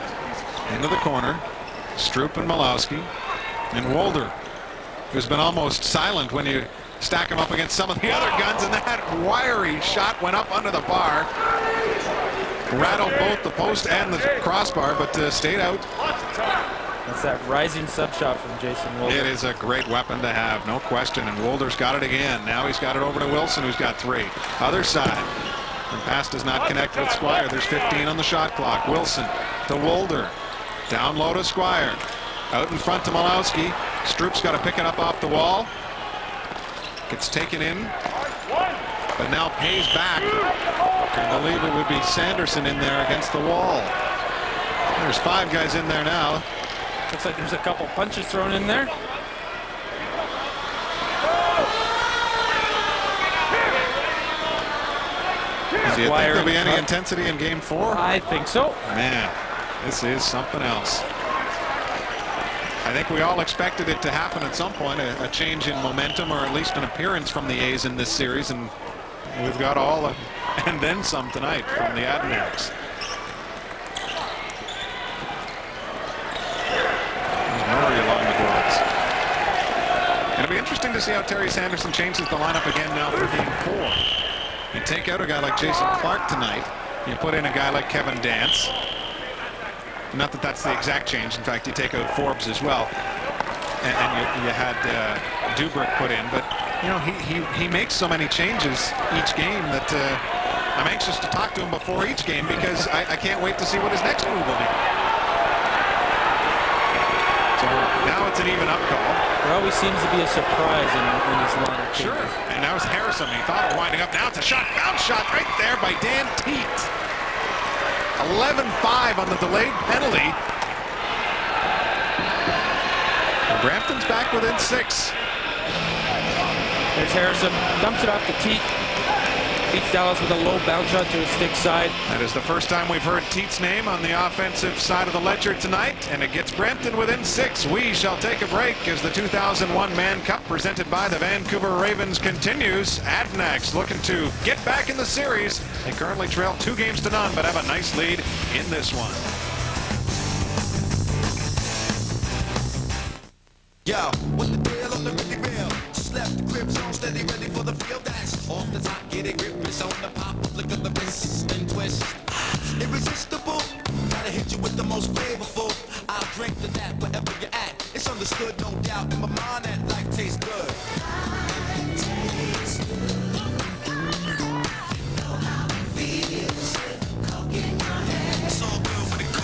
into the corner. Stroop and Malowski. And Wolder, who's been almost silent when you stack him up against some of the other guns, and that wiry shot went up under the bar. Rattled both the post and the crossbar, but stayed out. That's that rising sub shot from Jason Wolder. It is a great weapon to have, no question. And Wolder's got it again. Now he's got it over to Wilson, who's got 3. Other side. The pass does not connect with Squire. There's 15 on the shot clock. Wilson to Wolder. Down low to Squire. Out in front to Malowski. Stroop's got to pick it up off the wall. Gets taken in. But now pays back. I believe it would be Sanderson in there against the wall. There's 5 guys in there now. Looks like there's a couple punches thrown in there. Do you think there'll be any intensity in Game 4? I think so. Man, this is something else. I think we all expected it to happen at some point, a change in momentum, or at least an appearance from the A's in this series, and we've got all and then some tonight from the Adanacs. Murray along the boards. It'll be interesting to see how Terry Sanderson changes the lineup again now for Game 4. You take out a guy like Jason Clark tonight. You put in a guy like Kevin Dance. Not that that's the exact change. In fact, you take out Forbes as well. And you had Dubrick put in. But, you know, he makes so many changes each game that I'm anxious to talk to him before each game because I can't wait to see what his next move will be. So now it's an even up call. There always seems to be a surprise in his lineup. Sure. And now it's Harrison. He thought of winding up. Now it's a shot. Bounce shot right there by Dan Teat. 11-5 on the delayed penalty. And Brampton's back within 6. There's Harrison. Dumps it off to Teat. beats Dallas with a low bounce shot to his stick side. That is the first time we've heard Teet's name on the offensive side of the ledger tonight, and it gets Brampton within 6. We shall take a break as the 2001 Mann Cup presented by the Vancouver Ravens continues. Adanacs looking to get back in the series. They currently trail 2-0 but have a nice lead in this one. Yo, what the deal on the really real? Just left the crib zone, steady, ready for the field dance. Off the top, get it grip, it's on the pop, flick of the wrist, spin twist. Irresistible, gotta hit you with the most flavorful. I'll drink to that wherever you're at. It's understood, no doubt, in my mind that life tastes good. It's all good for the cook.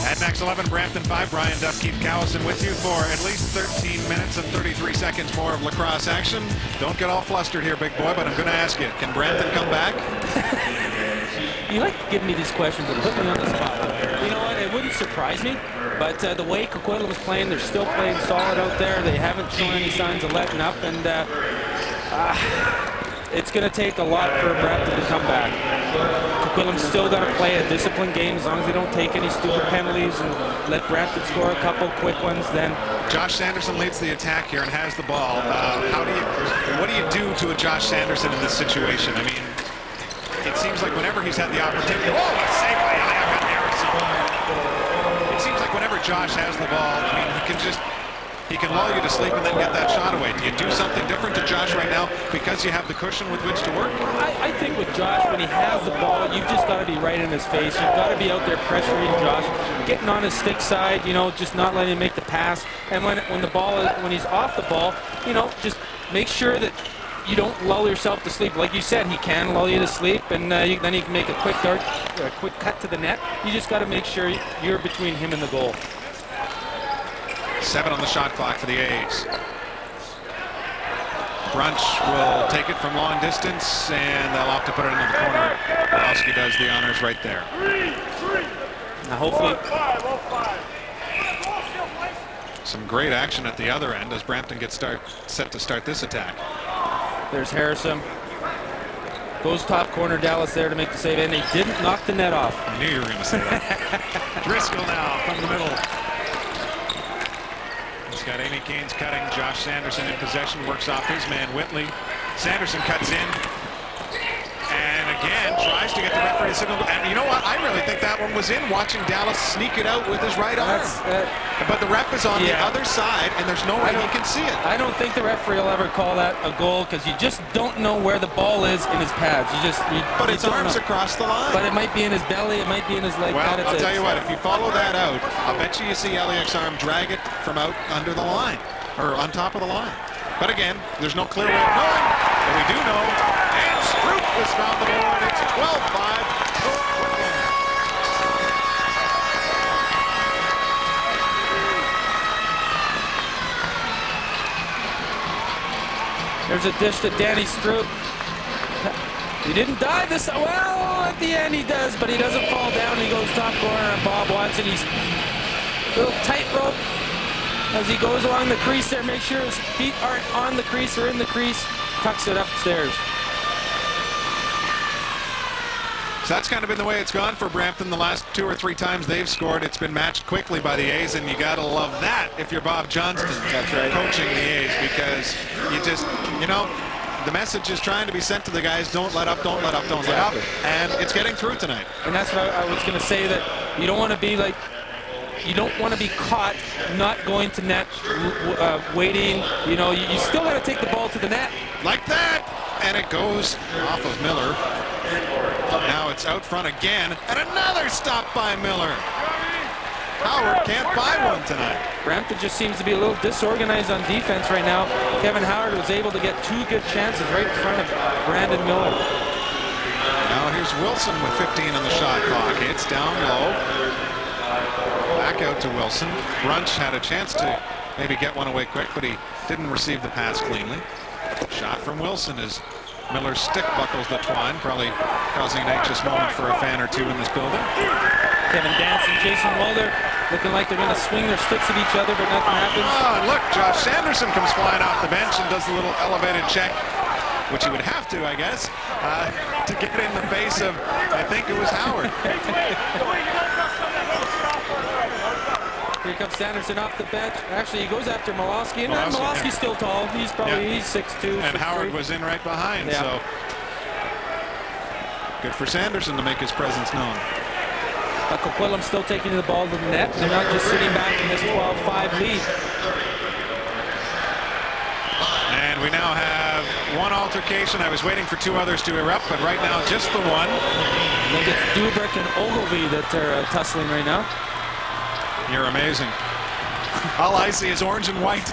Adanacs 11, Brampton 5. Brian Duff, Keith Cowison with you for at least 13 minutes and 33 seconds more of lacrosse action. Don't get all flustered here, big boy, but I'm going to ask you, can Brampton come back? You like to give me these questions and put me on the spot. You know what, it wouldn't surprise me, but the way Coquitlam is playing, they're still playing solid out there. They haven't shown any signs of letting up, and it's going to take a lot for Brampton to come back. Coquitlam's still got to play a disciplined game as long as they don't take any stupid penalties and let Brampton score a couple quick ones. Then Josh Sanderson leads the attack here and has the ball. What do you do to a Josh Sanderson in this situation? I mean, it seems like whenever he's had the opportunity. Oh, a save by Harrison. It seems like whenever Josh has the ball, I mean, he can lull you to sleep and then get that shot away. Do you do something different to Josh right now because you have the cushion with which to work? I think with Josh, when he has the ball, you've just got to be right in his face. You've got to be out there pressuring Josh, getting on his stick side, you know, just not letting him make the pass. And when he's off the ball, you know, just make sure that you don't lull yourself to sleep. Like you said, he can lull you to sleep, and then you can make a quick dart, or a quick cut to the net. You just got to make sure you're between him and the goal. 7 on the shot clock for the A's. Brunch will take it from long distance, and they'll have to put it into the corner. Kowalski does the honors right there. Now hopefully some great action at the other end as Brampton gets set to start this attack. There's Harrison. Goes top corner, Dallas there to make the save, and they didn't knock the net off. I knew you were going to say that. Driscoll now from the middle. He's got Amy Keynes cutting. Josh Sanderson in possession, works off his man Whitley. Sanderson cuts in. And again, tries to get the referee to signal. And you know what? I really think that one was in, watching Dallas sneak it out with his right arm. But the ref is on the other side, and there's no way he can see it. I don't think the referee will ever call that a goal, because you just don't know where the ball is in his pads. But its arm's across the line. But it might be in his belly, it might be in his leg. Well, I'll tell you what, if you follow that out, I'll bet you see Eliak's arm drag it from out under the line, or on top of the line. But again, there's no clear way of knowing. But we do know, and Stroop has found the board. It's 12-5. There's a dish to Danny Stroop. He didn't die this, well, at the end he does, but he doesn't fall down. He goes top corner, and Bob Watson, he's a little tightrope as he goes along the crease there. Make sure his feet aren't on the crease or in the crease. Tucks it upstairs. So that's kind of been the way it's gone for Brampton the last 2 or 3 times they've scored. It's been matched quickly by the A's, and you got to love that if you're Bob Johnston. That's right. Coaching the A's, because you just, you know, the message is trying to be sent to the guys, don't let up, don't let up, don't let up. And it's getting through tonight. And that's what I was going to say, that you don't want to be like, you don't want to be caught not going to net, waiting. You know, you still got to take the ball to the net. Like that. And it goes off of Miller. Now it's out front again. And another stop by Miller. Howard can't buy one tonight. Brampton just seems to be a little disorganized on defense right now. Kevin Howard was able to get 2 good chances right in front of Brandon Miller. Now here's Wilson with 15 on the shot clock. It's down low. Back out to Wilson. Brunch had a chance to maybe get one away quick, but he didn't receive the pass cleanly. Shot from Wilson as Miller's stick buckles the twine, probably causing an anxious moment for a fan or two in this building. Kevin Danson, Jason Mulder looking like they're going to swing their sticks at each other, but nothing happens. Oh, and look, Josh Sanderson comes flying off the bench and does a little elevated check, which he would have to, I guess, to get in the face of, I think it was Howard. Here comes Sanderson off the bench. Actually, he goes after Malosky, and Malosky's still tall. He's probably he's 6'2". And Howard was in right behind, so good for Sanderson to make his presence known. Coquitlam still taking the ball to the net. They're not just sitting back in this 12-5 lead. And we now have one altercation. I was waiting for 2 others to erupt, but right now just the one. I think it's Dubrick and Ogilvie that are tussling right now. You're amazing. All I see is orange and white.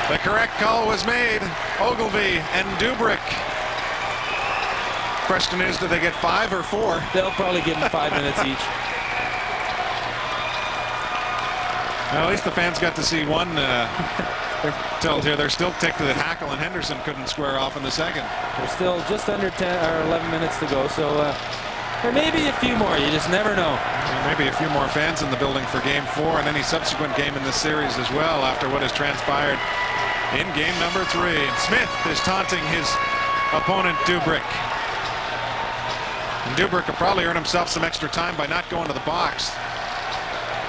The correct call was made. Ogilvie and Dubrick. Question is, do they get 5 or 4? They'll probably give them 5 minutes each. Well, at least the fans got to see one tilt here. They're still ticked that Hackle and Henderson couldn't square off in the second. There's still just under 10 or 11 minutes to go, so or maybe a few more. You just never know. Well, maybe a few more fans in the building for Game 4 and any subsequent game in this series as well after what has transpired in game number 3. Smith is taunting his opponent Dubrick. And Dubrick will probably earn himself some extra time by not going to the box.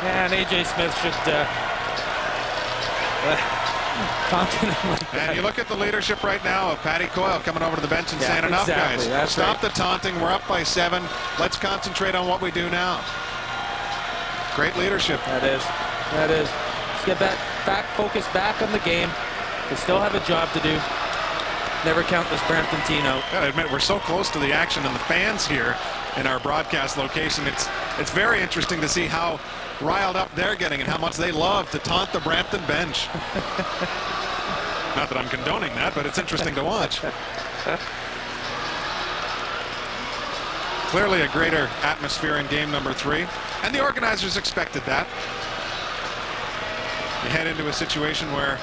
Yeah, and A.J. Smith should and you look at the leadership right now of Patty Coyle coming over to the bench and saying, enough, guys. Stop the taunting. We're up by 7. Let's concentrate on what we do now. Great leadership. That is. Let's get back focused back on the game. They still have a job to do. Never count this Brampton team out. I gotta admit, we're so close to the action, and the fans here in our broadcast location, it's very interesting to see how riled up they're getting and how much they love to taunt the Brampton bench. Not that I'm condoning that, but it's interesting to watch. Clearly a greater atmosphere in game number 3, and the organizers expected that. You head into a situation where,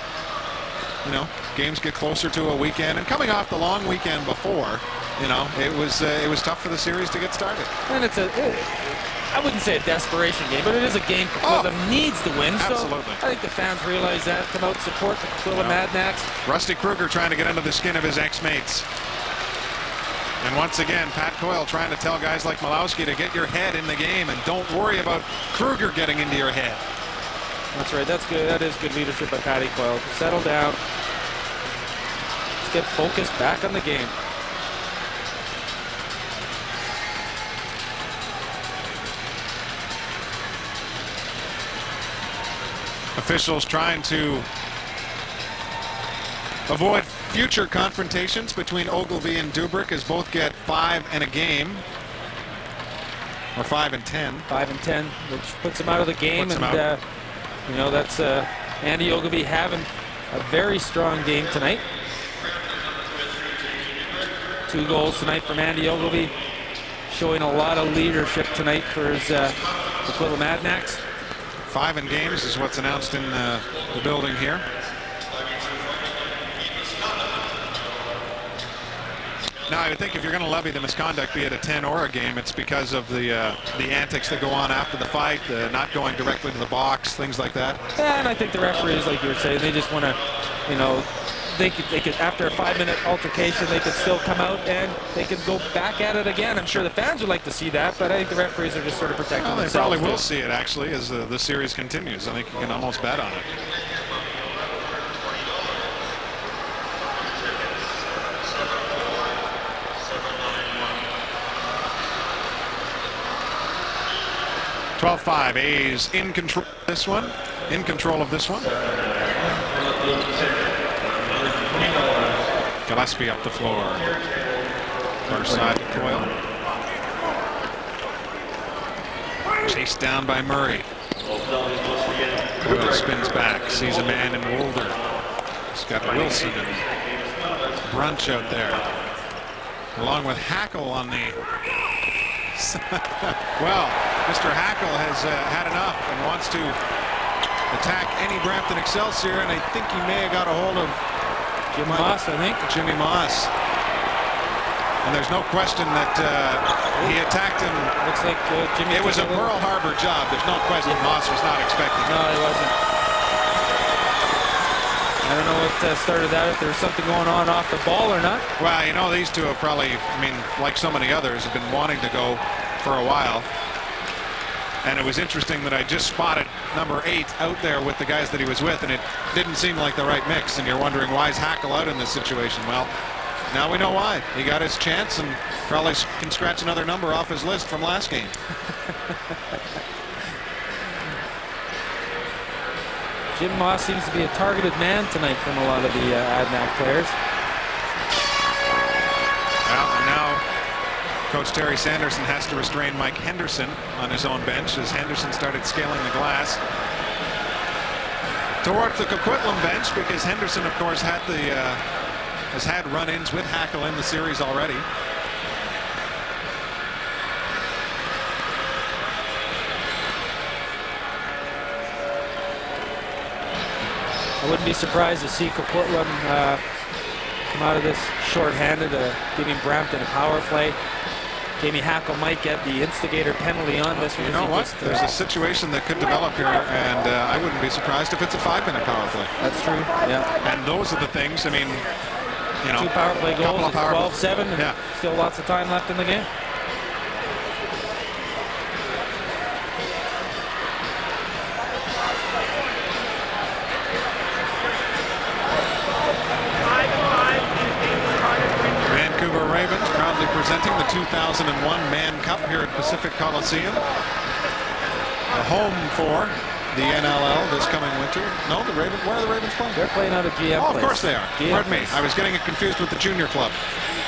you know, games get closer to a weekend, and coming off the long weekend before, you know, it was tough for the series to get started. And I wouldn't say a desperation game, but it is a game Coquitlam needs to win. Absolutely. So I think the fans realize that. Come out, support the Coquitlam Adanacs. Rusty Kruger trying to get under the skin of his ex-mates. And once again, Pat Coyle trying to tell guys like Malowski to get your head in the game and don't worry about Kruger getting into your head. That's right. That's good. That is good leadership by Patty Coyle. Settle down. Let's get focused back on the game. Officials trying to avoid future confrontations between Ogilvie and Dubrick, as both get 5 and a game. Or 5 and 10. 5 and 10, which puts them out of the game. And you know, that's Andy Ogilvie having a very strong game tonight. 2 goals tonight from Andy Ogilvie, showing a lot of leadership tonight for his Coquitlam Adanacs. 5 in games is what's announced in the building here. Now, I would think if you're going to levy the misconduct, be it a 10 or a game, it's because of the antics that go on after the fight, not going directly to the box, things like that. Yeah, and I think the referees, like you were saying, they just want to, you know, they could after a 5-minute altercation, they could still come out and they could go back at it again. I'm sure the fans would like to see that, but I think the referees are just sort of protecting themselves. They probably will see it, actually, as the series continues. I think you can almost bet on it. (12-5). A's in control of this one. In control of this one. Gillespie up the floor. Far side to Coyle. Chased down by Murray. Coyle spins back. Sees a man in Wolder. He's got Wilson and Brunch out there. Along with Hackle on the... Well, Mr. Hackle has had enough and wants to attack any Brampton Excelsior, and I think he may have got a hold of Jimmy Moss, I think. Jimmy Moss. And there's no question that he attacked him. Looks like Jimmy. It was a Pearl Harbor job. There's no question Moss was not expecting it. No, he wasn't. I don't know what started that, if there was something going on off the ball or not. Well, you know, these two have probably, I mean, like so many others, have been wanting to go for a while. And it was interesting that I just spotted number 8 out there with the guys that he was with, and it didn't seem like the right mix. And you're wondering, why is Hackle out in this situation? Well, now we know why. He got his chance and probably can scratch another number off his list from last game. Jim Moss seems to be a targeted man tonight from a lot of the Adanac players. Well, and now Coach Terry Sanderson has to restrain Mike Henderson on his own bench as Henderson started scaling the glass towards the Coquitlam bench, because Henderson, of course, has had run-ins with Hackle in the series already. I wouldn't be surprised to see Coquitlam come out of this short-handed, giving Brampton a power play. Jamie Hackle might get the instigator penalty on this one. You know what? There's a situation that could develop here, and I wouldn't be surprised if it's a 5-minute power play. That's true, yeah. And those are the things, I mean, you know. 2 power play goals, 12-7, and yeah. Still lots of time left in the game. Presenting the 2001 Mann Cup here at Pacific Coliseum. The home for the NLL this coming winter. No, the Ravens. Where are the Ravens playing? They're playing out of GM. Oh, of course they are. Pardon me. I was getting it confused with the junior club,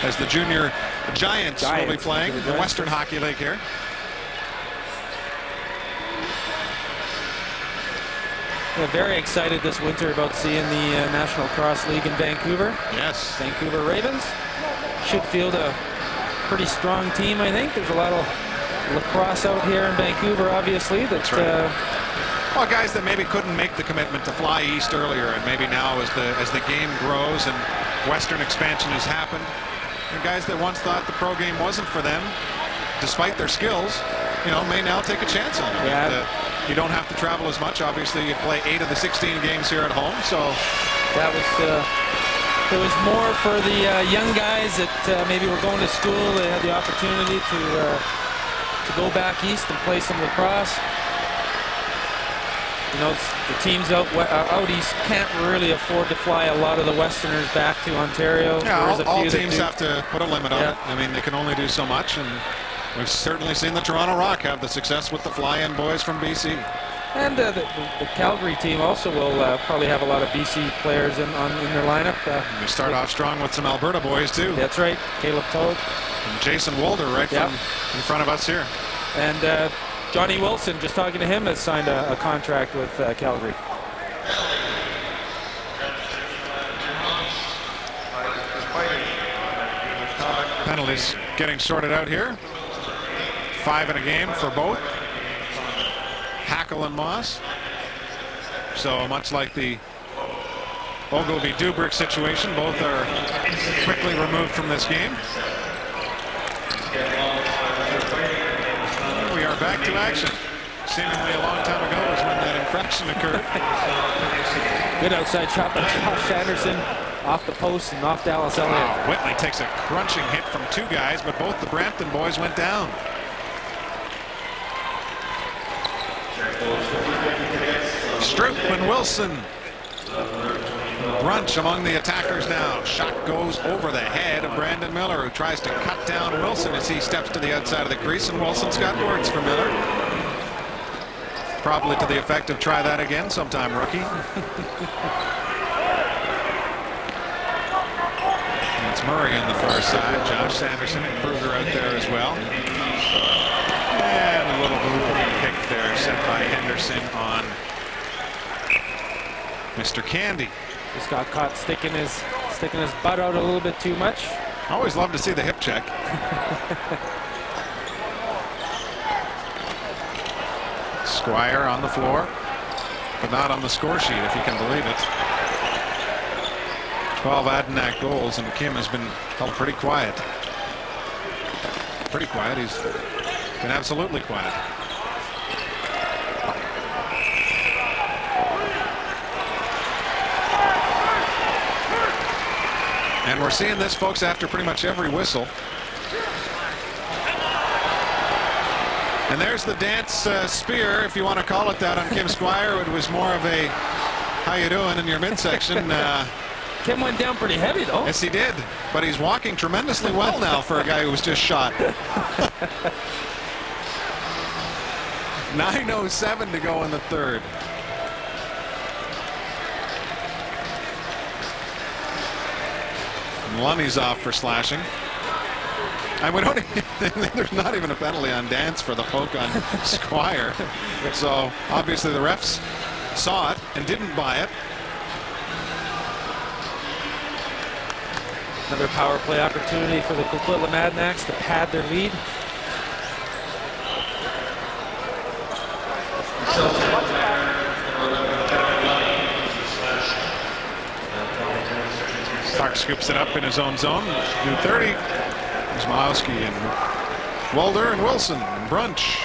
as the junior Giants will be playing the Western Hockey League here. We're very excited this winter about seeing the National Lacrosse League in Vancouver. Yes. Vancouver Ravens should field a pretty strong team, I think. There's a lot of lacrosse out here in Vancouver, obviously. That's right. Well, guys that maybe couldn't make the commitment to fly east earlier, and maybe now as the game grows and Western expansion has happened, and guys that once thought the pro game wasn't for them, despite their skills, you know, may now take a chance on it. Yeah. And, you don't have to travel as much. Obviously, you play 8 of the 16 games here at home, so that was. It was more for the young guys that maybe were going to school. They had the opportunity to go back east and play some lacrosse. You know, the teams out east can't really afford to fly a lot of the Westerners back to Ontario. Yeah, all teams have to put a limit on it. I mean, they can only do so much, and we've certainly seen the Toronto Rock have the success with the fly-in boys from BC. And the Calgary team also will probably have a lot of BC players in their lineup. They start off strong with some Alberta boys, too. That's right. Caleb Toad. And Jason Wolder from in front of us here. And Johnny Wilson, just talking to him, has signed a contract with Calgary. Penalties getting sorted out here. 5 in a game for both Hackle and Moss. So much like the Ogilvie-Dubrick situation. Both are quickly removed from this game. We are back to action. Seemingly a long time ago was when that infraction occurred. Good outside shot by Josh Anderson off the post and off Dallas Elliott. Wow. Whitley takes a crunching hit from two guys, but both the Brampton boys went down. Stroop and Wilson. Brunch among the attackers now. Shot goes over the head of Brandon Miller, who tries to cut down Wilson as he steps to the outside of the crease, and Wilson's got words for Miller. Probably to the effect of try that again sometime, rookie. It's Murray on the far side. Josh Sanderson and Kruger out there as well. And a little moving kick there set by Henderson on Mr. Candy. Just got caught sticking his butt out a little bit too much. Always love to see the hip check. Squire on the floor, but not on the score sheet, if you can believe it. 12 Adanac goals, and Kim has been held pretty quiet. Pretty quiet. He's been absolutely quiet. And we're seeing this, folks, after pretty much every whistle. And there's the dance spear, if you want to call it that, on Kim Squire. It was more of a how you doing in your midsection. Kim went down pretty heavy, though. Yes, he did. But he's walking tremendously well now for a guy who was just shot. 9:07 to go in the third. And Lunny's off for slashing. And we don't even, there's not even a penalty on Dance for the poke on Squire. So obviously the refs saw it and didn't buy it. Another power play opportunity for the Coquitlam Adanacs to pad their lead. Clark scoops it up in his own zone. New 30. There's Malowski and Walder and Wilson and Brunch.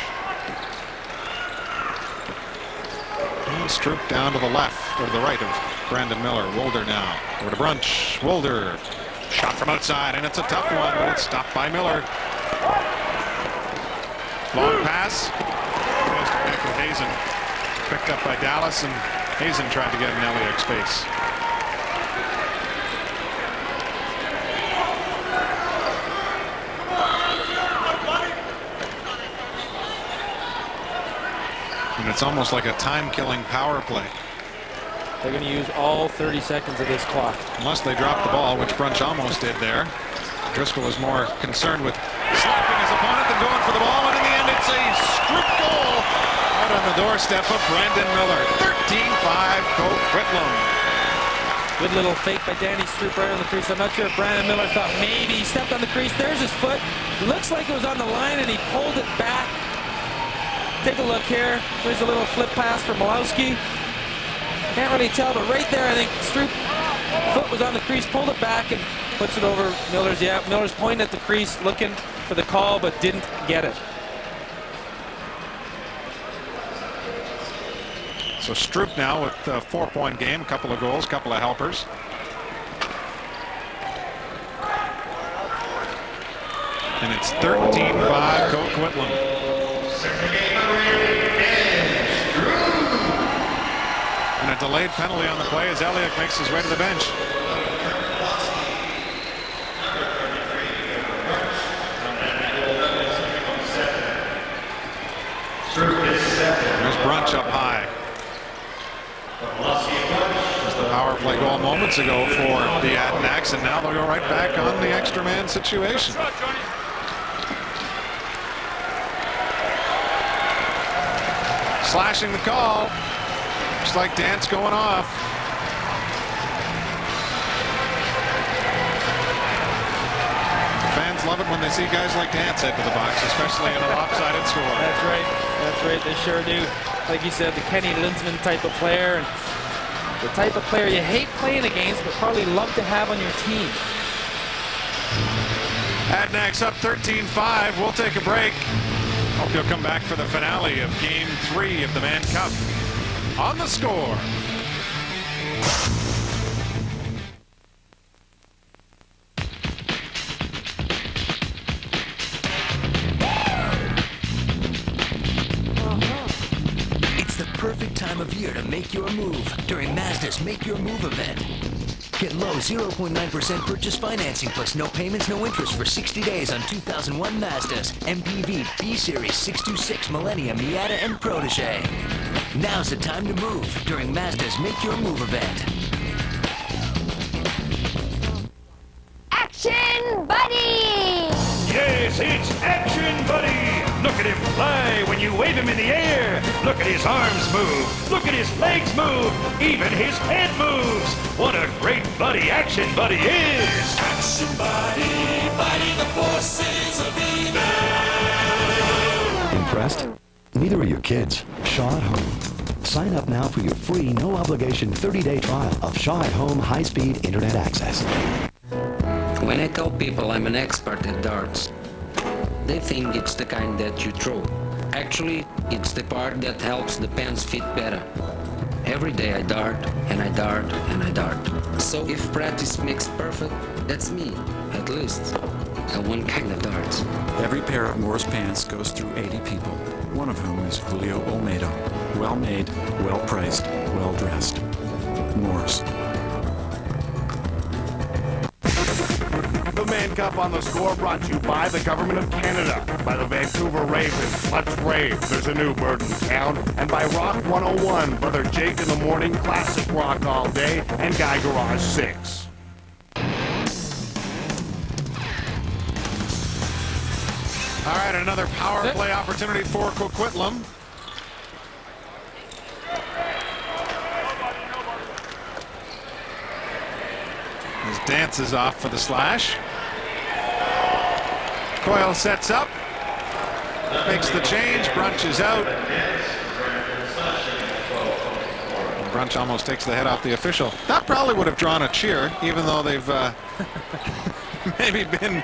And Stroop down to the left or the right of Brandon Miller. Walder now over to Brunch. Walder. Shot from outside, and it's a tough one, but it's stopped by Miller. Long pass. Goes to back with Hazen. Picked up by Dallas, and Hazen tried to get an Elliott space. And it's almost like a time-killing power play. They're going to use all 30 seconds of this clock. Unless they drop the ball, which Brunch almost did there. Driscoll was more concerned with slapping his opponent than going for the ball, and in the end it's a script goal out on the doorstep of Brandon Miller. 13-5 Coquitlam. Good little fake by Danny Stroop right on the crease. I'm not sure if Brandon Miller thought maybe he stepped on the crease. There's his foot. Looks like it was on the line, and he pulled it back. Take a look here. There's a little flip pass for Malowski. Can't really tell, but right there, I think Stroop foot was on the crease, pulled it back, and puts it over Miller's. Yeah, Miller's pointing at the crease, looking for the call, but didn't get it. So Stroop now with a 4-point game, a couple of goals, couple of helpers. And it's 13-5 Coquitlam. And a delayed penalty on the play as Elliott makes his way to the bench. There's Brunch up high. There's the power play goal moments ago for the Adanacs, and now they'll go right back on the extra man situation. Slashing the call. Looks like Dance going off. Fans love it when they see guys like Dance head to the box, especially in a lopsided score. That's right. That's right. They sure do. Like you said, the Kenny Linsman type of player. And The type of player you hate playing against, but probably love to have on your team. Adanacs up 13-5. We'll take a break. Hope you'll come back for the finale of Game 3 of the Mann Cup. On the Score. It's the perfect time of year to make your move during Mazda's Make Your Move event. Get low 0.9% purchase financing plus no payments, no interest for 60 days on 2001 Mazdas, MPV, B-Series, 626, Millennium, Miata, and Protege. Now's the time to move during Mazda's Make Your Move event. Action Buddy! Yes, it's Action Buddy! Look at him fly when you wave him in the air. Look at his arms move. Look at his legs move. Even his head moves. What a great buddy Action Buddy is! Action Buddy, fighting the forces of evil. Impressed? Neither are your kids. Shaw at Home. Sign up now for your free, no-obligation 30-day trial of Shaw at Home high-speed internet access. When I tell people I'm an expert at darts, they think it's the kind that you throw. Actually, it's the part that helps the pens fit better. Every day I dart, and I dart, and I dart. So if practice makes perfect, that's me, at least. One kind of darts. Every pair of Moore's pants goes through 80 people, one of whom is Julio Olmedo. Well-made, well-priced, well-dressed. Moore's. The Mann Cup on the Score brought to you by the Government of Canada, by the Vancouver Ravens, let's rave, there's a new bird in town, and by Rock 101, Brother Jake in the Morning, classic rock all day, and Guy Garage 6. All right, another power play opportunity for Coquitlam. His dance is off for the slash. Coyle sets up, makes the change, Brunch is out. Brunch almost takes the head off the official. That probably would have drawn a cheer, even though they've maybe been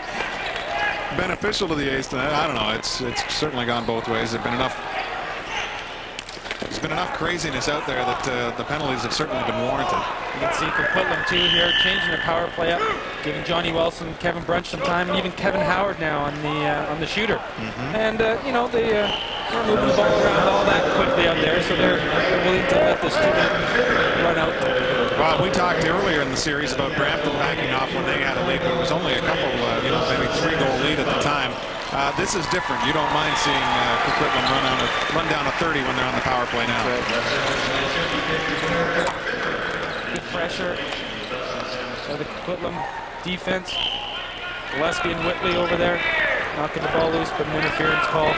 beneficial to the A's tonight. I don't know. It's certainly gone both ways. There's been enough craziness out there that the penalties have certainly been warranted. You can see Coquitlam too here, changing the power play up, giving Johnny Wilson, Kevin Brunch some time, and even Kevin Howard now on the shooter. And you know, they are moving the ball around all that quickly out there, so they're willing to let this student run out. Well, we talked earlier in the series about Brampton backing off when they had a lead, but it was only a couple, maybe 3-goal lead at the time. This is different. You don't mind seeing Coquitlam run down a 30 when they're on the power play now. Good pressure by the Coquitlam defense. Gillespie and Whitley over there knocking the ball loose, but an interference call.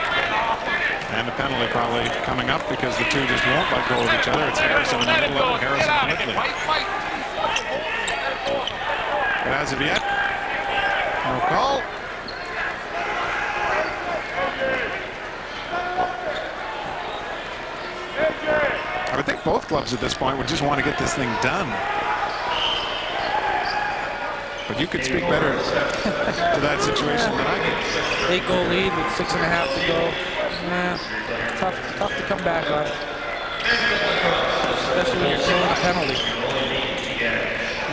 And a penalty probably coming up because the two just won't let go of each other. It's Harrison in the middle of it, Harrison and Whitley. But as of yet, no call. I would think both clubs at this point would just want to get this thing done. But you could speak better to that situation than I could. 8-goal lead with 6.5 to go. Tough to come back on. Especially when you're killing a penalty.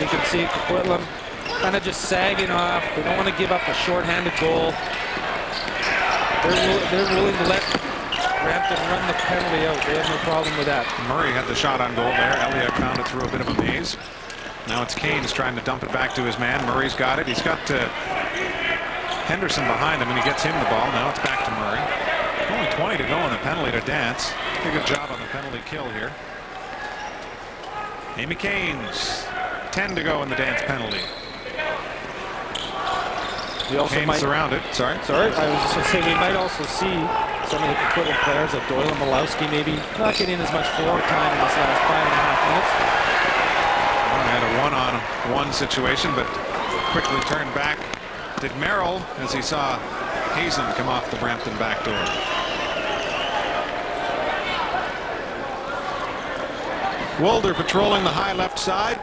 You can see Coquitlam kind of just sagging off. They don't want to give up a short-handed goal. They're willing to let Brampton run the penalty out. They have no problem with that. Murray had the shot on goal there. Elliott found it through a bit of a maze. Now it's Kane's trying to dump it back to his man. Murray's got it. He's got Henderson behind him, and he gets him the ball. Now it's back to Murray. Only 20 to go on the penalty to dance. Did a good job on the penalty kill here. Amy Kane's 10 to go in the dance penalty. We also Kane surrounded. Sorry. I was just going to say we might also see some of the Coquitlam players like Doyle and Malowski maybe not getting as much forward time in this last 5.5 minutes. Well, had a one-on-one situation, but quickly turned back. Did Merrill as he saw Hazen come off the Brampton back door. Wilder patrolling the high left side.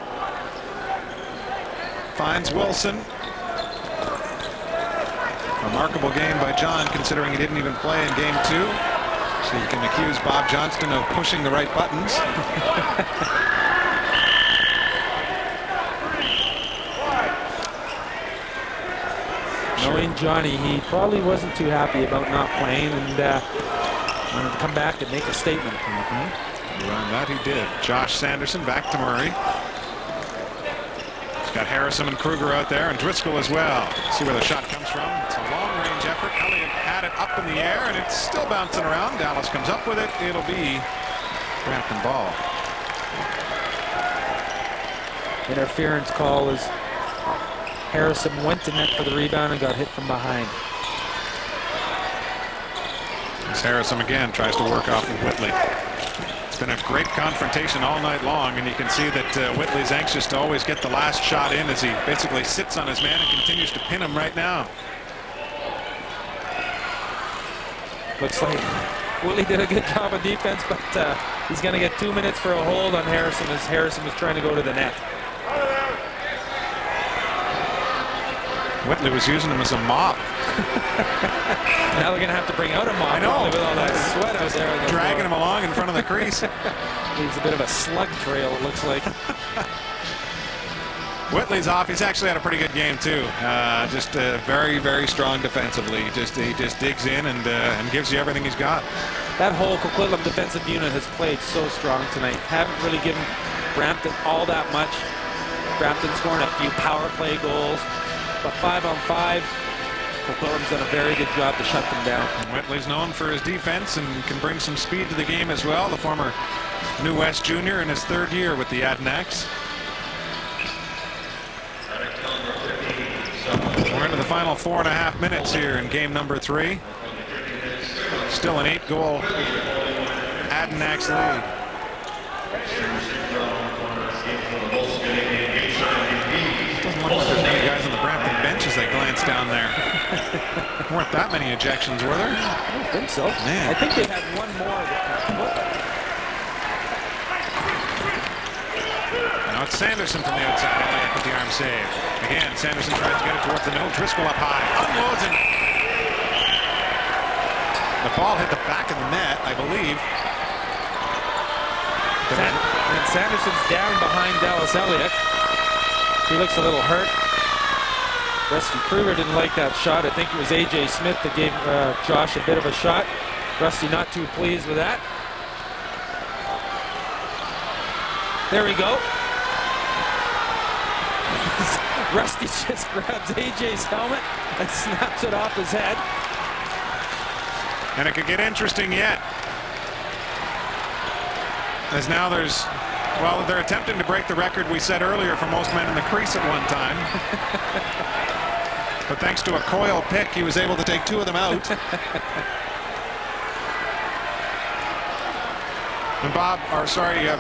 Finds Wilson. Remarkable game by John, considering he didn't even play in game 2. So you can accuse Bob Johnston of pushing the right buttons. Knowing Johnny, he probably wasn't too happy about not playing and wanted to come back and make a statement. Well, that he did. Josh Sanderson back to Murray. He's got Harrison and Kruger out there, and Driscoll as well. See where the shot comes from. It's a long-range effort. Elliott had it up in the air, and it's still bouncing around. Dallas comes up with it. It'll be Brampton ball. Interference call as Harrison went to net for the rebound and got hit from behind. As Harrison again tries to work off of Whitley. It's been a great confrontation all night long, and you can see that Whitley's anxious to always get the last shot in as he basically sits on his man and continues to pin him right now. Looks like Whitley did a good job of defense, but he's going to get 2 minutes for a hold on Harrison as Harrison was trying to go to the net. Whitley was using him as a mop. Now they're going to have to bring out a mop. I know. With all that sweat out there. Dragging him along in front of the crease. He's a bit of a slug trail, it looks like. Whitley's off. He's actually had a pretty good game too. Just very, very strong defensively. He just digs in and gives you everything he's got. That whole Coquitlam defensive unit has played so strong tonight. Haven't really given Brampton all that much. Brampton scoring a few power play goals, but 5-on-5, Coquitlam's done a very good job to shut them down. And Whitley's known for his defense and can bring some speed to the game as well. The former New West junior in his 3rd year with the Adanacs. We're into the final 4.5 minutes here in game number 3. Still an 8-goal Adanacs lead. Doesn't look like there's many guys on the Brampton bench as they glance down there. Weren't that many ejections, were there? I don't think so. Man. I think they had one more. Now it's Sanderson from the outside. Elliott with the arm save. Again, Sanderson tries to get it towards the middle. Driscoll up high. Unloads and the ball hit the back of the net, I believe. And Sanderson's down behind Dallas Elliott. He looks a little hurt. Rusty Kruger didn't like that shot. I think it was A.J. Smith that gave Josh a bit of a shot. Rusty not too pleased with that. There we go. Rusty just grabs A.J.'s helmet and snaps it off his head. And it could get interesting yet. As now there's, well, they're attempting to break the record we set earlier for most men in the crease at one time. But thanks to a coil pick, he was able to take 2 of them out. And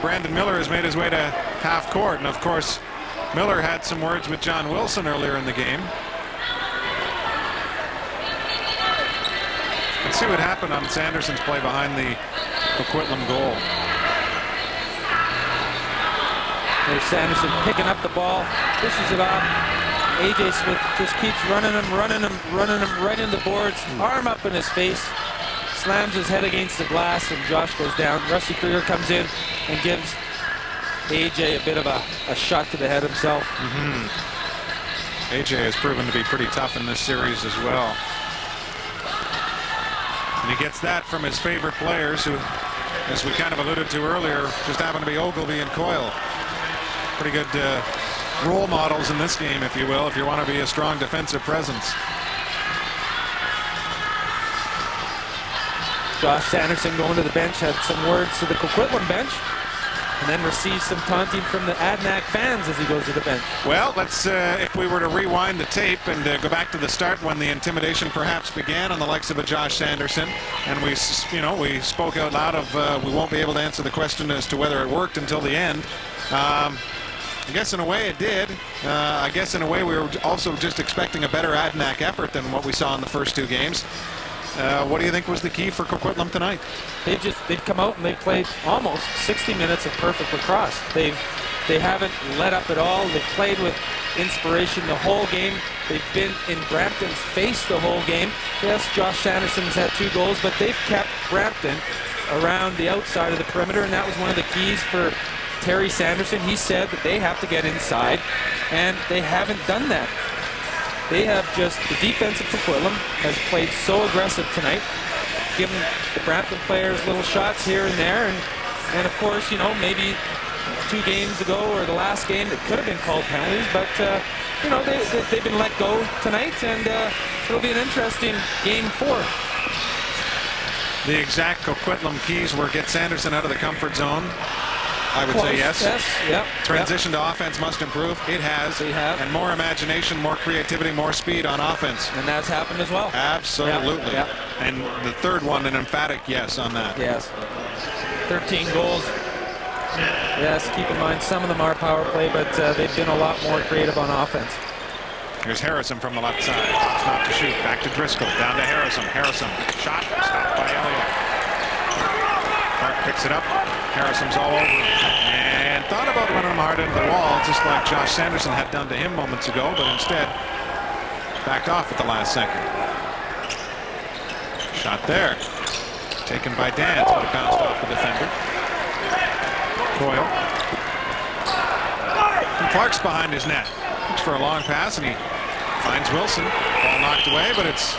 Brandon Miller has made his way to half court. And of course, Miller had some words with John Wilson earlier in the game. Let's see what happened on Sanderson's play behind the Coquitlam goal. There's Sanderson picking up the ball, pushes it off. A.J. Smith just keeps running him right in the boards, arm up in his face, slams his head against the glass, and Josh goes down. Rusty Kruger comes in and gives A.J. a bit of a shot to the head himself. A.J. has proven to be pretty tough in this series as well. And he gets that from his favorite players who, as we kind of alluded to earlier, just happen to be Ogilvy and Coyle. Pretty good role models in this game, if you will, if you want to be a strong defensive presence. Josh Sanderson going to the bench, had some words to the Coquitlam bench, and then receives some taunting from the Adanac fans as he goes to the bench. Well, let's, if we were to rewind the tape and go back to the start when the intimidation perhaps began on the likes of a Josh Sanderson, and we we spoke out loud of we won't be able to answer the question as to whether it worked until the end. I guess in a way it did. I guess in a way we were also just expecting a better Adanac effort than what we saw in the first 2 games. What do you think was the key for Coquitlam tonight? They've come out and they played almost 60 minutes of perfect lacrosse. They haven't let up at all. They've played with inspiration the whole game. They've been in Brampton's face the whole game. Yes, Josh Sanderson's had 2 goals, but they've kept Brampton around the outside of the perimeter, and that was one of the keys for Terry Sanderson. He said that they have to get inside, and they haven't done that. They have just, the defense of Coquitlam has played so aggressive tonight, giving the Brampton players little shots here and there, and of course, you know, maybe 2 games ago or the last game that could have been called penalties, but you know, they've been let go tonight, and it'll be an interesting game 4. The exact Coquitlam keys were get Sanderson out of the comfort zone. I would say yes. Yep. Transition to offense must improve. It has. And more imagination, more creativity, more speed on offense. And that's happened as well. Absolutely. Yep. And the third one, an emphatic yes on that. Yes. 13 goals. Yes, keep in mind some of them are power play, but they've been a lot more creative on offense. Here's Harrison from the left side. It's not to shoot. Back to Driscoll. Down to Harrison. Harrison. Shot. Stopped by Elliott. Clark picks it up. Harrison's all over him. And thought about running him hard into the wall, just like Josh Sanderson had done to him moments ago, but instead backed off at the last second. Shot there. Taken by Dance, but it bounced off the defender. Coyle. And Clark's behind his net. Looks for a long pass, and he finds Wilson. Ball knocked away, but it's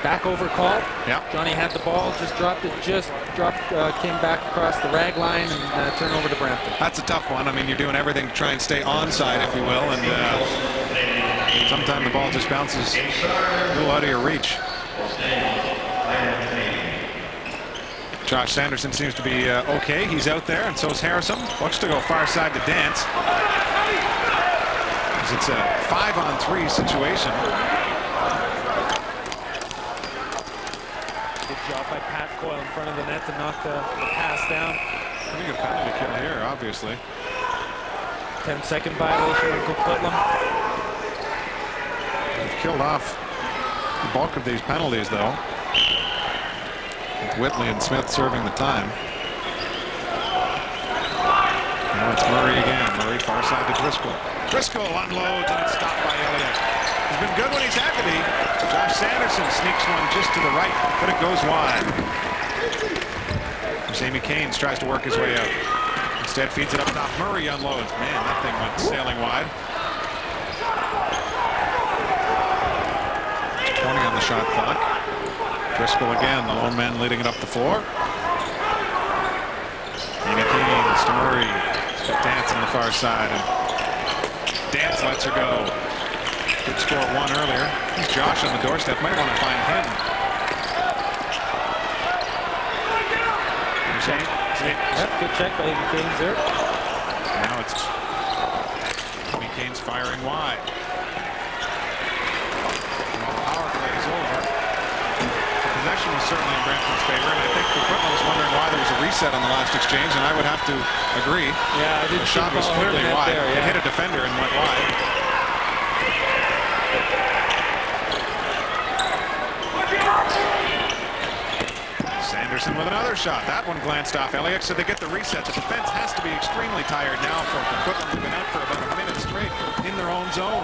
back over call. Yep. Johnny had the ball, just dropped it, came back across the rag line and turned over to Brampton. That's a tough one. I mean, you're doing everything to try and stay onside, if you will, and sometimes the ball just bounces a little out of your reach. Josh Sanderson seems to be okay. He's out there, and so is Harrison. Looks to go far side to Dance. It's a 5-on-3 situation. Good job by Pat Coyle in front of the net to knock the pass down. Pretty good penalty kill here, obviously. 10-second violation on Coquitlam. They've killed off the bulk of these penalties, though. With Whitley and Smith serving the time. Now it's Murray again. Murray far side to Driscoll. Driscoll unloads, and it's stopped by Elliott. He's been good when he's had to be. Josh Sanderson sneaks one just to the right, but it goes wide. Jamie Caines tries to work his way out. Instead feeds it up top. Murray unloads. Man, that thing went sailing wide. 20 on the shot clock. Driscoll again, the lone man leading it up the floor. Jamie Caines to Murray. He's got Dance on the far side. And Dance lets her go. Good score at 1 earlier. Here's Josh on the doorstep. Might want to find him. Good check by Caines there. Now it's Jimmy Caines firing wide. Power play is over. Possession was certainly in Brampton's favor, and I think Coquitlam was wondering why there was a reset on the last exchange, and I would have to agree. Yeah, I did. The shot was clearly wide. There, yeah. It hit a defender and went wide. Sanderson with another shot. That one glanced off Elliott, so they get the reset. The defense has to be extremely tired now for Coquitlam. They've been out for about a minute straight in their own zone.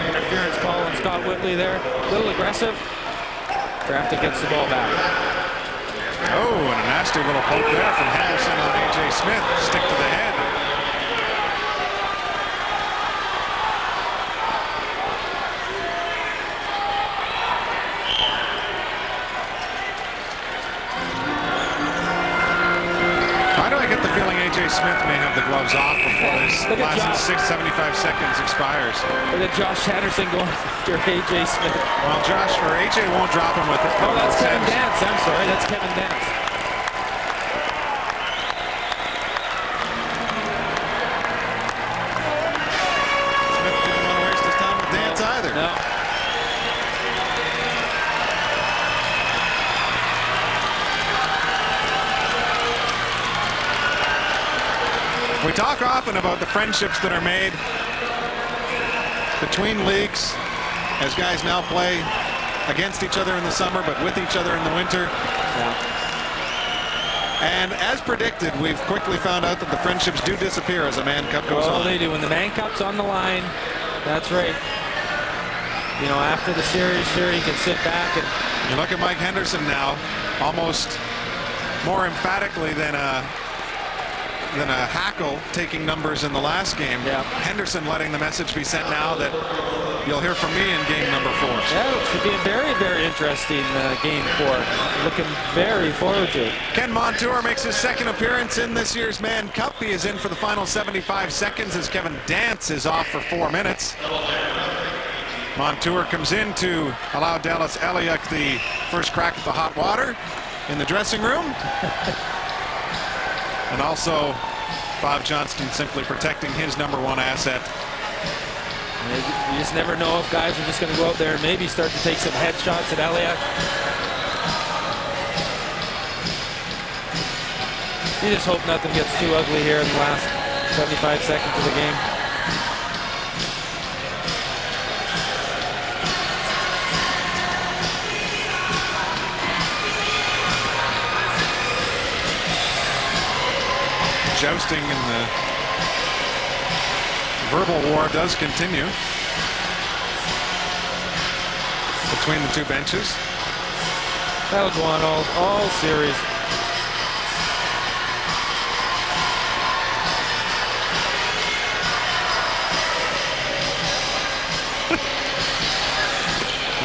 Interference call on Scott Whitley there. A little aggressive. Brampton gets the ball back. Oh, and a nasty little poke there from Henderson on A.J. Smith. Stick to the head. Smith may have the gloves off before this last 75 seconds expires. Look at Josh Sanderson going after A.J. Smith. Well, Josh, or A.J. won't drop him with it. Oh, that's Kevin Dance. I'm sorry, that's Kevin Dance. Smith didn't want to waste his time with Dance either. No. We talk often about the friendships that are made between leagues as guys now play against each other in the summer, but with each other in the winter. Yeah. And as predicted, we've quickly found out that the friendships do disappear as a Mann Cup goes on. Well, they do. When the Mann Cup's on the line, that's right. You know, after the series, sure, you can sit back and... You look at Mike Henderson now, almost more emphatically than a Hackle taking numbers in the last game. Yeah. Henderson letting the message be sent now that you'll hear from me in game number 4. Yeah, it should be a very, very interesting game 4. Looking very forward to it. Ken Montour makes his second appearance in this year's Mann Cup. He is in for the final 75 seconds as Kevin Dance is off for 4 minutes. Montour comes in to allow Dallas Eliuk the first crack at the hot water in the dressing room. And also Bob Johnston simply protecting his #1 asset. You just never know if guys are just going to go out there and maybe start to take some headshots at Eliuk. You just hope nothing gets too ugly here in the last 75 seconds of the game. Jousting and the verbal war does continue between the two benches. That'll go on all series.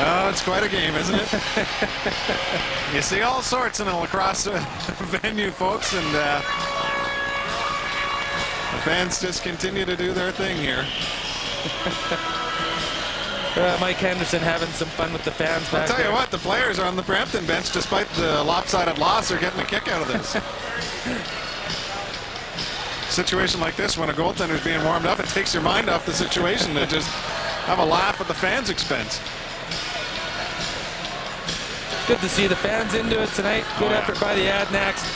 Oh, it's quite a game, isn't it? You see all sorts in a lacrosse venue, folks, and the fans just continue to do their thing here. Mike Henderson having some fun with the fans back there. I'll tell you what, the players on the Brampton bench, despite the lopsided loss, are getting a kick out of this. Situation like this, when a goaltender's being warmed up, it takes your mind off the situation to just have a laugh at the fans' expense. Good to see the fans into it tonight. Good effort by the Adanacs.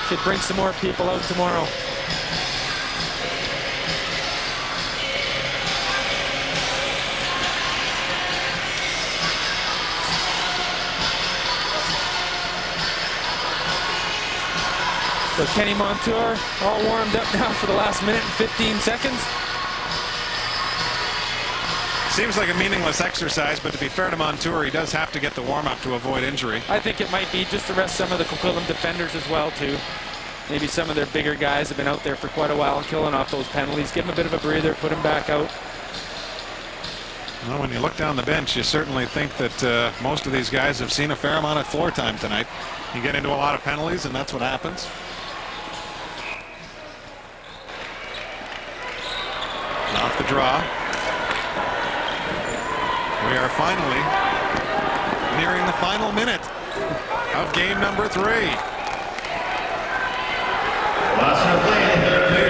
Should bring some more people out tomorrow. So Kenny Montour all warmed up now for the last minute and 15 seconds. Seems like a meaningless exercise, but to be fair to Montour, he does have to get the warm-up to avoid injury. I think it might be just to rest some of the Coquitlam defenders as well, too. Maybe some of their bigger guys have been out there for quite a while and killing off those penalties. Give them a bit of a breather, put them back out. Well, when you look down the bench, you certainly think that most of these guys have seen a fair amount of floor time tonight. You get into a lot of penalties, and that's what happens. Off the draw. We are finally nearing the final minute of game number 3. Leads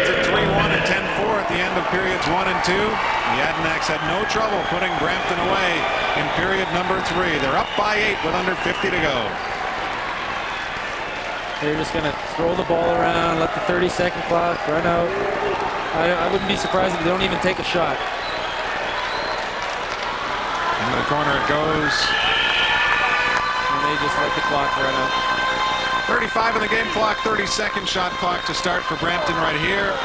at 3-1 and 10-4 at the end of periods 1 and 2. The Adanacs had no trouble putting Brampton away in period number 3. They're up by 8 with under 50 to go. They're just going to throw the ball around, let the 30-second clock run out. I wouldn't be surprised if they don't even take a shot. Into the corner it goes. And they just let the clock run out. 35 in the game clock, 30-second shot clock to start for Brampton right here.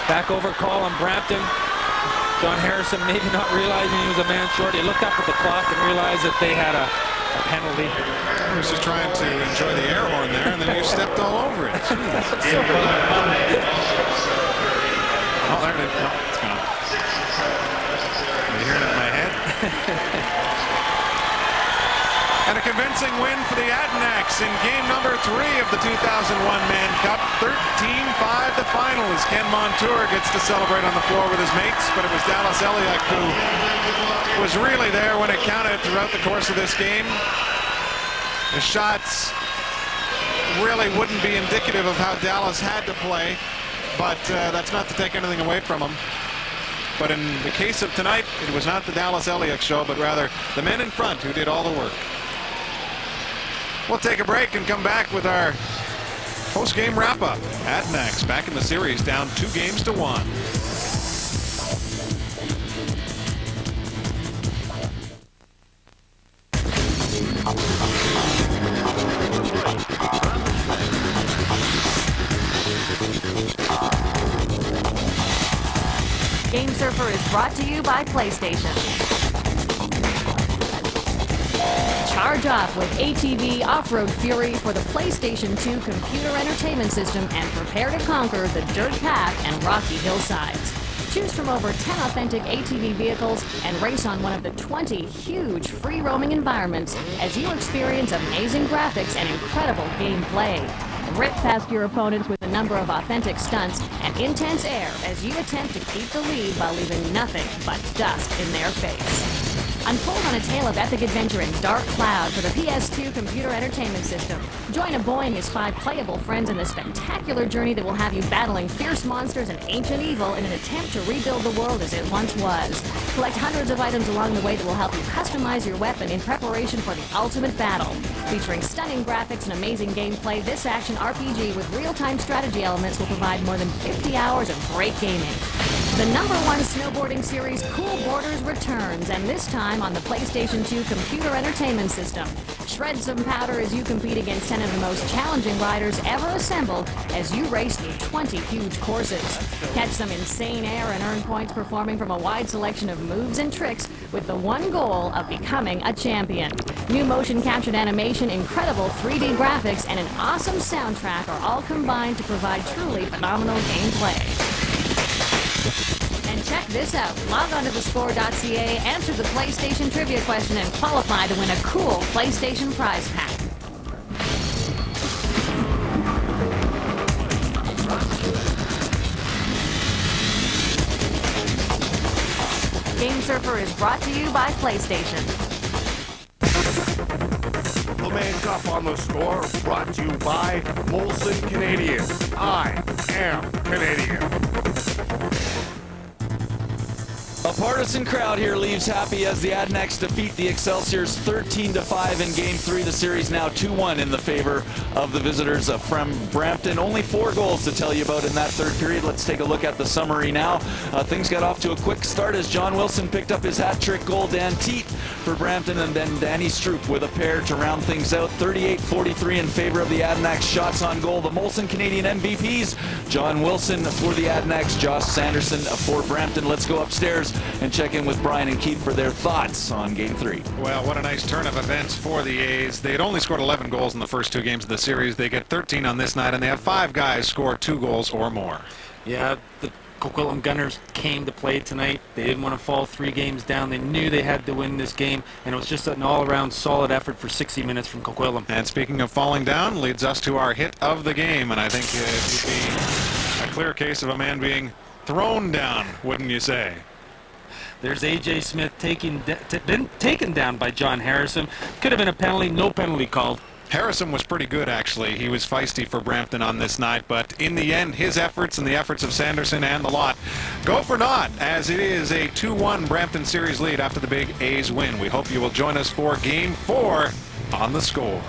Back over call on Brampton. John Harrison maybe not realizing he was a man short. He looked up at the clock and realized that they had a penalty. He was just trying to enjoy the air horn there, and then you stepped all over it. Oh, there it is. No, it's gone. Are you hearing it in my head? And a convincing win for the Adanacs in game number 3 of the 2001 Mann Cup. 13-5 the final as Ken Montour gets to celebrate on the floor with his mates, but it was Dallas Eliuk who was really there when it counted throughout the course of this game. The shots really wouldn't be indicative of how Dallas had to play, but that's not to take anything away from them. But in the case of tonight, it was not the Dallas Eliuk show, but rather the men in front who did all the work. We'll take a break and come back with our post-game wrap-up. Adanacs back in the series, down 2-1. Game Surfer is brought to you by PlayStation. Charge off with ATV Off-Road Fury for the PlayStation 2 computer entertainment system and prepare to conquer the dirt path and rocky hillsides. Choose from over 10 authentic ATV vehicles and race on one of the 20 huge free roaming environments as you experience amazing graphics and incredible gameplay. Rip past your opponents with a number of authentic stunts and intense air as you attempt to keep the lead while leaving nothing but dust in their face. Unfold on a tale of epic adventure in Dark Cloud for the PS2 computer entertainment system. Join a boy and his 5 playable friends in this spectacular journey that will have you battling fierce monsters and ancient evil in an attempt to rebuild the world as it once was. Collect hundreds of items along the way that will help you customize your weapon in preparation for the ultimate battle. Featuring stunning graphics and amazing gameplay, this action RPG with real-time strategy elements will provide more than 50 hours of great gaming. The #1 snowboarding series Cool Borders returns, and this time on the PlayStation 2 computer entertainment system. Shred some powder as you compete against 10 of the most challenging riders ever assembled as you race through 20 huge courses. Catch some insane air and earn points performing from a wide selection of moves and tricks with the one goal of becoming a champion. New motion captured animation, incredible 3D graphics, and an awesome soundtrack are all combined to provide truly phenomenal gameplay. And check this out. Log on to thescore.ca, answer the PlayStation trivia question, and qualify to win a cool PlayStation prize pack. Game Surfer is brought to you by PlayStation. The Man Cup on the Score, brought to you by Molson Canadian. I am Canadian. A partisan crowd here leaves happy as the Adanacs defeat the Excelsiors 13-5 in Game 3. The series now 2-1 in the favor of the visitors from Brampton. Only 4 goals to tell you about in that third period. Let's take a look at the summary now. Things got off to a quick start as John Wilson picked up his hat-trick goal. Dan Teat for Brampton, and then Danny Stroop with a pair to round things out. 38-43 in favor of the Adanacs. Shots on goal. The Molson Canadian MVPs. John Wilson for the Adanacs. Josh Sanderson for Brampton. Let's go upstairs and check in with Brian and Keith for their thoughts on Game 3. Well, what a nice turn of events for the A's. They had only scored 11 goals in the first 2 games of the series. They get 13 on this night, and they have 5 guys score 2 goals or more. Yeah, the Coquitlam Gunners came to play tonight. They didn't want to fall 3 games down. They knew they had to win this game, and it was just an all-around solid effort for 60 minutes from Coquitlam. And speaking of falling down, leads us to our hit of the game, and I think it would be a clear case of a man being thrown down, wouldn't you say? There's A.J. Smith taken down by John Harrison. Could have been a penalty, no penalty called. Harrison was pretty good, actually. He was feisty for Brampton on this night, but in the end, his efforts and the efforts of Sanderson and the lot go for naught, as it is a 2-1 Brampton series lead after the big A's win. We hope you will join us for Game 4 on the Score.